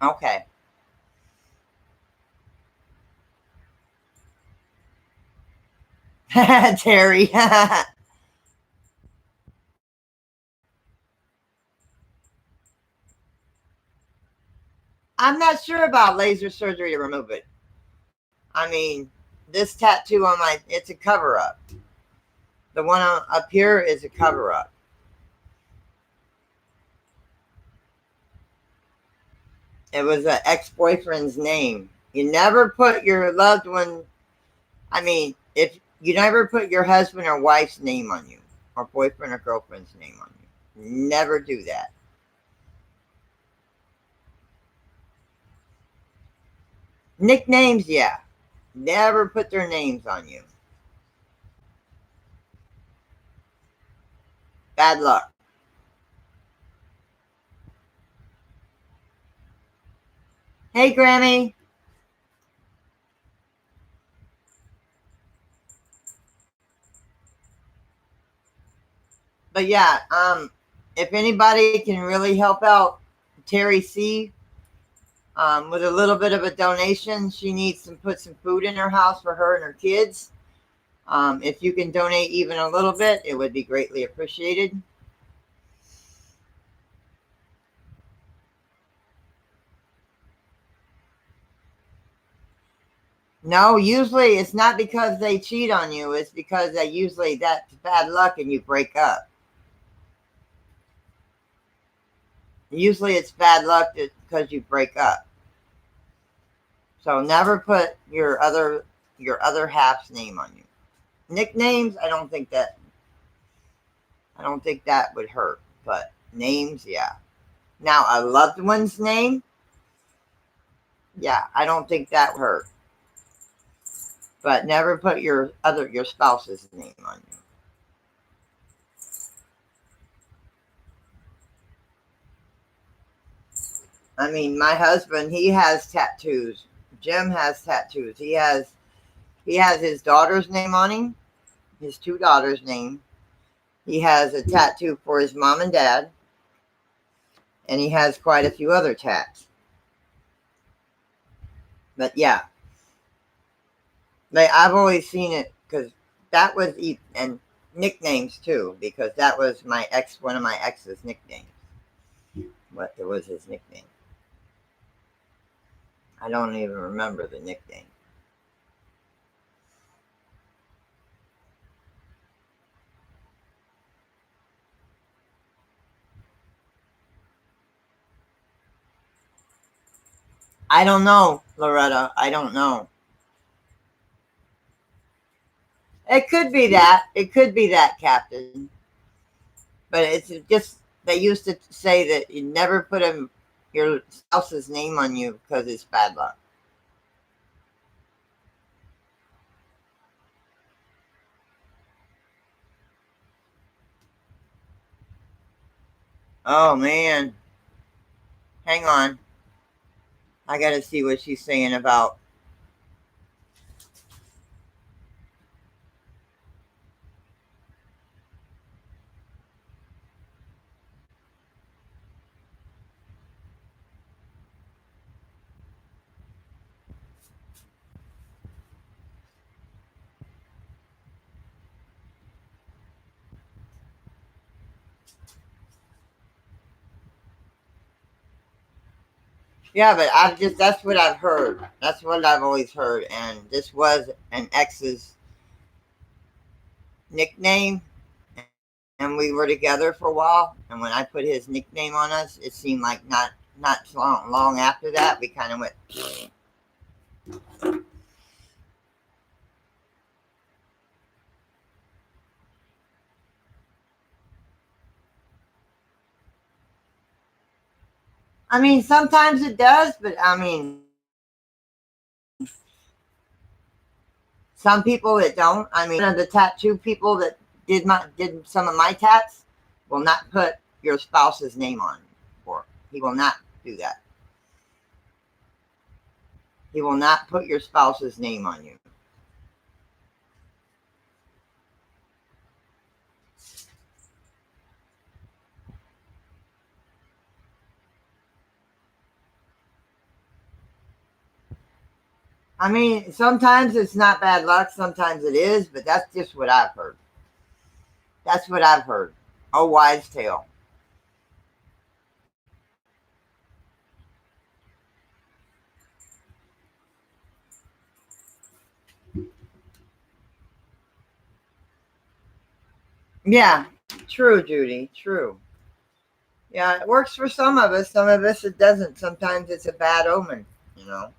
Okay. Terry. I'm not sure about laser surgery to remove it. I mean, this tattoo on it's a cover up. The one up here is a cover up. It was an ex boyfriend's name. You never put your loved one, I mean, if you never put your husband or wife's name on you, or boyfriend or girlfriend's name on you. Never do that. Nicknames, yeah. Never put their names on you. Bad luck. Hey, Grammy. But yeah, if anybody can really help out Terry C, with a little bit of a donation, she needs to put some food in her house for her and her kids. If you can donate even a little bit, it would be greatly appreciated. No, usually it's not because they cheat on you. It's because they usually that's bad luck and you break up. Usually it's bad luck because you break up. So never put your other half's name on you. Nicknames, I don't think that would hurt, but names, yeah. Now a loved one's name, yeah, I don't think that would hurt. But never put your spouse's name on you. I mean, my husband, he has tattoos. Jim has tattoos. He has his daughter's name on him, his two daughters' name. He has a tattoo for his mom and dad, and he has quite a few other tats. But yeah, I've always seen it because that was and nicknames too, because that was one of my ex's nicknames. What it was his nickname. I don't even remember the nickname. I don't know, Loretta. I don't know. It could be that. It could be that, Captain. But it's just they used to say that you never put your spouse's name on you because it's bad luck. Oh man, hang on. I got to see what she's saying about. Yeah, but that's what I've heard. That's what I've always heard, and this was an ex's nickname, and we were together for a while. And when I put his nickname on us, it seemed like not long after that we kind of went. I mean, sometimes it does, but I mean, some people that don't. I mean, one of the tattoo people that did some of my tats will not put your spouse's name on, or he will not do that. He will not put your spouse's name on you. I mean, sometimes it's not bad luck, sometimes it is, but that's just what I've heard. That's what I've heard. Oh, wise tale. Yeah, true, Judy. True. Yeah, it works for some of us. Some of us it doesn't. Sometimes it's a bad omen, you know.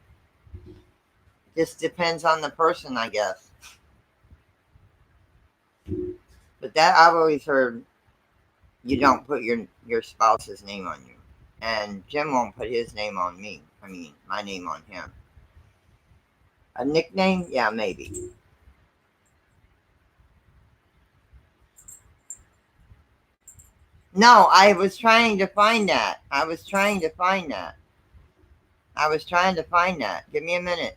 Just depends on the person, I guess. But that I've always heard you don't put your spouse's name on you. And Jim won't put his name on me. I mean, my name on him. A nickname? Yeah, maybe. No, I was trying to find that. I was trying to find that. I was trying to find that. Give me a minute.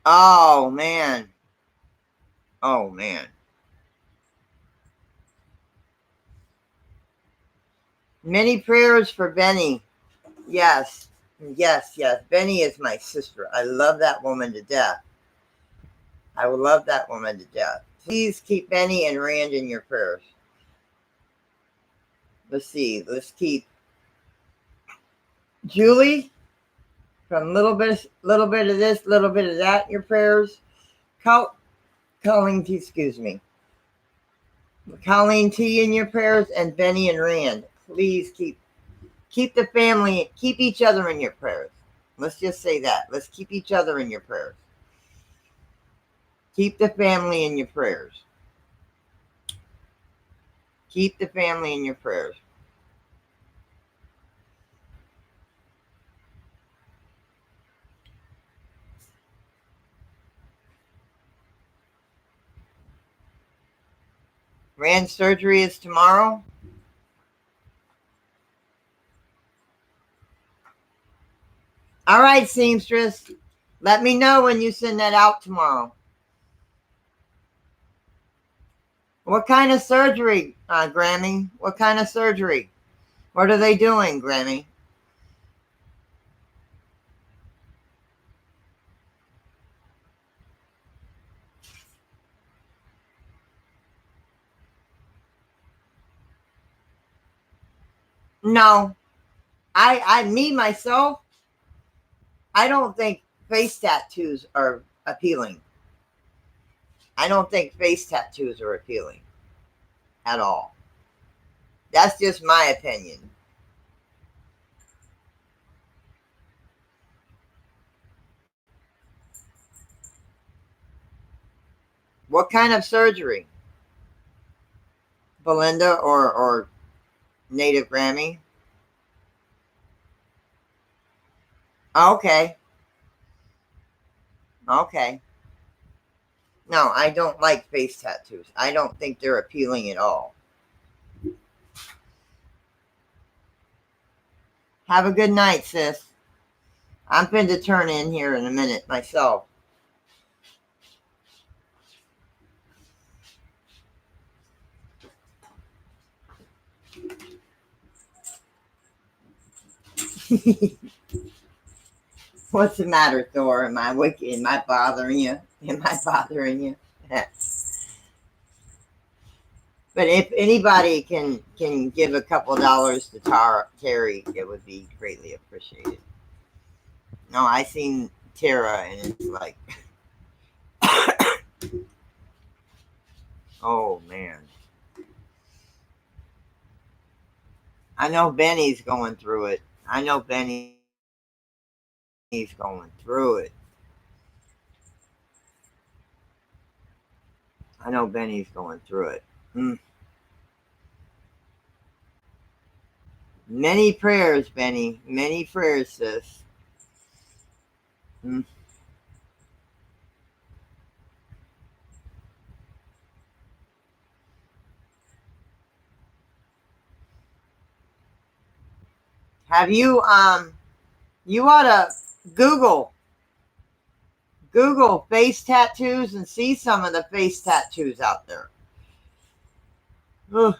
Oh, man. Oh, man. Many prayers for Benny. Yes. Yes, yes. Benny is my sister. I love that woman to death. I will love that woman to death. Please keep Benny and Rand in your prayers. Let's see. Let's keep Julie from little bit of this, little bit of that in your prayers. Colleen T, excuse me. Colleen T in your prayers and Benny and Rand. Please keep the family, keep each other in your prayers. Let's just say that. Let's keep each other in your prayers. Keep the family in your prayers. Keep the family in your prayers. Rand's surgery is tomorrow. All right, seamstress. Let me know when you send that out tomorrow. What kind of surgery, Grammy? What kind of surgery? What are they doing, Grammy? No, me myself, I don't think face tattoos are appealing. I don't think face tattoos are appealing at all. That's just my opinion. What kind of surgery? Belinda or Native Grammy? Okay. Okay. No, I don't like face tattoos. I don't think they're appealing at all. Have a good night, sis. I'm going to turn in here in a minute myself. What's the matter, Thor? Am I wicked? Am I bothering you? Am I bothering you? But if anybody can give a couple dollars to Teri, it would be greatly appreciated. No, I seen Tara and it's like, oh man. I know Benny's going through it. I know Benny's going through it. I know Benny's going through it. Mm. Many prayers, Benny. Many prayers, sis. Mm. Have you you ought to Google face tattoos and see some of the face tattoos out there. Ugh.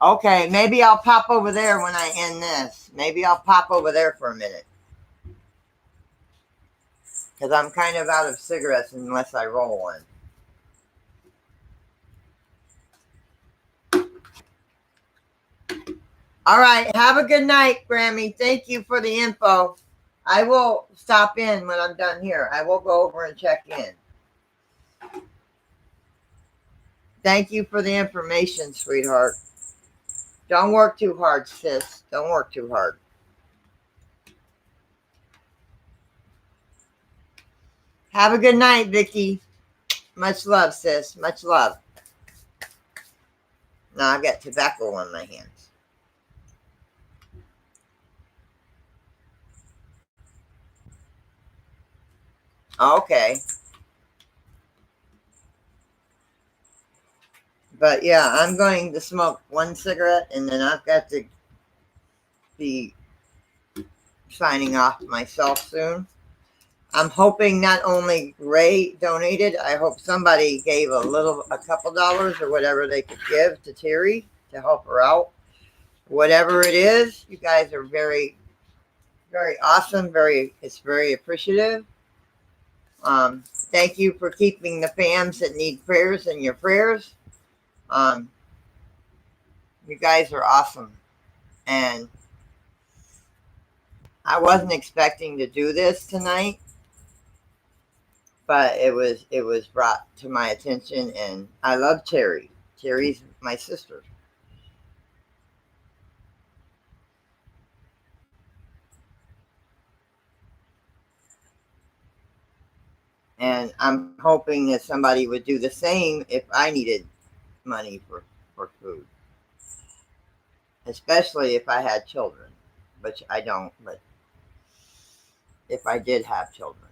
Okay, maybe I'll pop over there when I end this. Maybe I'll pop over there for a minute. Because I'm kind of out of cigarettes unless I roll one. All right, have a good night, Grammy. Thank you for the info. I will stop in when I'm done here. I will go over and check in. Thank you for the information, sweetheart. Don't work too hard, sis. Don't work too hard. Have a good night, Vicky. Much love, sis. Much love. Now I've got tobacco on my hands. Okay. But yeah, I'm going to smoke one cigarette and then I've got to be signing off myself soon. I'm hoping not only Ray donated, I hope somebody gave a couple dollars or whatever they could give to Teri to help her out. Whatever it is, you guys are very, very awesome. It's very appreciative. Thank you for keeping the fams that need prayers in your prayers. Um, you guys are awesome. And I wasn't expecting to do this tonight, but it was brought to my attention, and I love Teri. Teri's my sister. And I'm hoping that somebody would do the same if I needed money for food. Especially if I had children, which I don't, but if I did have children.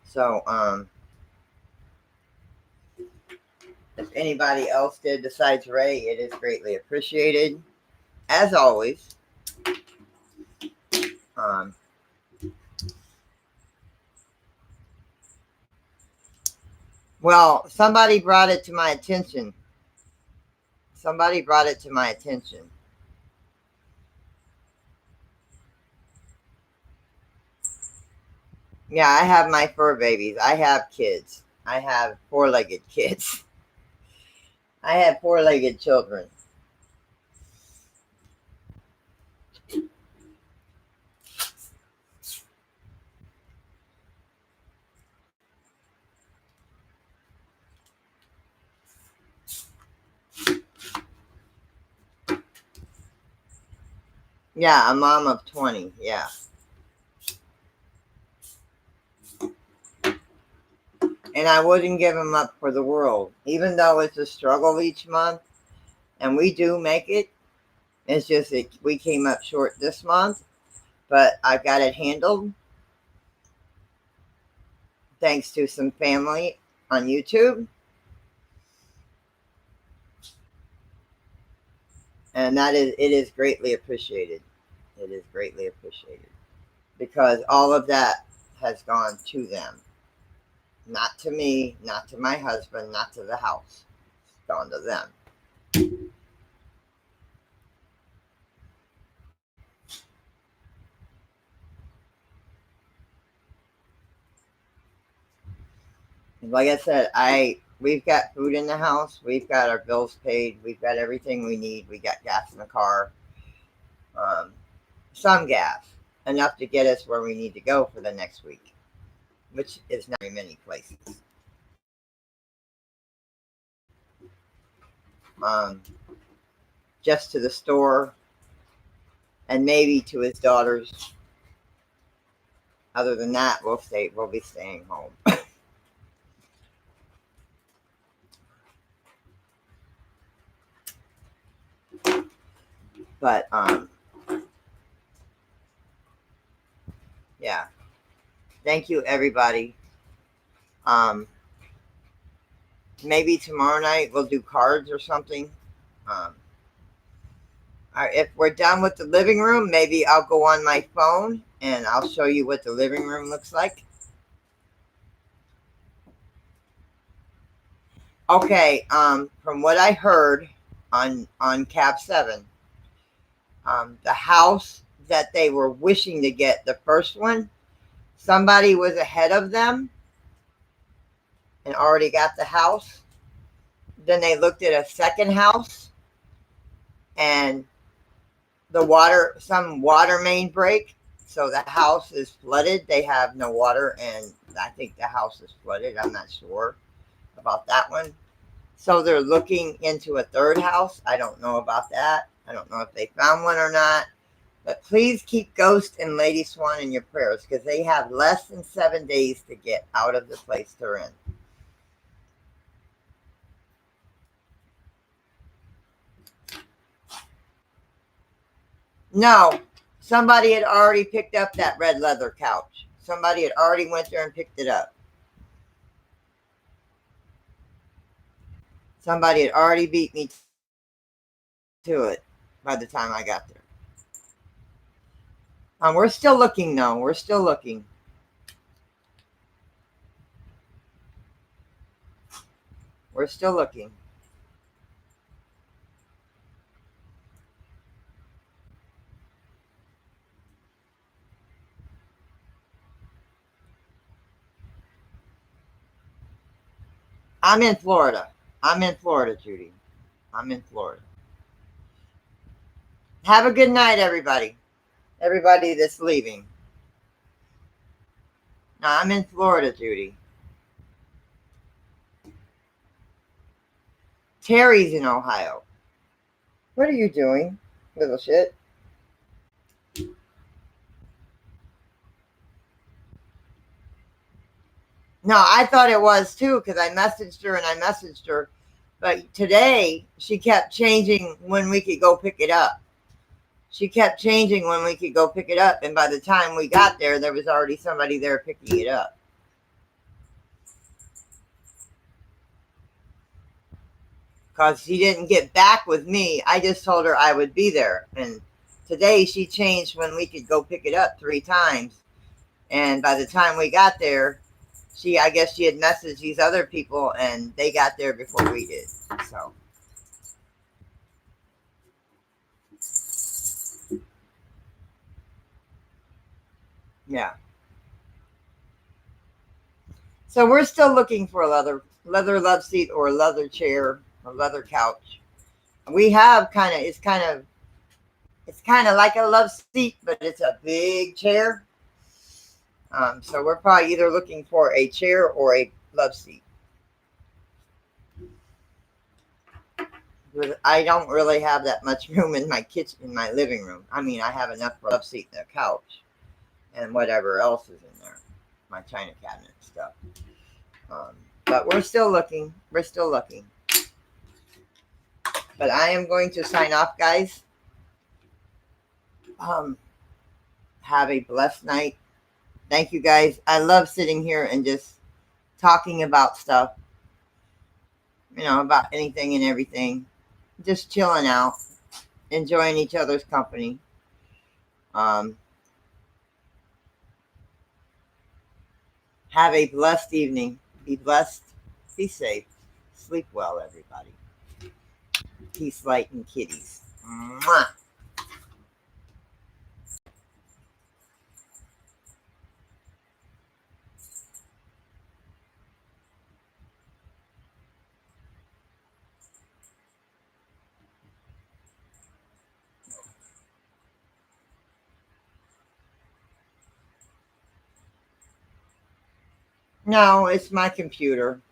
So, if anybody else did besides Ray, it is greatly appreciated. As always. Um, well, somebody brought it to my attention. Somebody brought it to my attention. Yeah, I have my fur babies. I have kids. I have four-legged kids. I have four-legged children. Yeah, a mom of 20. Yeah. And I wouldn't give them up for the world. Even though it's a struggle each month, and we do make it, it's just that we came up short this month, but I got it handled thanks to some family on YouTube. And it is greatly appreciated. It is greatly appreciated because all of that has gone to them. Not to me, not to my husband, not to the house. It's gone to them. Like I said, we've got food in the house, we've got our bills paid, we've got everything we need, we got gas in the car, um, some gas, enough to get us where we need to go for the next week, which is not very many places. Um, just to the store, and maybe to his daughter's. Other than that, we'll be staying home. But yeah. Thank you, everybody. Maybe tomorrow night we'll do cards or something. Um, if we're done with the living room, maybe I'll go on my phone and I'll show you what the living room looks like. Okay, from what I heard on Cap 7, the house that they were wishing to get, the first one, somebody was ahead of them and already got the house. Then they looked at a second house and some water main break. So the house is flooded. They have no water, and I think the house is flooded. I'm not sure about that one. So they're looking into a third house. I don't know about that. I don't know if they found one or not. But please keep Ghost and Lady Swan in your prayers because they have less than 7 days to get out of the place they're in. No, somebody had already picked up that red leather couch. Somebody had already went there and picked it up. Somebody had already beat me to it by the time I got there. We're still looking, though. We're still looking. We're still looking. I'm in Florida. I'm in Florida, Judy. I'm in Florida. Have a good night, everybody. Everybody that's leaving. No, I'm in Florida, Judy. Teri's in Ohio. What are you doing, little shit? No, I thought it was too because I messaged her and I messaged her. But today she kept changing when we could go pick it up. She kept changing when we could go pick it up. And by the time we got there, there was already somebody there picking it up. Because she didn't get back with me. I just told her I would be there. And today she changed when we could go pick it up 3 times. And by the time we got there, I guess she had messaged these other people and they got there before we did. So. Yeah. So we're still looking for a leather love seat or a leather chair or leather couch. We have it's kind of like a love seat, but it's a big chair. So we're probably either looking for a chair or a love seat. I don't really have that much room in my kitchen, in my living room. I mean, I have enough for a love seat and a couch and whatever else is in there, my china cabinet stuff. But we're still looking. We're still looking. But I am going to sign off, guys. Have a blessed night. Thank you, guys. I love sitting here and just talking about stuff, about anything and everything. Just chilling out, enjoying each other's company. Have a blessed evening. Be blessed. Be safe. Sleep well, everybody. Peace, light, and kitties. Mwah. No, it's my computer.